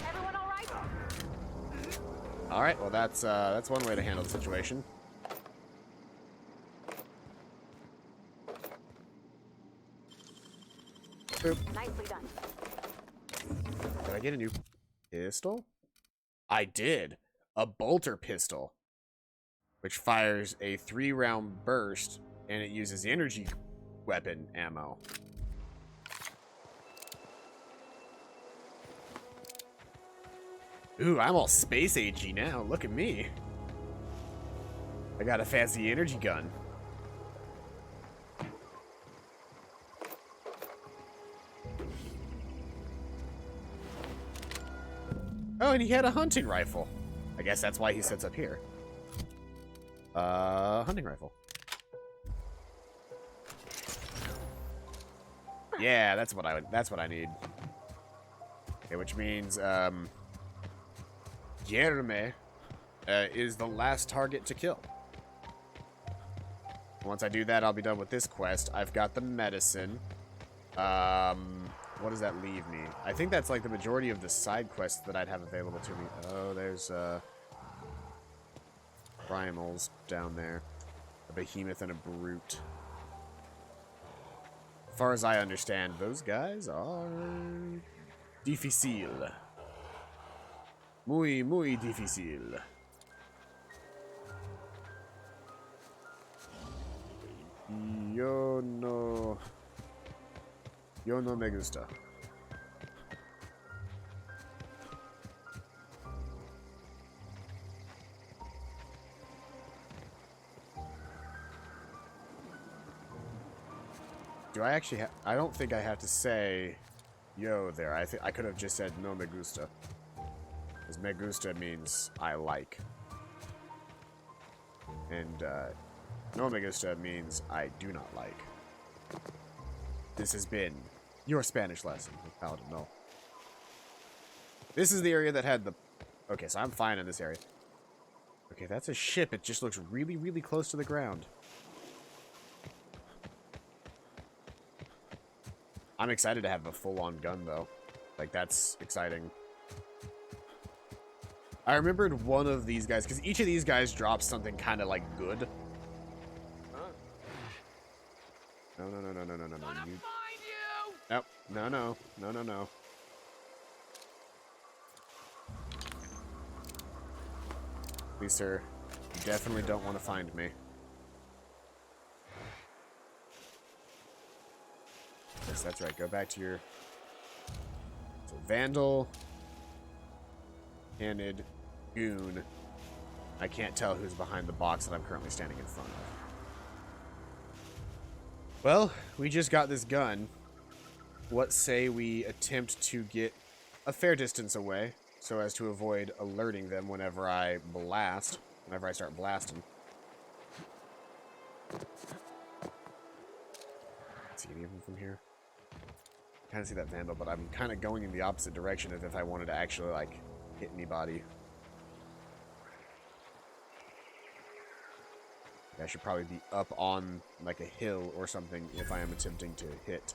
Everyone all right? All right. Well, that's one way to handle the situation. Boop. Nicely done. Did I get a new pistol? I did. A bolter pistol, which fires a 3-round burst, and it uses energy weapon ammo. Ooh, I'm all space agey now. Look at me. I got a fancy energy gun. Oh, and he had a hunting rifle. I guess that's why he sits up here. Hunting rifle. Yeah, that's what I need. Okay, which means, Guillerme, is the last target to kill. Once I do that, I'll be done with this quest. I've got the medicine. What does that leave me? I think that's like the majority of the side quests that I'd have available to me. Oh, there's, primals down there. A behemoth and a brute. As far as I understand, those guys are difícil. Muy, muy difícil. Yo no me gusta. Do I actually I don't think I have to say yo there. I could have just said no me gusta. Because me gusta means I like. And no me gusta means I do not like. This has been your Spanish lesson with Paladin. No. This is the area that had the... Okay, so I'm fine in this area. Okay, that's a ship. It just looks really, really close to the ground. I'm excited to have a full-on gun, though. Like, that's exciting. I remembered one of these guys, because each of these guys drops something kind of, like, good. No. You... Nope. No. Please, sir. You definitely don't want to find me. Yes, that's right. Go back to your... So, Vandal. Handed. Goon. I can't tell who's behind the box that I'm currently standing in front of. Well, we just got this gun. What say we attempt to get a fair distance away so as to avoid alerting them whenever I start blasting. See any of them from here? Kind of see that Vandal, but I'm kind of going in the opposite direction as if I wanted to actually, like, hit anybody. I should probably be up on, like, a hill or something if I am attempting to hit.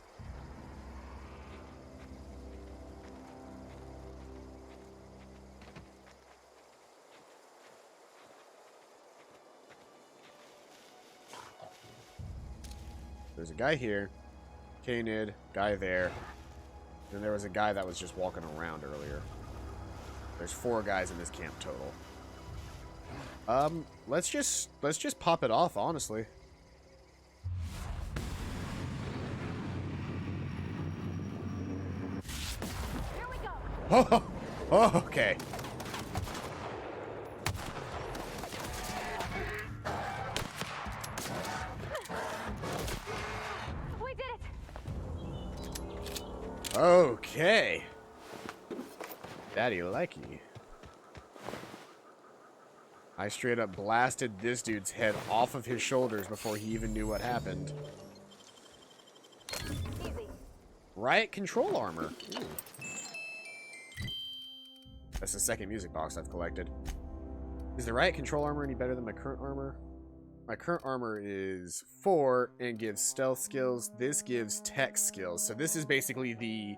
There's a guy here. Canid, guy there. Then there was a guy that was just walking around earlier. There's 4 guys in this camp total. Let's just pop it off, honestly. Here we go. Oh, okay. We did it. Okay. Daddy likey. I straight up blasted this dude's head off of his shoulders before he even knew what happened. Easy. Riot control armor. Ooh. That's the second music box I've collected. Is the Riot control armor any better than my current armor? My current armor is 4 and gives stealth skills. This gives tech skills. So this is basically the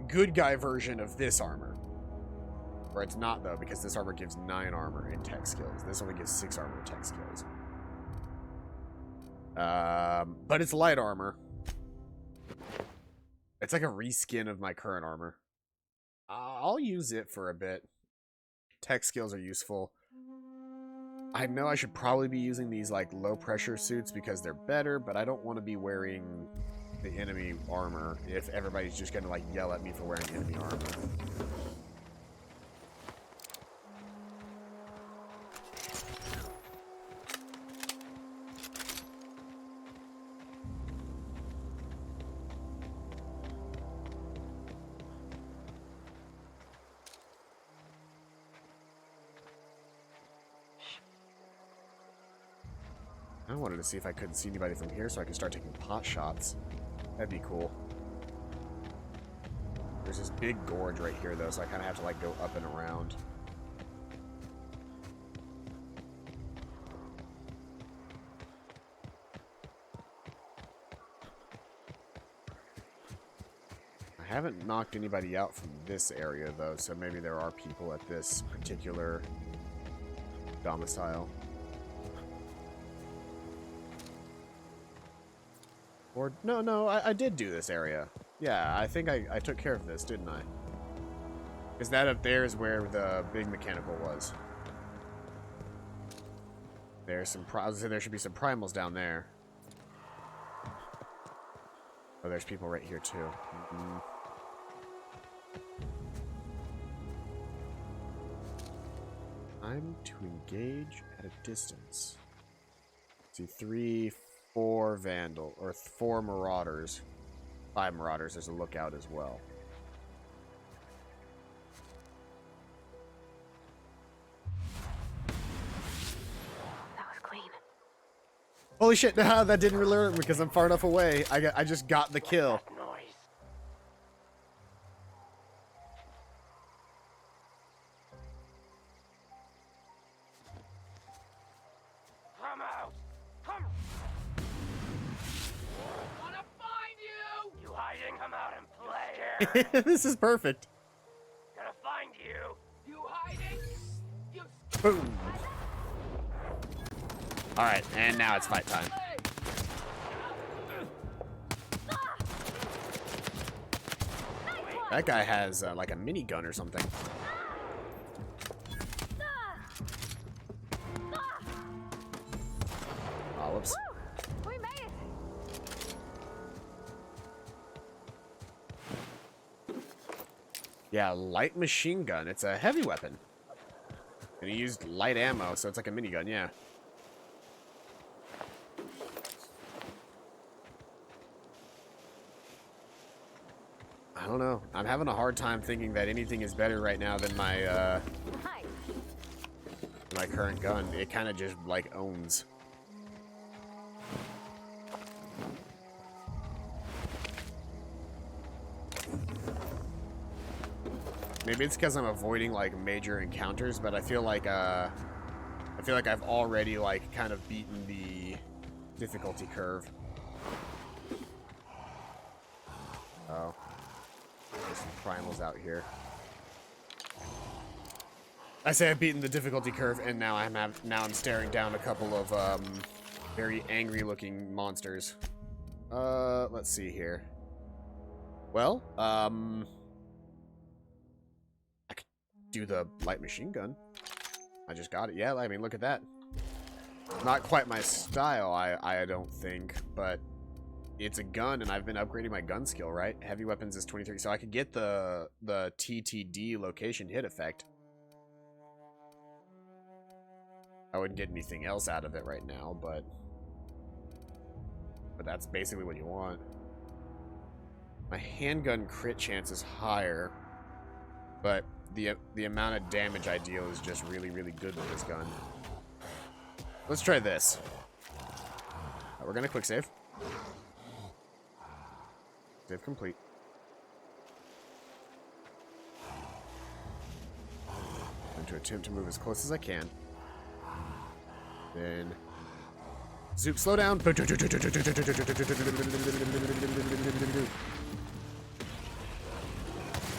good guy version of this armor. Or it's not, though, because this armor gives 9 armor and tech skills. This only gives 6 armor and tech skills. But it's light armor. It's like a reskin of my current armor. I'll use it for a bit. Tech skills are useful. I know I should probably be using these, like, low-pressure suits because they're better, but I don't want to be wearing the enemy armor if everybody's just gonna, like, yell at me for wearing enemy armor. I wanted to see if I couldn't see anybody from here so I could start taking pot shots. That'd be cool. There's this big gorge right here, though, so I kind of have to, like, go up and around. I haven't knocked anybody out from this area, though, so maybe there are people at this particular domicile. Or, no, I did do this area. Yeah, I think I took care of this, didn't I? Because that up there is where the big mechanical was. There's some, I was gonna say there should be some primals down there. Oh, there's people right here, too. I'm to engage at a distance. See, 3, 4 Vandal, or 4 Marauders. 5 Marauders, there's a lookout as well. That was clean. Holy shit, no, that didn't really hurt me because I'm far enough away. I just got the kill. Come out! Come! Wanna find you! You hiding? Come out and play! This is perfect. Gonna find you! You hiding? You... Boom. Alright, and now it's fight time. That guy has like a minigun or something. Oh, whoops. We made it. Yeah, light machine gun. It's a heavy weapon. And he used light ammo, so it's like a minigun, yeah. I don't know. I'm having a hard time thinking that anything is better right now than my my current gun. It kind of just like owns. Maybe it's because I'm avoiding like major encounters, but I feel like I've already like kind of beaten the difficulty curve. Oh, there's some primals out here. I say I've beaten the difficulty curve, and now I'm staring down a couple of very angry-looking monsters. Let's see here. Well, I could do the light machine gun. I just got it. Yeah, I mean, look at that. Not quite my style, I don't think, but it's a gun, and I've been upgrading my gun skill, right? Heavy weapons is 23, so I could get the TTD location hit effect. I wouldn't get anything else out of it right now, but that's basically what you want. My handgun crit chance is higher, but the amount of damage I deal is just really, really good with this gun. Let's try this. We're gonna quick save. Save complete. I'm going to attempt to move as close as I can. Then zoop, slow down.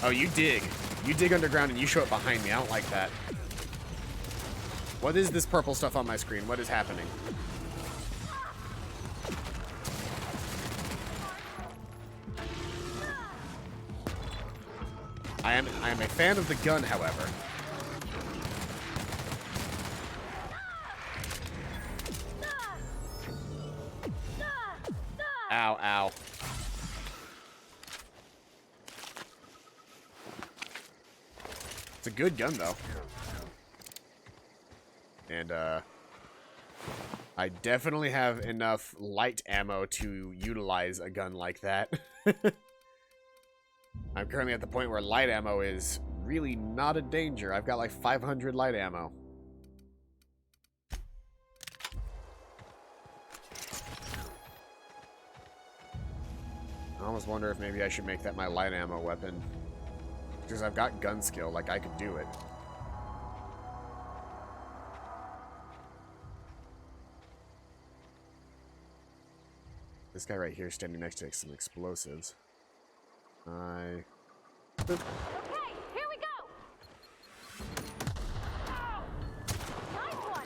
Oh, you dig. You dig underground and you show up behind me. I don't like that. What is this purple stuff on my screen? What is happening? I am a fan of the gun, however. Ow, ow. It's a good gun, though. And, I definitely have enough light ammo to utilize a gun like that. I'm currently at the point where light ammo is really not a danger. I've got like 500 light ammo. I almost wonder if maybe I should make that my light ammo weapon. Because I've got gun skill, like I could do it. This guy right here standing next to some explosives. Okay, here we go. Nice one.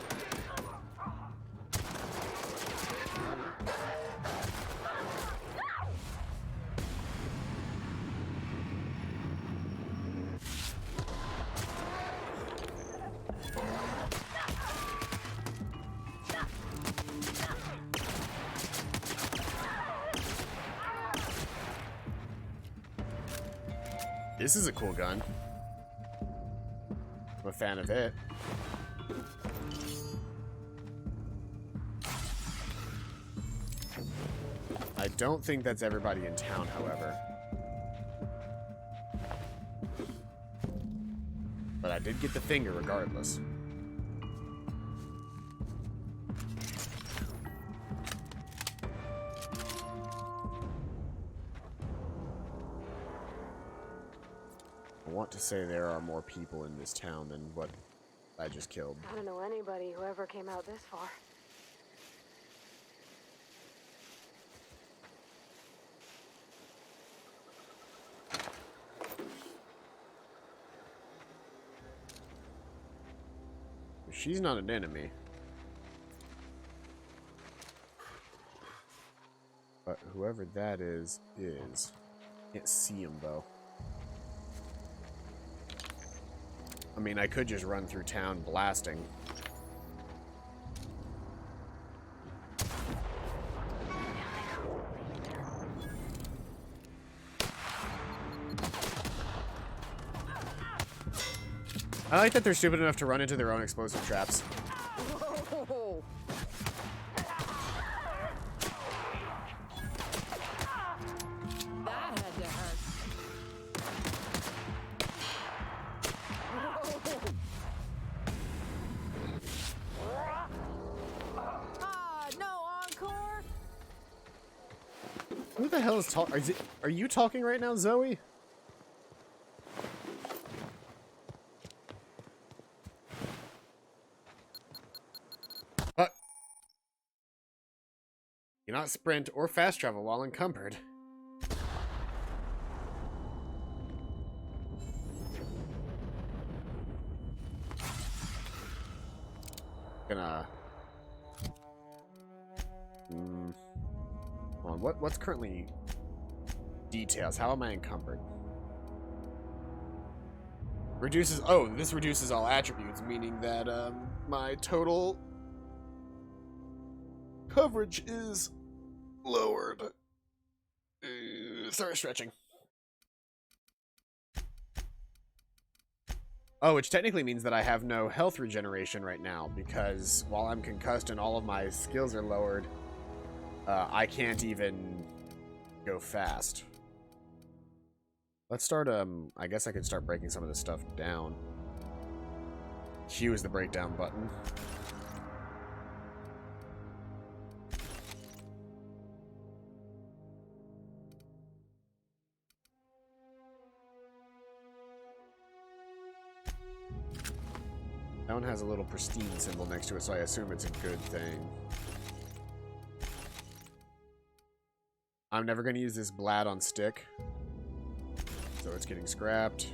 This is a cool gun. I'm a fan of it. I don't think that's everybody in town, however. But I did get the finger regardless. I want to say there are more people in this town than what I just killed. I don't know anybody who ever came out this far. She's not an enemy. But whoever that is. Can't see him, though. I mean, I could just run through town blasting. I like that they're stupid enough to run into their own explosive traps. Whoa. That had to hurt. Ah, no encore. Who the hell is talking? Are you talking right now, Zoe? Cannot sprint or fast travel while encumbered. Gonna... Hold on, what's currently... Details. How am I encumbered? Reduces... Oh, this reduces all attributes, meaning that my total coverage is lowered. Sorry, stretching. Oh, which technically means that I have no health regeneration right now, because while I'm concussed and all of my skills are lowered, I can't even go fast. Let's start, I guess I could start breaking some of this stuff down. Q is the breakdown button. That one has a little pristine symbol next to it, so I assume it's a good thing. I'm never going to use this blad on stick, so it's getting scrapped.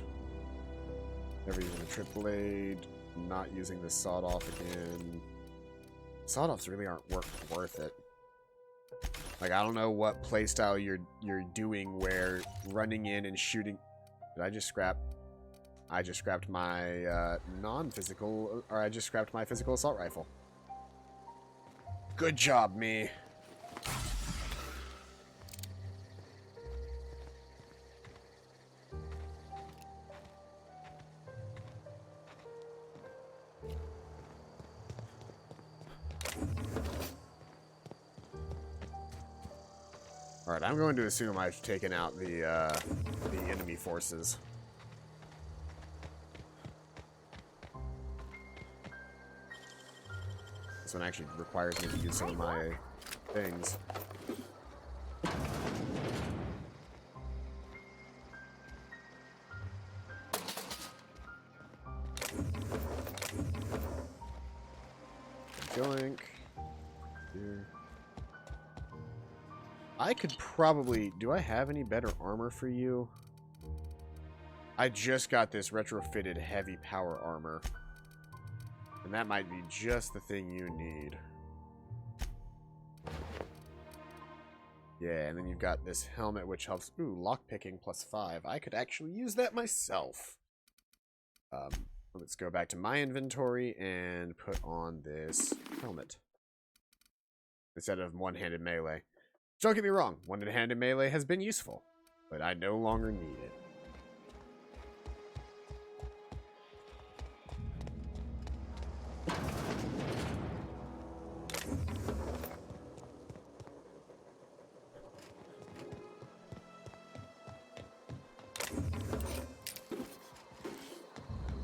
Never using a trip blade. Not using the sawed-off again. Sawed-offs really aren't worth it. Like, I don't know what playstyle you're doing where running in and shooting... Did I just scrap... I just scrapped my non-physical, or I just scrapped my physical assault rifle. Good job, me. Alright, I'm going to assume I've taken out the enemy forces. This one actually requires me to use some of my things. Joink. Here. I could probably... Do I have any better armor for you? I just got this retrofitted heavy power armor. And that might be just the thing you need. Yeah, and then you've got this helmet which helps... Ooh, lockpicking +5. I could actually use that myself. Let's go back to my inventory and put on this helmet. Instead of one-handed melee. Don't get me wrong, one-handed melee has been useful, but I no longer need it.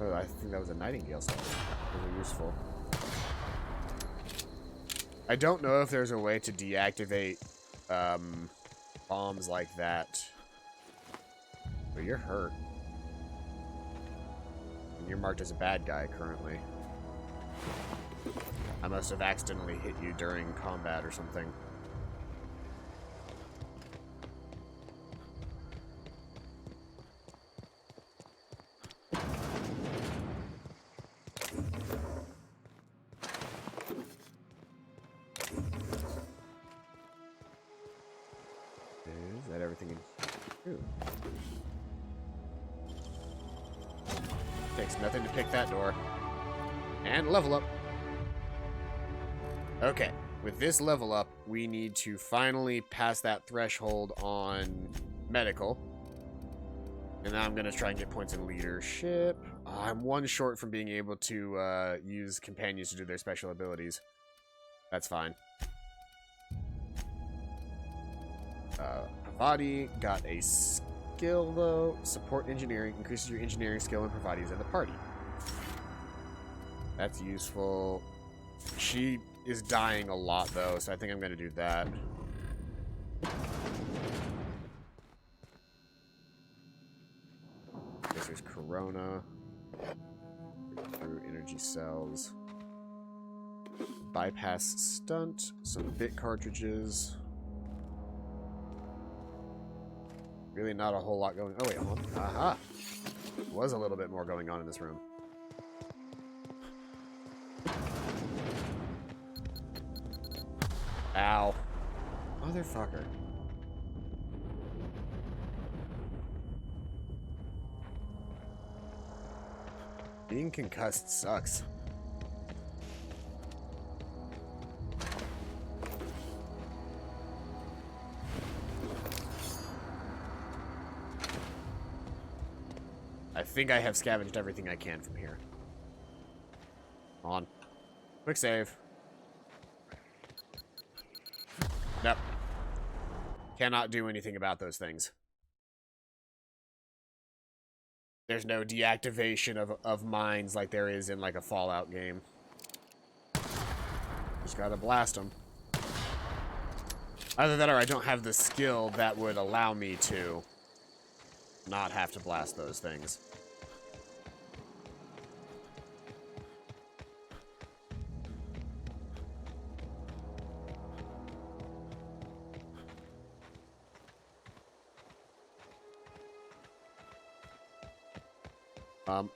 Oh, I think that was a nightingale song. Really useful. I don't know if there's a way to deactivate bombs like that. But you're hurt. And you're marked as a bad guy currently. I must have accidentally hit you during combat or something. Is that everything in... Ooh. Takes nothing to pick that door. And level up. Okay, with this level up, we need to finally pass that threshold on medical. And now I'm going to try and get points in leadership. I'm one short from being able to use companions to do their special abilities. That's fine. Pravati got a skill, though. Support engineering increases your engineering skill and Pravati's in the party. That's useful. She is dying a lot, though, so I think I'm going to do that. This is Corona. Through energy cells. Bypass stunt. Some bit cartridges. Really not a whole lot going... Oh, wait, hold on. Aha! Was a little bit more going on in this room. Ow. Motherfucker. Being concussed sucks. I think I have scavenged everything I can from here. On. Quick save. Nope. Cannot do anything about those things. There's no deactivation of mines like there is in like a Fallout game. Just gotta blast them. Either that or I don't have the skill that would allow me to not have to blast those things.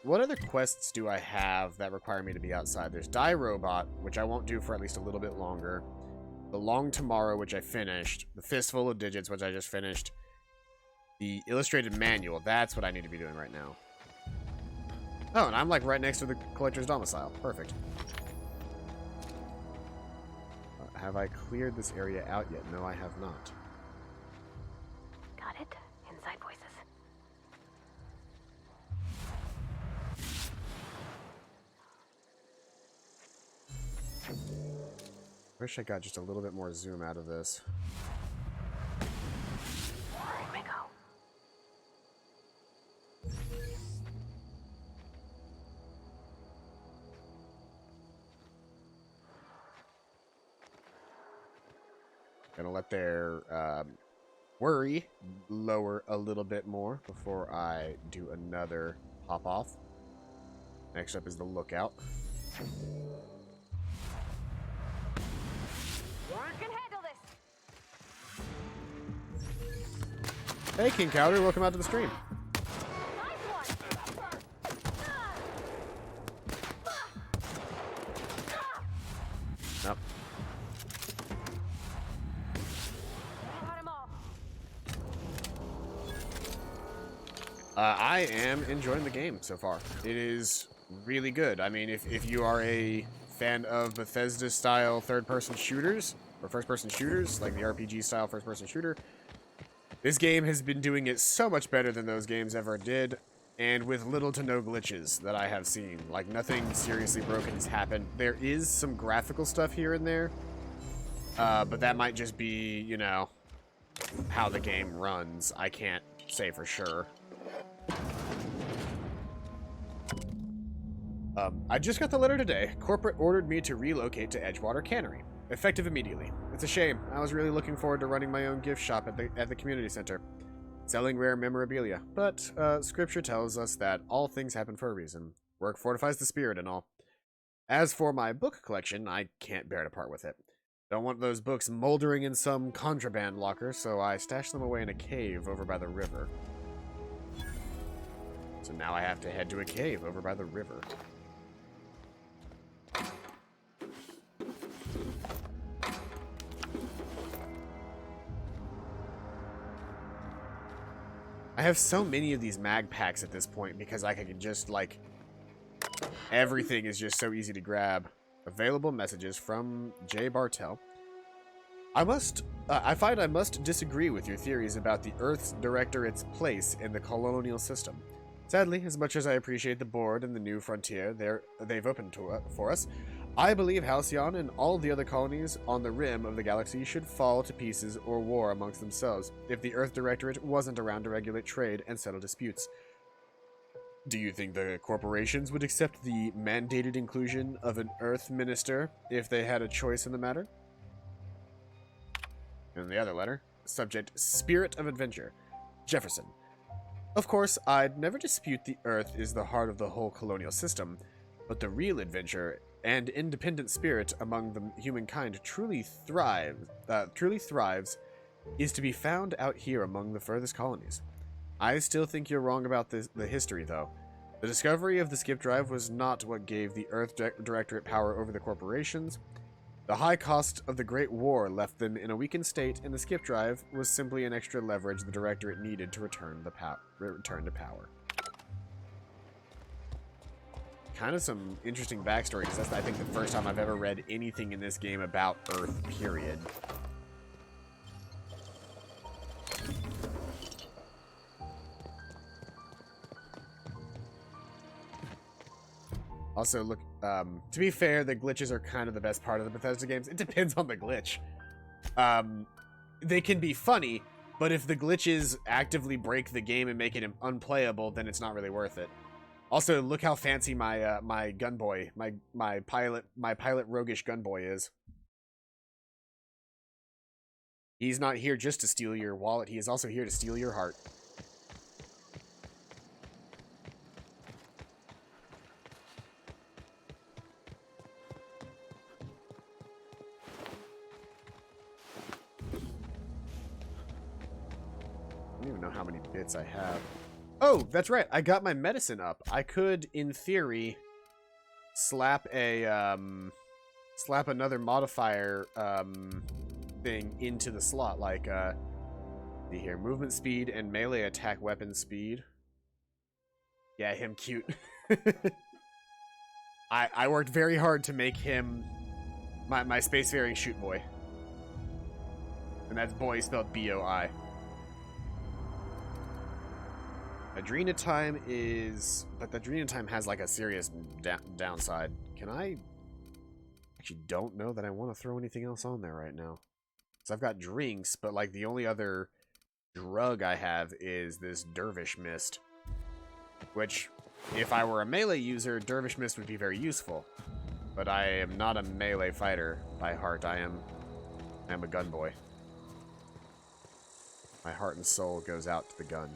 What other quests do I have that require me to be outside? There's Die Robot, which I won't do for at least a little bit longer. The Long Tomorrow, which I finished. The Fistful of Digits, which I just finished. The Illustrated Manual, that's what I need to be doing right now. Oh, and I'm like right next to the Collector's Domicile. Perfect. Have I cleared this area out yet? No, I have not. Got it. Inside voices. Wish I got just a little bit more zoom out of this. Here we go. Gonna let their worry lower a little bit more before I do another hop off. Next up is the Lookout. I can handle this. Hey, King Cowder, welcome out to the stream. Nope. I am enjoying the game so far. It is really good. I mean, if you are a fan of Bethesda-style third-person shooters, or first-person shooters, like the RPG-style first-person shooter, this game has been doing it so much better than those games ever did, and with little to no glitches that I have seen. Like, nothing seriously broken has happened. There is some graphical stuff here and there, but that might just be, you know, how the game runs. I can't say for sure. I just got the letter today. Corporate ordered me to relocate to Edgewater Cannery, effective immediately. It's a shame. I was really looking forward to running my own gift shop at the community center, selling rare memorabilia. But scripture tells us that all things happen for a reason. Work fortifies the spirit and all. As for my book collection, I can't bear to part with it. Don't want those books moldering in some contraband locker, so I stashed them away in a cave over by the river. So now I have to head to a cave over by the river. I have so many of these mag packs at this point because I can just, like, everything is just so easy to grab. Available messages from J. Bartell. I find I must disagree with your theories about the Earth's Directorate's place in the colonial system. Sadly, as much as I appreciate the board and the new frontier they've opened for us, I believe Halcyon and all the other colonies on the rim of the galaxy should fall to pieces or war amongst themselves if the Earth Directorate wasn't around to regulate trade and settle disputes. Do you think the corporations would accept the mandated inclusion of an Earth Minister if they had a choice in the matter? And the other letter, subject Spirit of Adventure, Jefferson. Of course, I'd never dispute the Earth is the heart of the whole colonial system, but the real adventure and independent spirit among the humankind truly thrives is to be found out here among the furthest colonies. I still think you're wrong about the history, though. The discovery of the skip drive was not what gave the Earth Directorate power over the corporations. The high cost of the Great War left them in a weakened state, and the skip drive was simply an extra leverage the Directorate needed to return to power. Kind of some interesting backstory, because that's, I think, the first time I've ever read anything in this game about Earth, period. Also, look, to be fair, the glitches are kind of the best part of the Bethesda games. It depends on the glitch. They can be funny, but if the glitches actively break the game and make it unplayable, then it's not really worth it. Also, look how fancy my my gunboy, my pilot roguish gunboy is. He's not here just to steal your wallet. He is also here to steal your heart. I don't even know how many bits I have. Oh, that's right. I got my medicine up. I could, in theory, slap a slap another modifier thing into the slot, like see here, movement speed and melee attack weapon speed. Yeah, him cute. I worked very hard to make him my spacefaring shoot boy, and that's boy spelled B-O-I. Adrena time is... But the Adrena time has, like, a serious downside. Can I... Actually, don't know that I want to throw anything else on there right now. Because I've got drinks, but, like, the only other drug I have is this Dervish Mist. Which, if I were a melee user, Dervish Mist would be very useful. But I am not a melee fighter by heart. I am a gun boy. My heart and soul goes out to the gun.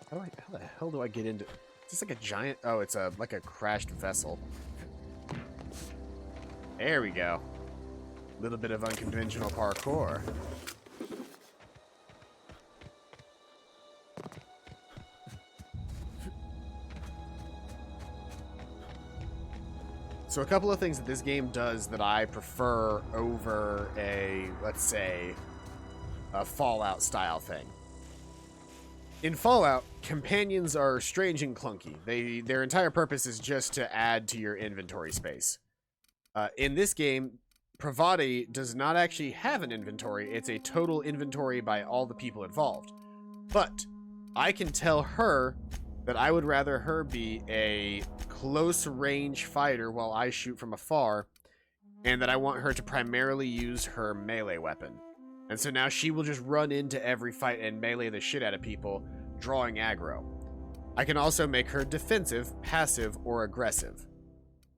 How the hell do I get into... Is this like a giant... Oh, it's like a crashed vessel. There we go. A little bit of unconventional parkour. So a couple of things that this game does that I prefer over a, let's say, a Fallout style thing. In Fallout, companions are strange and clunky. Their entire purpose is just to add to your inventory space. In this game, Pravati does not actually have an inventory. It's a total inventory by all the people involved. But I can tell her that I would rather her be a close-range fighter while I shoot from afar, and that I want her to primarily use her melee weapon. And so now she will just run into every fight and melee the shit out of people, drawing aggro. I can also make her defensive, passive, or aggressive.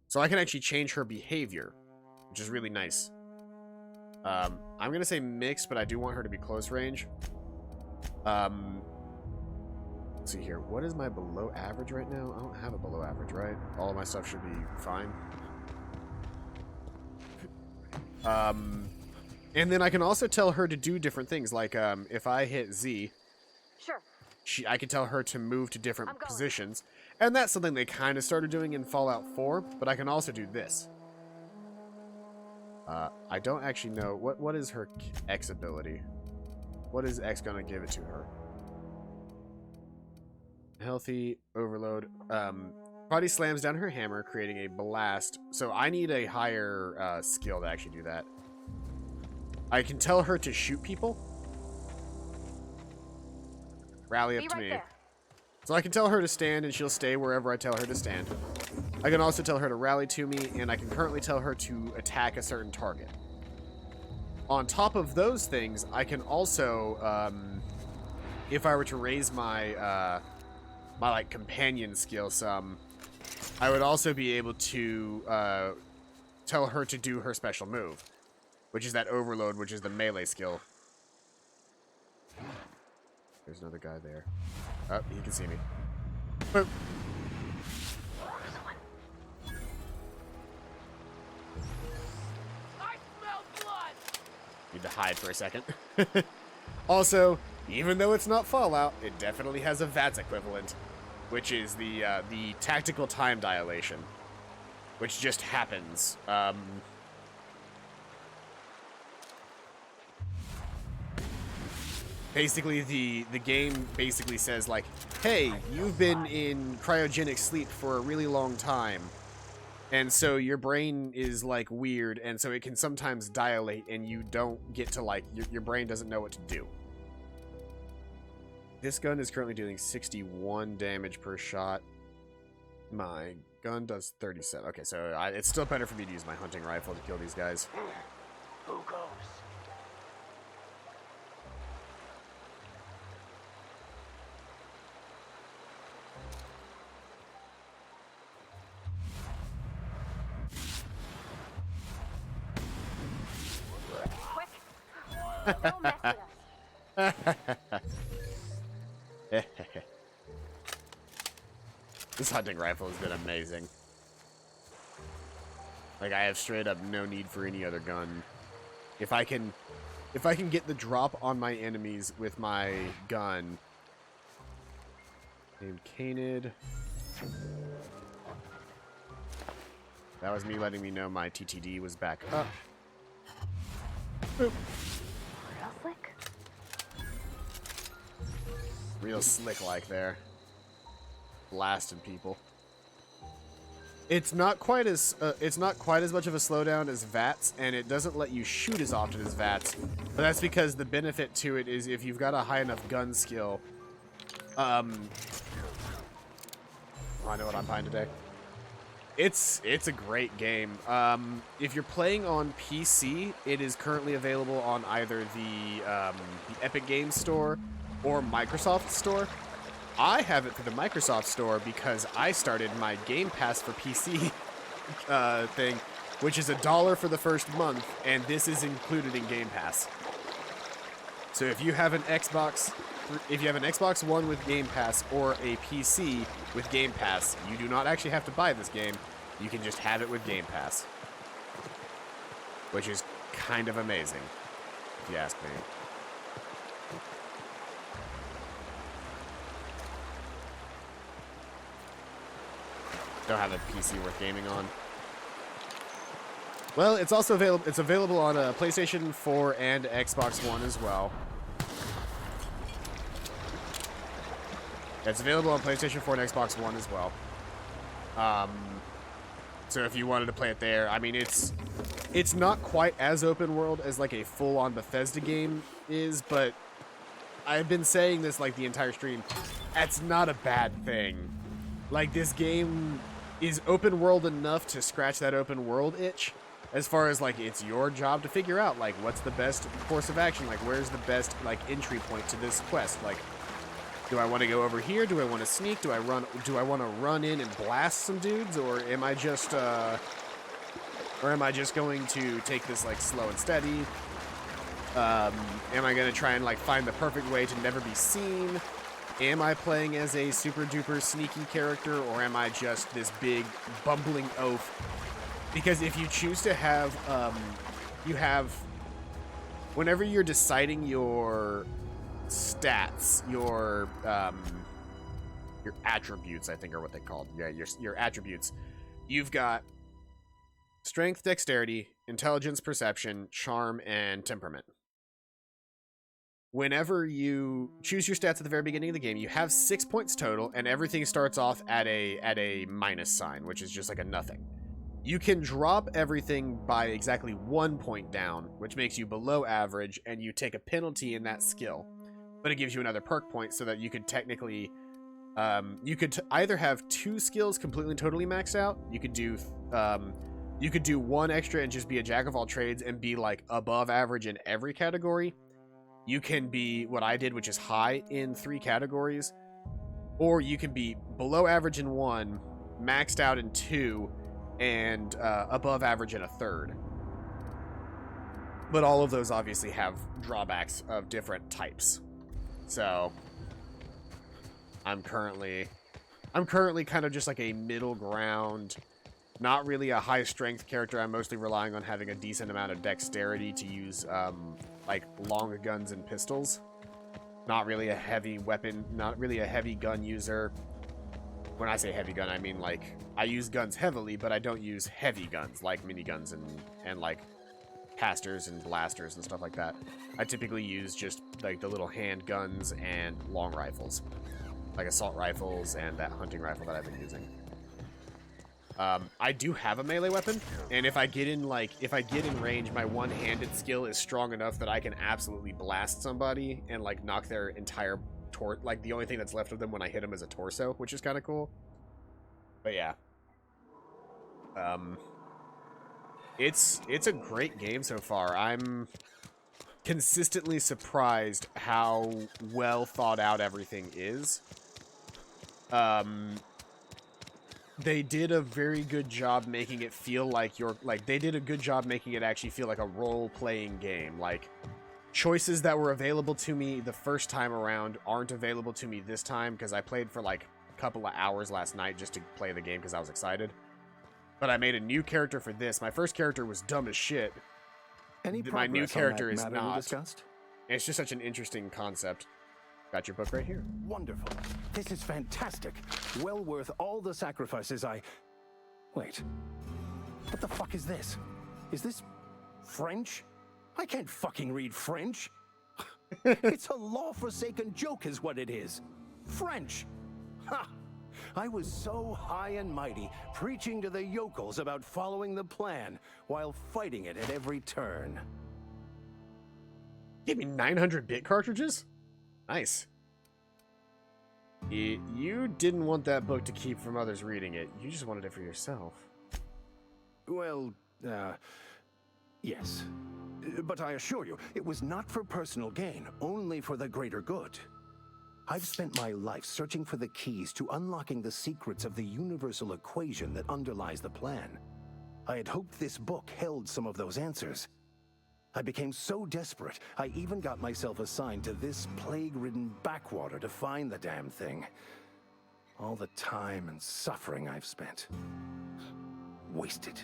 So I can actually change her behavior, which is really nice. I'm going to say mixed, but I do want her to be close range. Let's see here. What is my below average right now? I don't have a below average, right? All of my stuff should be fine. And then I can also tell her to do different things, like if I hit Z, sure, I can tell her to move to different positions, and that's something they kind of started doing in Fallout 4. But I can also do this. I don't actually know what is her X ability. What is X gonna give it to her? Healthy overload. Body slams down her hammer, creating a blast. So I need a higher skill to actually do that. I can tell her to shoot people. Rally up to me. So I can tell her to stand, and she'll stay wherever I tell her to stand. I can also tell her to rally to me, and I can currently tell her to attack a certain target. On top of those things, I can also, if I were to raise my my like companion skill some, I would also be able to tell her to do her special move, which is that overload, which is the melee skill. There's another guy there. Oh, he can see me. Boop. I smell blood. Need to hide for a second. Also, Even though it's not Fallout, it definitely has a VATS equivalent, which is the tactical time dilation, which just happens. Basically, the game basically says, like, hey, you've been in cryogenic sleep for a really long time, and so your brain is, like, weird, and so it can sometimes dilate, and you don't get to, like, your brain doesn't know what to do. This gun is currently doing 61 damage per shot. My gun does 37. Okay, so it's still better for me to use my hunting rifle to kill these guys. Who goes? Quick. Don't mess with us. This hunting rifle has been amazing. Like, I have straight up no need for any other gun. If I can get the drop on my enemies with my gun. Named Canid. That was me letting me know my TTD was back up. Boop. Real slick. Real slick like there. Blasting people. It's not quite as much of a slowdown as VATS, and it doesn't let you shoot as often as VATS. But that's because the benefit to it is if you've got a high enough gun skill. I know what I'm buying today. It's a great game. If you're playing on PC, it is currently available on either the Epic Games Store or Microsoft Store. I have it through the Microsoft Store because I started my Game Pass for PC thing, which is $1 for the first month, and this is included in Game Pass. So if you have an Xbox One with Game Pass or a PC with Game Pass, you do not actually have to buy this game. You can just have it with Game Pass, which is kind of amazing, if you ask me. Don't have a PC worth gaming on. Well, it's also available. It's available on a PlayStation 4 and Xbox One as well. It's available on PlayStation 4 and Xbox One as well. So if you wanted to play it there, I mean, it's not quite as open world as like a full-on Bethesda game is, but I've been saying this like the entire stream. That's not a bad thing. Like, this game is open world enough to scratch that open world itch, as far as like it's your job to figure out like what's the best course of action, like where's the best like entry point to this quest. Like, do I want to go over here? Do I want to sneak? Do I want to run in and blast some dudes, or am I just going to take this like slow and steady? Am I going to try and like find the perfect way to never be seen? Am I playing as a super duper sneaky character, or am I just this big bumbling oaf? Because if you choose to have, whenever you're deciding your stats, your attributes, I think are what they called. Yeah, your attributes. You've got strength, dexterity, intelligence, perception, charm, and temperament. Whenever you choose your stats at the very beginning of the game, you have 6 points total, and everything starts off at a minus sign, which is just like a nothing. You can drop everything by exactly 1 point down, which makes you below average, and you take a penalty in that skill. But it gives you another perk point so that you could technically, either have 2 skills completely and totally maxed out. You could do one extra and just be a jack of all trades and be like above average in every category. You can be what I did, which is high in 3 categories, or you can be below average in 1, maxed out in 2, and above average in a 3rd. But all of those obviously have drawbacks of different types. So I'm currently kind of just like a middle ground, not really a high strength character. I'm mostly relying on having a decent amount of dexterity to use like long guns and pistols. not really a heavy weapon, not really a heavy gun user. When I say heavy gun, I mean like I use guns heavily, but I don't use heavy guns like miniguns and like casters and blasters and stuff like that. I typically use just like the little hand guns and long rifles, like assault rifles and that hunting rifle that I've been using. I do have a melee weapon, and if I get in range, my one-handed skill is strong enough that I can absolutely blast somebody and like knock their entire like the only thing that's left of them when I hit them is a torso, which is kind of cool. But yeah, it's a great game so far. I'm consistently surprised how well thought out everything is. They did a very good job making it feel like they did a good job making it actually feel like a role-playing game. Like, choices that were available to me the first time around aren't available to me this time, because I played for like a couple of hours last night just to play the game because I was excited. But I made a new character for this. My first character was dumb as shit. My new character is not. It's just such an interesting concept. Got your book right here. Wonderful. This is fantastic. Well worth all the sacrifices I... Wait. What the fuck is this? Is this French? I can't fucking read French. It's a law-forsaken joke is what it is. French. Ha! I was so high and mighty, preaching to the yokels about following the plan, while fighting it at every turn. Give me 900-bit cartridges? Nice. You didn't want that book to keep from others reading it. You just wanted it for yourself. Well, yes. But I assure you, it was not for personal gain, only for the greater good. I've spent my life searching for the keys to unlocking the secrets of the universal equation that underlies the plan. I had hoped this book held some of those answers. I became so desperate, I even got myself assigned to this plague-ridden backwater to find the damn thing. All the time and suffering I've spent. Wasted.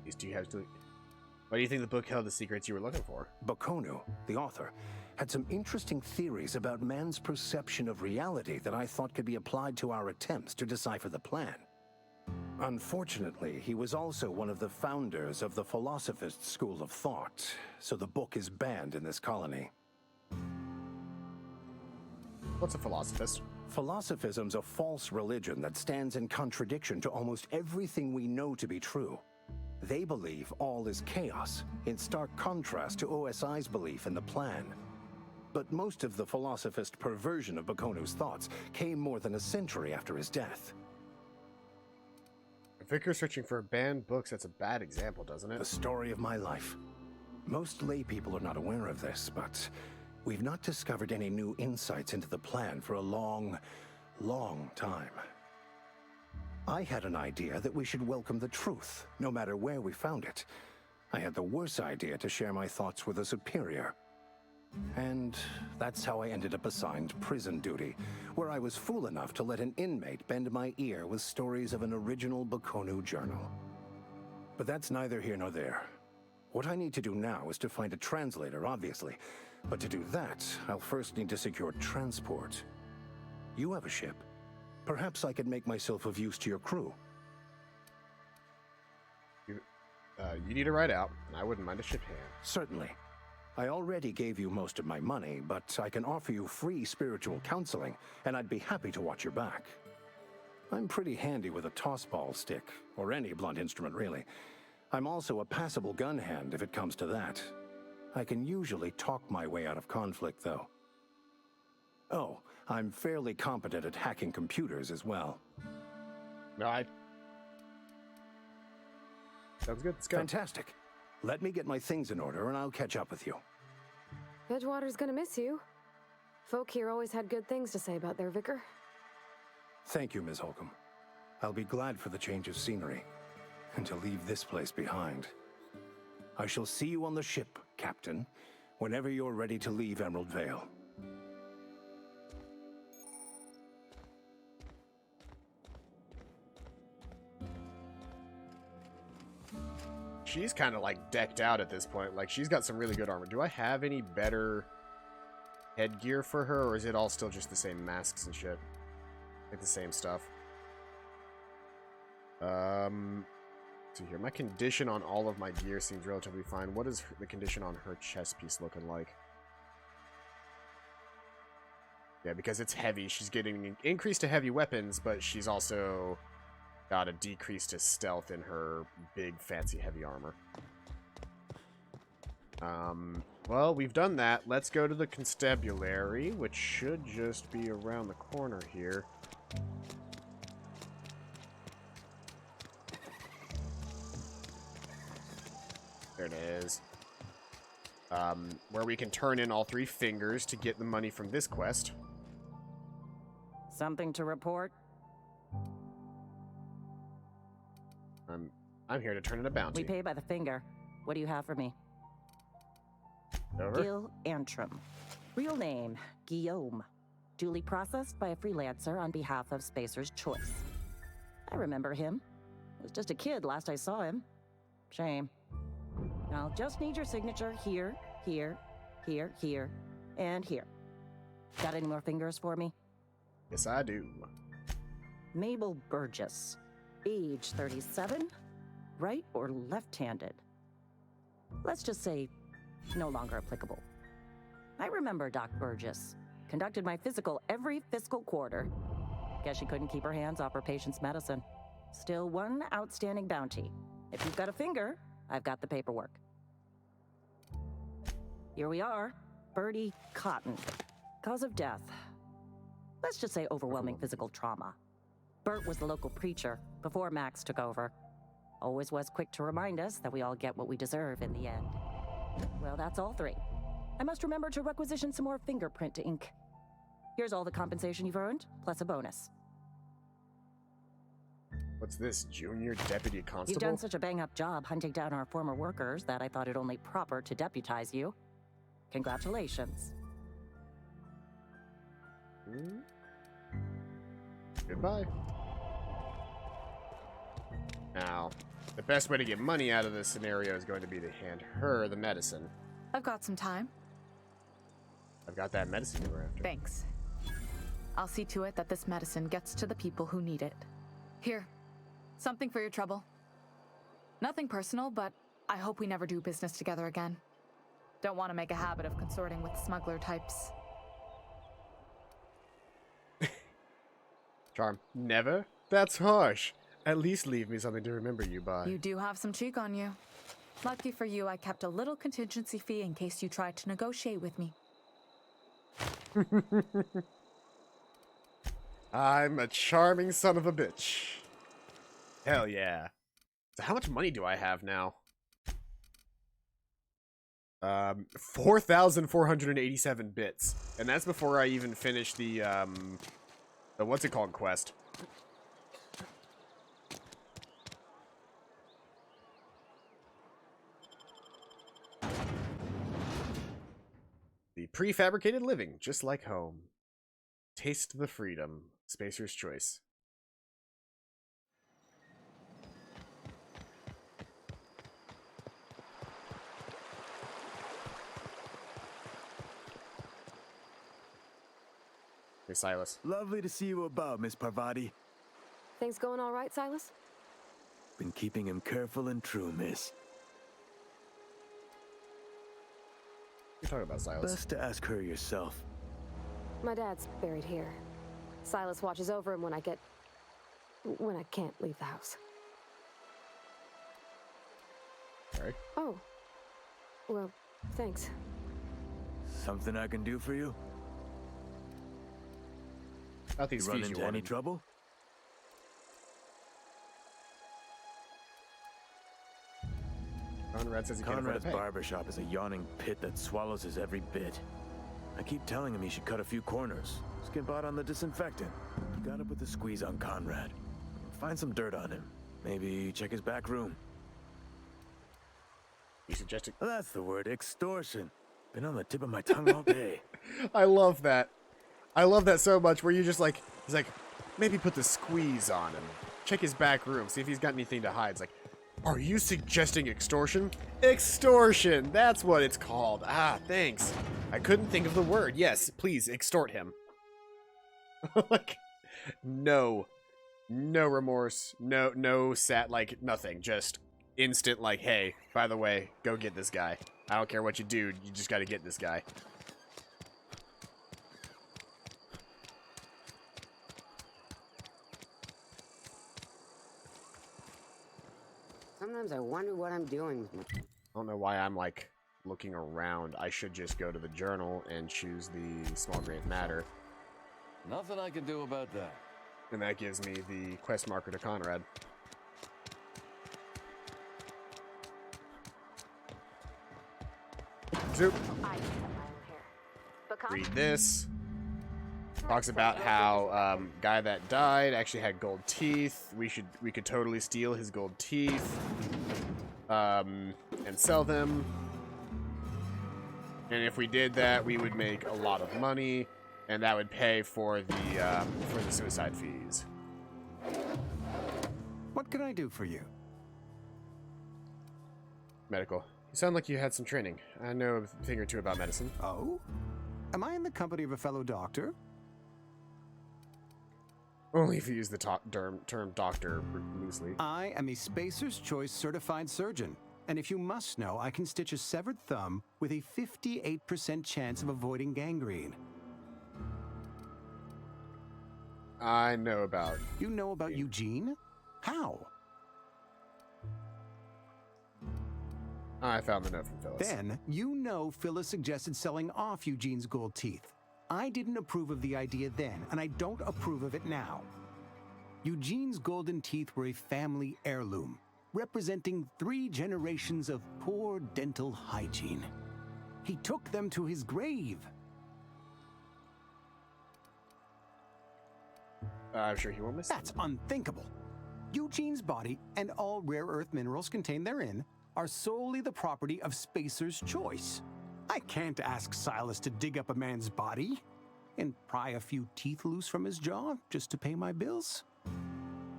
Why do you think the book held the secrets you were looking for? Bakonu, the author, had some interesting theories about man's perception of reality that I thought could be applied to our attempts to decipher the plan. Unfortunately, he was also one of the founders of the Philosophist school of thought, so the book is banned in this colony. What's a philosophist? Philosophism's a false religion that stands in contradiction to almost everything we know to be true. They believe all is chaos, in stark contrast to OSI's belief in the plan. But most of the philosophist perversion of Bakonu's thoughts came more than a century after his death. If Vicar's searching for banned books, that's a bad example, doesn't it? The story of my life. Most lay people are not aware of this, but we've not discovered any new insights into the plan for a long, long time. I had an idea that we should welcome the truth, no matter where we found it. I had the worse idea to share my thoughts with a superior. And that's how I ended up assigned prison duty, where I was fool enough to let an inmate bend my ear with stories of an original Bakonu journal. But that's neither here nor there. What I need to do now is to find a translator, obviously. But to do that, I'll first need to secure transport. You have a ship. Perhaps I could make myself of use to your crew. You need a ride out, and I wouldn't mind a ship hand. Certainly. I already gave you most of my money, but I can offer you free spiritual counseling, and I'd be happy to watch your back. I'm pretty handy with a tossball stick, or any blunt instrument, really. I'm also a passable gun hand if it comes to that. I can usually talk my way out of conflict, though. Oh, I'm fairly competent at hacking computers as well. No, sounds good. Let's go. Fantastic. Let me get my things in order, and I'll catch up with you. Edgewater's gonna miss you. Folk here always had good things to say about their vicar. Thank you, Ms. Holcomb. I'll be glad for the change of scenery, and to leave this place behind. I shall see you on the ship, Captain, whenever you're ready to leave Emerald Vale. she's kind of like decked out at this point. Like, she's got some really good armor. Do I have any better headgear for her, or is it all still just the same masks and shit? Like the same stuff. So here, my condition on all of my gear seems relatively fine. What is the condition on her chest piece looking like? Yeah, because it's heavy. She's getting an increase to heavy weapons, but she's also got a decrease to stealth in her big, fancy, heavy armor. Well, we've done that. Let's go to the constabulary, which should just be around the corner here. There it is. Where we can turn in all 3 fingers to get the money from this quest. Something to report? I'm here to turn in a bounty. We pay by the finger. What do you have for me? Over. Gil Antrim. Real name, Guillaume. Duly processed by a freelancer on behalf of Spacer's Choice. I remember him. Was just a kid last I saw him. Shame. I'll just need your signature here, here, here, here, and here. Got any more fingers for me? Yes, I do. Mabel Burgess. Age 37. Right or left-handed? Let's just say no longer applicable. I remember Doc Burgess. Conducted my physical every fiscal quarter. Guess she couldn't keep her hands off her patient's medicine. Still one outstanding bounty. If you've got a finger, I've got the paperwork. Here we are. Bertie Cotton. Cause of death. Let's just say overwhelming physical trauma. Bert was the local preacher before Max took over. Always was quick to remind us that we all get what we deserve in the end. Well, that's all 3. I must remember to requisition some more fingerprint ink. Here's all the compensation you've earned, plus a bonus. What's this, junior deputy constable? You've done such a bang-up job hunting down our former workers that I thought it only proper to deputize you. Congratulations. Goodbye. Now, the best way to get money out of this scenario is going to be to hand her the medicine. I've got some time. I've got that medicine you were after. Thanks. I'll see to it that this medicine gets to the people who need it. Here, something for your trouble. Nothing personal, but I hope we never do business together again. Don't want to make a habit of consorting with smuggler types. Charm. Never? That's harsh. At least leave me something to remember you by. You do have some cheek on you. Lucky for you, I kept a little contingency fee in case you tried to negotiate with me. I'm a charming son of a bitch. Hell yeah. So how much money do I have now? 4,487 bits. And that's before I even finish the what's it called quest. The prefabricated living, just like home. Taste the freedom. Spacer's Choice. Hey, Silas. Lovely to see you about, Miss Parvati. Things going all right, Silas? Been keeping him careful and true, miss. You're talking about Silas. Best to ask her yourself. My dad's buried here. Silas watches over him when I can't leave the house. Sorry. Oh. Well, thanks. Something I can do for you? About these you run fees into you any wanted. trouble? Conrad says he can't afford Conrad's to pay. barbershop is a yawning pit that swallows his every bit. I keep telling him he should cut a few corners. Skimp out on the disinfectant. You gotta put the squeeze on Conrad. Find some dirt on him. Maybe check his back room. You suggested... That's the word, extortion. Been on the tip of my tongue all day. I love that. I love that so much where you just like... He's like, maybe put the squeeze on him. Check his back room. See if he's got anything to hide. It's like, Are you suggesting extortion? Extortion! That's what it's called. Ah, thanks. I couldn't think of the word. Yes, please, extort him. Like, no. No remorse. No, like, nothing. Just instant, like, hey, by the way, go get this guy. I don't care what you do, you just gotta get this guy. Sometimes I wonder what I'm doing with my... I don't know why I'm, like, looking around. I should just go to the journal and choose the small grave matter. Nothing I can do about that. And that gives me the quest marker to Conrad. Zoop. Read this. Talks about how guy that died actually had gold teeth. We could totally steal his gold teeth and sell them. And if we did that, we would make a lot of money, and that would pay for the suicide fees. What can I do for you? Medical. You sound like you had some training. I know a thing or two about medicine. Oh? Am I in the company of a fellow doctor? Only if you use the term doctor loosely. I am a Spacer's Choice certified surgeon. And if you must know, I can stitch a severed thumb with a 58% chance of avoiding gangrene. I know about... You know about Eugene? How? I found the note from Phyllis. Then, you know Phyllis suggested selling off Eugene's gold teeth. I didn't approve of the idea then, and I don't approve of it now. Eugene's golden teeth were a family heirloom, representing 3 generations of poor dental hygiene. He took them to his grave. I'm sure he won't miss That's unthinkable. Eugene's body and all rare earth minerals contained therein are solely the property of Spacer's Choice. I can't ask Silas to dig up a man's body and pry a few teeth loose from his jaw just to pay my bills.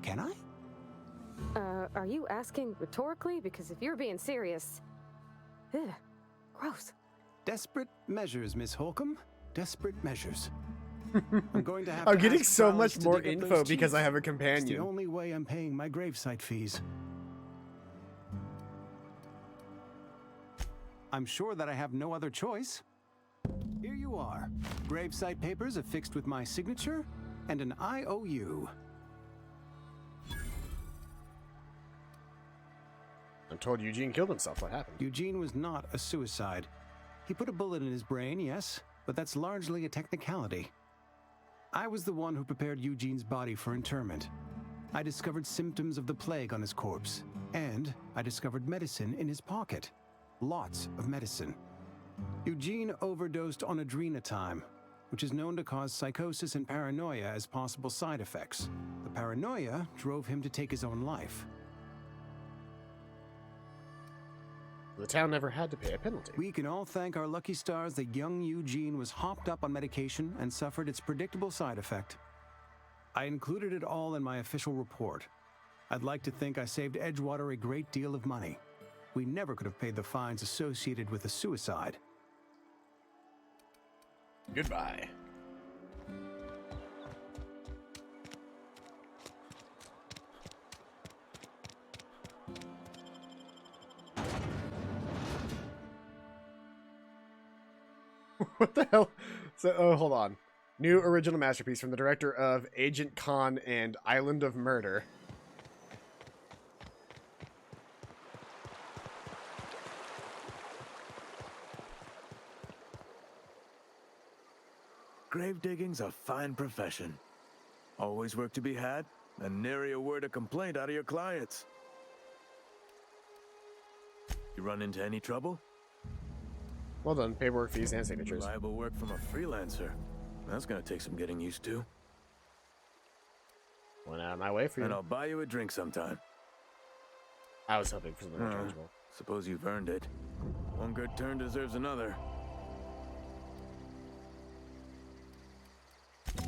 Can I? Are you asking rhetorically? Because if you're being serious... Ugh, gross. Desperate measures, Miss Holcomb. Desperate measures. I'm going to have I'm to getting ask so Silas much to more dig up info those because teeth. I have a It's the companion. only way I'm paying my gravesite fees. I'm sure that I have no other choice. Here you are. Gravesite papers affixed with my signature and an IOU. I'm told Eugene killed himself. What happened? Eugene was not a suicide. He put a bullet in his brain, yes, but that's largely a technicality. I was the one who prepared Eugene's body for interment. I discovered symptoms of the plague on his corpse, and I discovered medicine in his pocket. Lots of medicine. Eugene overdosed on adrenatime, which is known to cause psychosis and paranoia as possible side effects. The paranoia drove him to take his own life. The town never had to pay a penalty. We can all thank our lucky stars that young Eugene was hopped up on medication and suffered its predictable side effect. I included it all in my official report. I'd like to think I saved Edgewater a great deal of money. We never could have paid the fines associated with a suicide. Goodbye. What the hell? So, oh, hold on. New original masterpiece from the director of Agent Khan and Island of Murder. Grave digging's a fine profession. Always work to be had, and nary a word of complaint out of your clients. You run into any trouble? Well done. Paperwork, fees, and signatures. Reliable work from a freelancer. That's gonna take some getting used to. Went out of my way for you. And I'll buy you a drink sometime. I was hoping for something tangible. Suppose you've earned it. One good turn deserves another.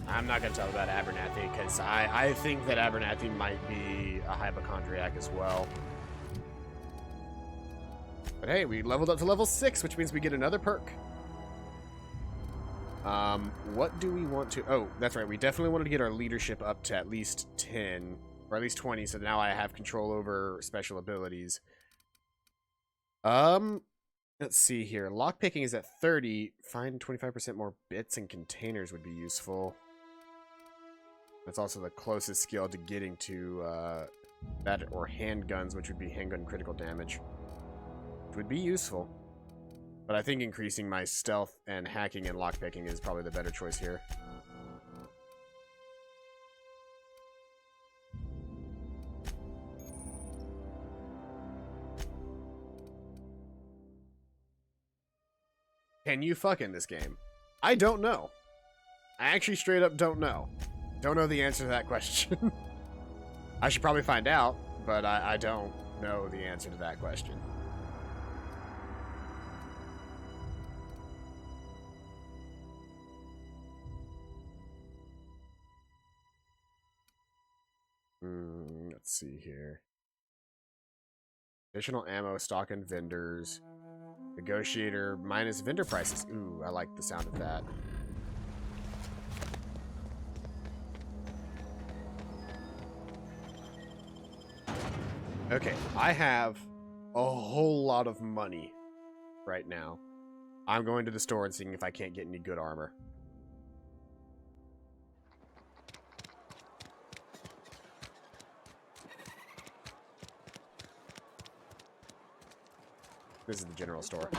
I'm not going to tell about Abernathy, because I think that Abernathy might be a hypochondriac as well. But hey, we leveled up to level 6, which means we get another perk. What do we want to... Oh, that's right. We definitely wanted to get our leadership up to at least 10, or at least 20, so now I have control over special abilities. Let's see here. Lockpicking is at 30. Find 25% more bits and containers would be useful. That's also the closest skill to getting to that, or handguns, which would be handgun critical damage, which would be useful. But I think increasing my stealth and hacking and lockpicking is probably the better choice here. Can you fuck in this game? I don't know. I actually straight up don't know. Don't know the answer to that question. I should probably find out, but I don't know the answer to that question. Let's see here. Additional ammo, stock, and vendors. Negotiator minus vendor prices. Ooh, I like the sound of that. Okay, I have a whole lot of money right now. I'm going to the store and seeing if I can't get any good armor. This is the general store.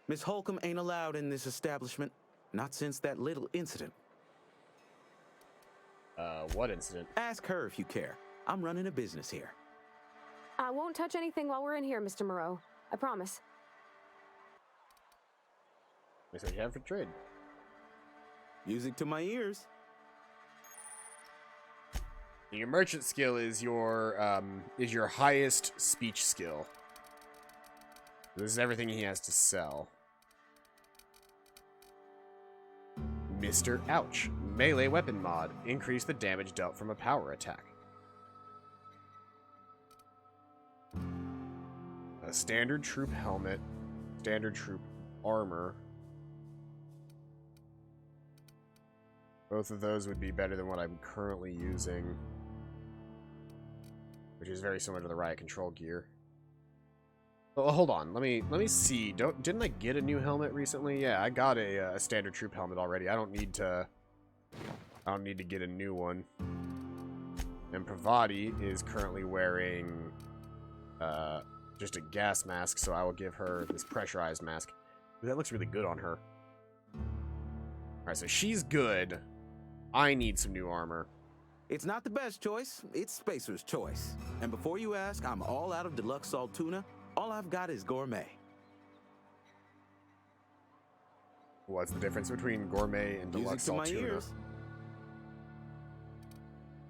Miss Holcomb ain't allowed in this establishment. Not since that little incident. What incident? Ask her if you care. I'm running a business here. I won't touch anything while we're in here, Mr. Moreau. I promise. They said you have for trade. Music to my ears. Your merchant skill is your highest speech skill. This is everything he has to sell. Mr. Ouch. Melee weapon mod. Increase the damage dealt from a power attack. A standard troop helmet. Standard troop armor. Both of those would be better than what I'm currently using, which is very similar to the riot control gear. Oh, hold on. Let me see. Didn't I get a new helmet recently? Yeah, I got a standard troop helmet already. I don't need to get a new one. And Pravati is currently wearing just a gas mask, so I will give her this pressurized mask. That looks really good on her. Alright, so she's good. I need some new armor. It's not the best choice. It's Spacer's choice. And before you ask, I'm all out of deluxe salt tuna. All I've got is gourmet. What's the difference between gourmet and deluxe salt tuna? Ears.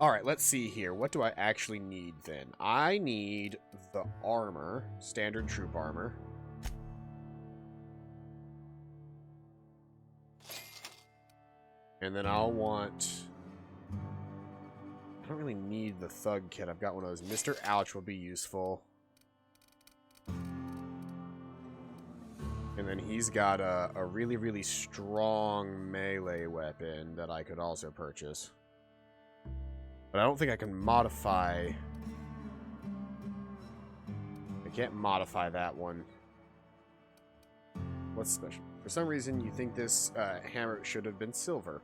Alright, let's see here. What do I actually need then? I need the armor. Standard troop armor. And then I'll want... I don't really need the thug kit. I've got one of those. Mr. Ouch will be useful. And then he's got a really, really strong melee weapon that I could also purchase. But I don't think I can modify... I can't modify that one. What's special? For some reason, you think this hammer should have been silver.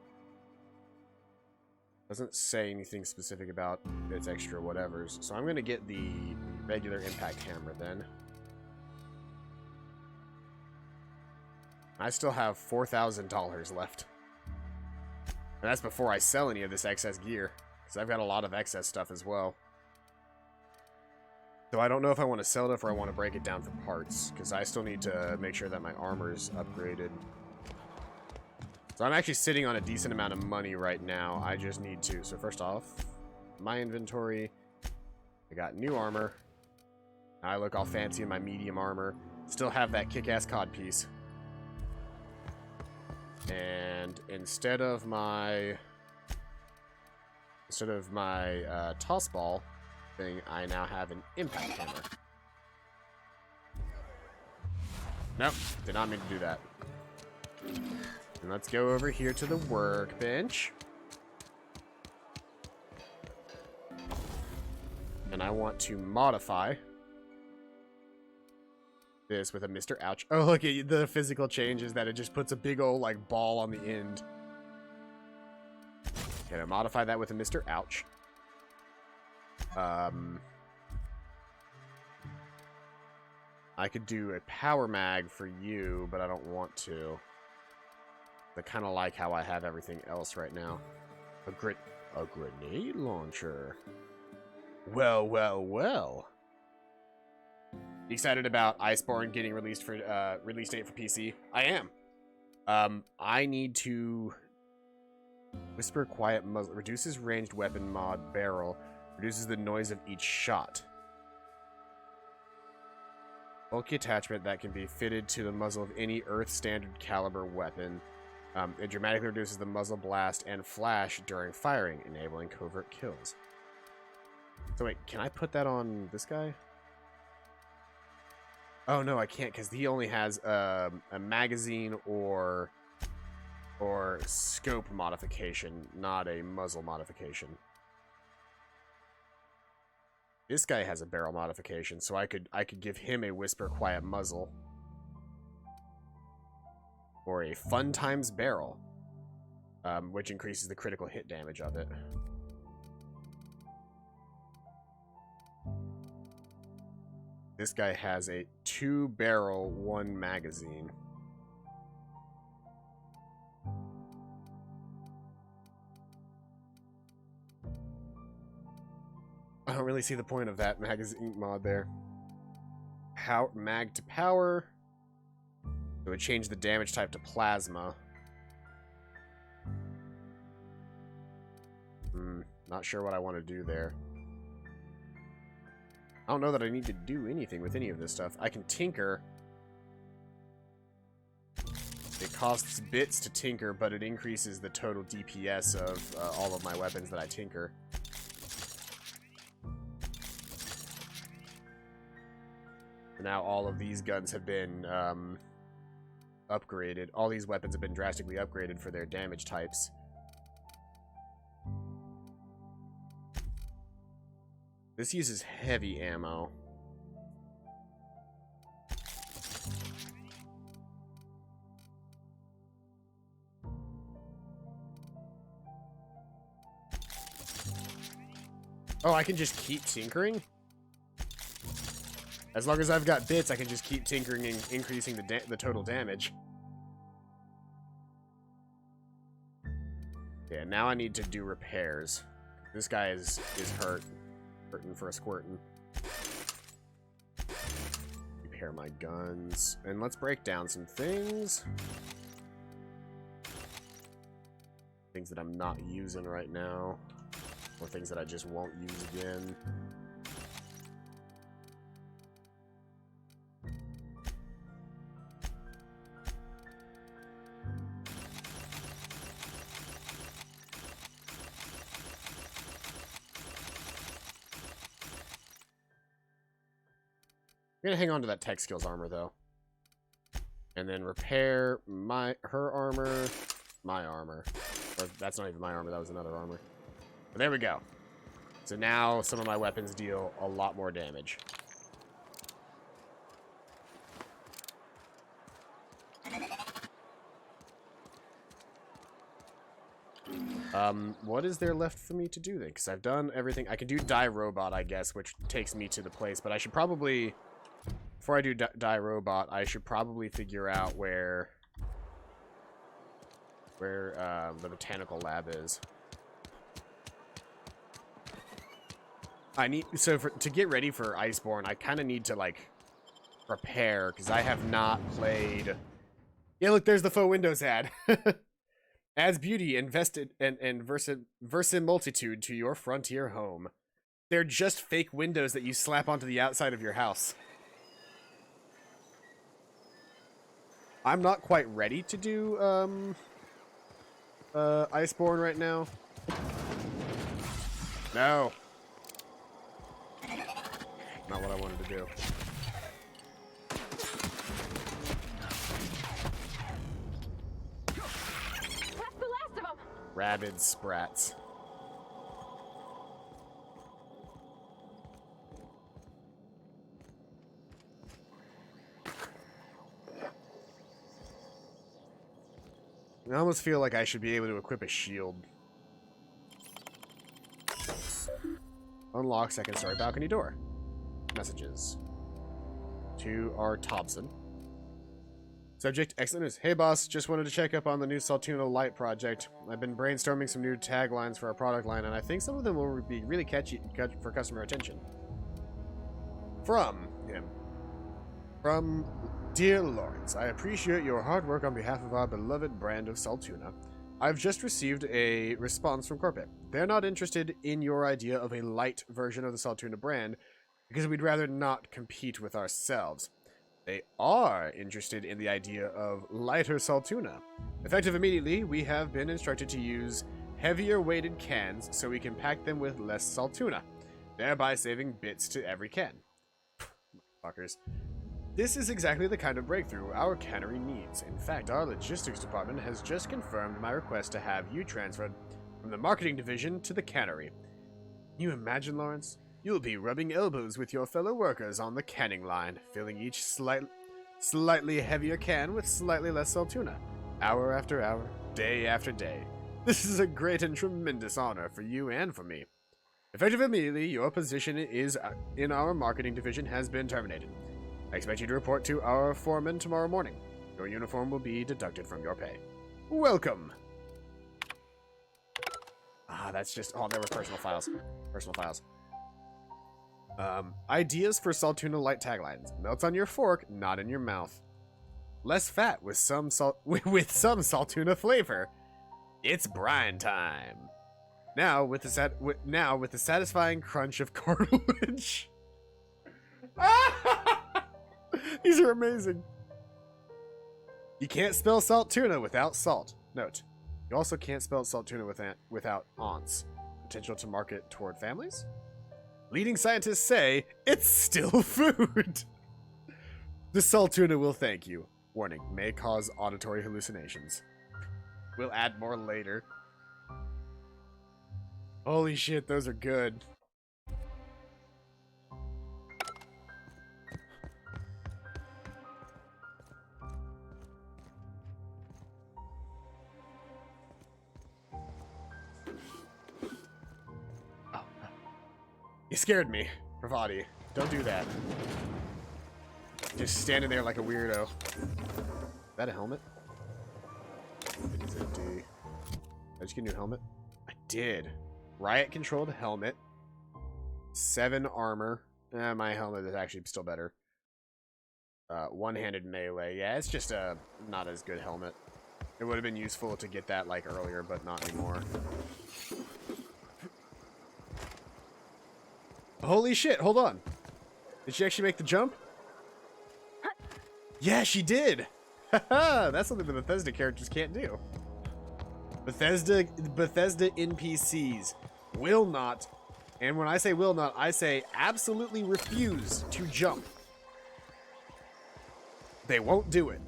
Doesn't say anything specific about its extra whatevers. So I'm going to get the regular impact hammer then. I still have $4,000 left. And that's before I sell any of this excess gear. Because I've got a lot of excess stuff as well. So I don't know if I want to sell it or I want to break it down for parts. Because I still need to make sure that my armor's upgraded. So I'm actually sitting on a decent amount of money right now. I just need to. So first off, my inventory. I got new armor. I look all fancy in my medium armor. Still have that kick-ass codpiece. And instead of my toss ball, thing, I now have an impact hammer. Nope, did not mean to do that. And let's go over here to the workbench. And I want to modify this with a Mr. Ouch. Oh, look at the physical change is that it just puts a big old like ball on the end. Okay, I modify that with a Mr. Ouch. I could do a power mag for you, but I don't want to. I kind of like how I have everything else right now. A grenade launcher. Well, well, well. Excited about Iceborne getting released for release date for PC? I am. I need to whisper quiet muzzle reduces ranged weapon mod barrel, reduces the noise of each shot. Bulky attachment that can be fitted to the muzzle of any Earth standard caliber weapon. It dramatically reduces the muzzle blast and flash during firing, enabling covert kills. So wait, can I put that on this guy? Oh no, I can't because he only has a magazine or scope modification, not a muzzle modification. This guy has a barrel modification, so I could give him a whisper quiet muzzle. Or a fun times barrel, which increases the critical hit damage of it. This guy has a 2-barrel, 1 magazine. I don't really see the point of that magazine mod there. Mag to power. It would change the damage type to plasma. Not sure what I want to do there. I don't know that I need to do anything with any of this stuff. I can tinker. It costs bits to tinker, but it increases the total DPS of all of my weapons that I tinker. Now all of these guns have been upgraded. All these weapons have been drastically upgraded for their damage types. This uses heavy ammo. Oh, I can just keep tinkering? As long as I've got bits, I can just keep tinkering and increasing the total damage. Yeah, now I need to do repairs. This guy is hurting for a squirtin'. Repair my guns. And let's break down some things. Things that I'm not using right now. Or things that I just won't use again. I'm gonna hang on to that tech skills armor though, and then repair her armor, my armor. Or that's not even my armor. That was another armor. But there we go. So now some of my weapons deal a lot more damage. What is there left for me to do then? Because I've done everything. I can do die robot, I guess, which takes me to the place. But I should probably. Before I do die robot, I should probably figure out where the botanical lab is. To get ready for Iceborne, I kind of need to like prepare because I have not played. Yeah, look, there's the faux Windows ad. Adds beauty, invested and verisimilitude to your frontier home. They're just fake windows that you slap onto the outside of your house. I'm not quite ready to do Iceborne right now. No. not what I wanted to do. That's the last of them. Rabid sprats. I almost feel like I should be able to equip a shield. Unlock second story balcony door. Messages. To our Thompson. Subject, excellent news. Hey boss, just wanted to check up on the new Saltuna Light project. I've been brainstorming some new taglines for our product line, and I think some of them will be really catchy for customer attention. From him. From Dear Lawrence, I appreciate your hard work on behalf of our beloved brand of Saltuna. I've just received a response from Corpet. They're not interested in your idea of a light version of the Saltuna brand because we'd rather not compete with ourselves. They are interested in the idea of lighter Saltuna. Effective immediately, we have been instructed to use heavier weighted cans so we can pack them with less Saltuna, thereby saving bits to every can. Fuckers. This is exactly the kind of breakthrough our cannery needs. In fact, our logistics department has just confirmed my request to have you transferred from the marketing division to the cannery. Can you imagine, Lawrence? You'll be rubbing elbows with your fellow workers on the canning line, filling each slightly heavier can with slightly less Saltuna, hour after hour, day after day. This is a great and tremendous honor for you and for me. Effective immediately, your position in our marketing division has been terminated. I expect you to report to our foreman tomorrow morning. Your uniform will be deducted from your pay. Welcome! Ah, that's just... Oh, there were personal files. Personal files. Ideas for Saltuna Light taglines. Melts on your fork, not in your mouth. Less fat with some with some Saltuna flavor. It's brine time. Now with the satisfying crunch of cartilage. These are amazing. You can't spell Saltuna without salt. Note, you also can't spell Saltuna without aunts. Potential to market toward families? Leading scientists say it's still food. The Saltuna will thank you. Warning, may cause auditory hallucinations. We'll add more later. Holy shit, those are good. You scared me, Pravati. Don't do that. Just standing there like a weirdo. Is that a helmet? It is empty. Did I just get a new helmet? I did. Riot-controlled helmet. 7 armor. My helmet is actually still better. One-handed melee. Yeah, it's just a not as good helmet. It would have been useful to get that like earlier, but not anymore. Holy shit, hold on. Did she actually make the jump? Yeah, she did! Haha, that's something the Bethesda characters can't do. Bethesda NPCs will not, and when I say will not, I say absolutely refuse to jump. They won't do it.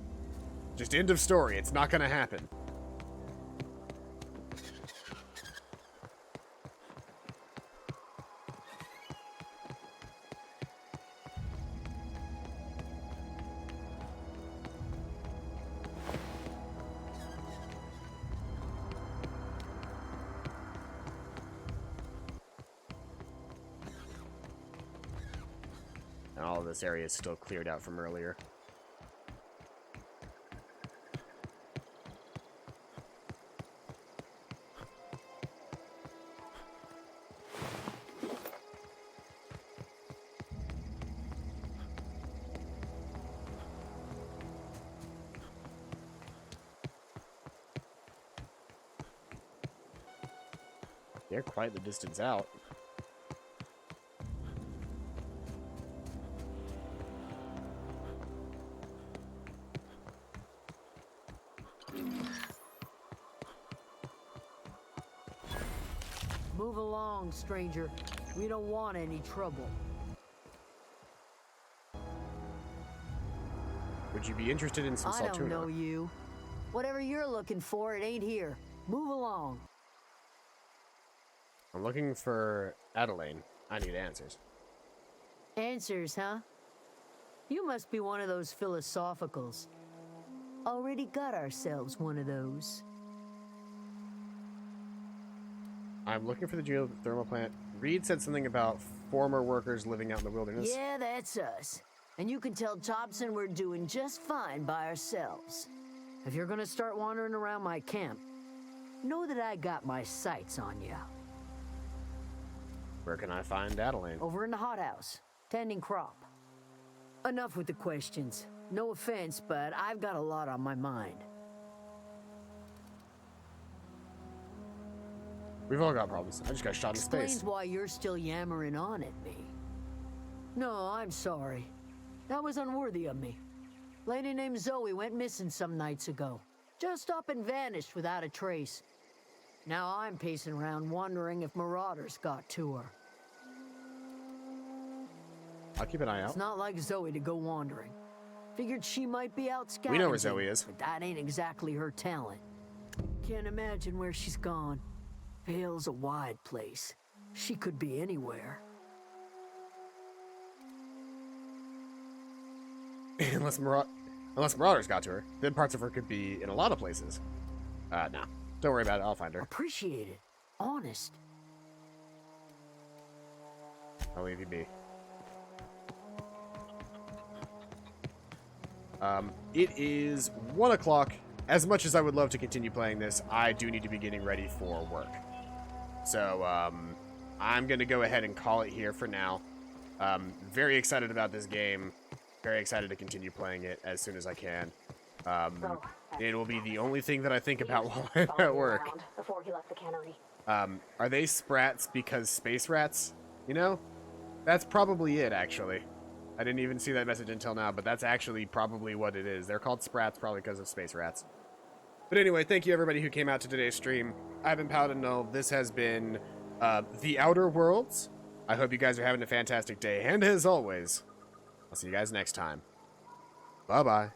Just end of story, it's not gonna happen. And all of this area is still cleared out from earlier. They're quite the distance out. Move along, stranger. We don't want any trouble. Would you be interested in some I don't Saltuna? know you. Whatever you're looking for, it ain't here. Move along. I'm looking for Adelaine. I need answers. Answers, huh? You must be one of those philosophicals. Already got ourselves one of those. I'm looking for the geothermal plant. Reed said something about former workers living out in the wilderness. Yeah, that's us. And you can tell Thompson we're doing just fine by ourselves. If you're gonna start wandering around my camp, know that I got my sights on you. Where can I find Adelaine? Over in the hothouse, tending crop. Enough with the questions. No offense, but I've got a lot on my mind. We've all got problems. I just got shot in Explains space. why you're still yammering on at me. No, I'm sorry. That was unworthy of me. Lady named Zoe went missing some nights ago. Just up and vanished without a trace. Now I'm pacing around wondering if marauders got to her. I'll keep an eye out. It's not like Zoe to go wandering. Figured she might be out scavenging. We know where Zoe is. But that ain't exactly her talent. Can't imagine where she's gone. Vale's a wide place. She could be anywhere. unless marauders got to her, then parts of her could be in a lot of places. No. Don't worry about it. I'll find her. Appreciate it. Honest. I'll leave you be. It is 1 o'clock. As much as I would love to continue playing this, I do need to be getting ready for work. So, I'm going to go ahead and call it here for now. Very excited about this game. Very excited to continue playing it as soon as I can. It will be the only thing that I think about while I'm at work. Before he left the cannery. Are they sprats because space rats? You know? That's probably it, actually. I didn't even see that message until now, but that's actually probably what it is. They're called sprats probably because of space rats. But anyway, thank you everybody who came out to today's stream. I've been Paladin Null. This has been The Outer Worlds. I hope you guys are having a fantastic day. And as always, I'll see you guys next time. Bye-bye.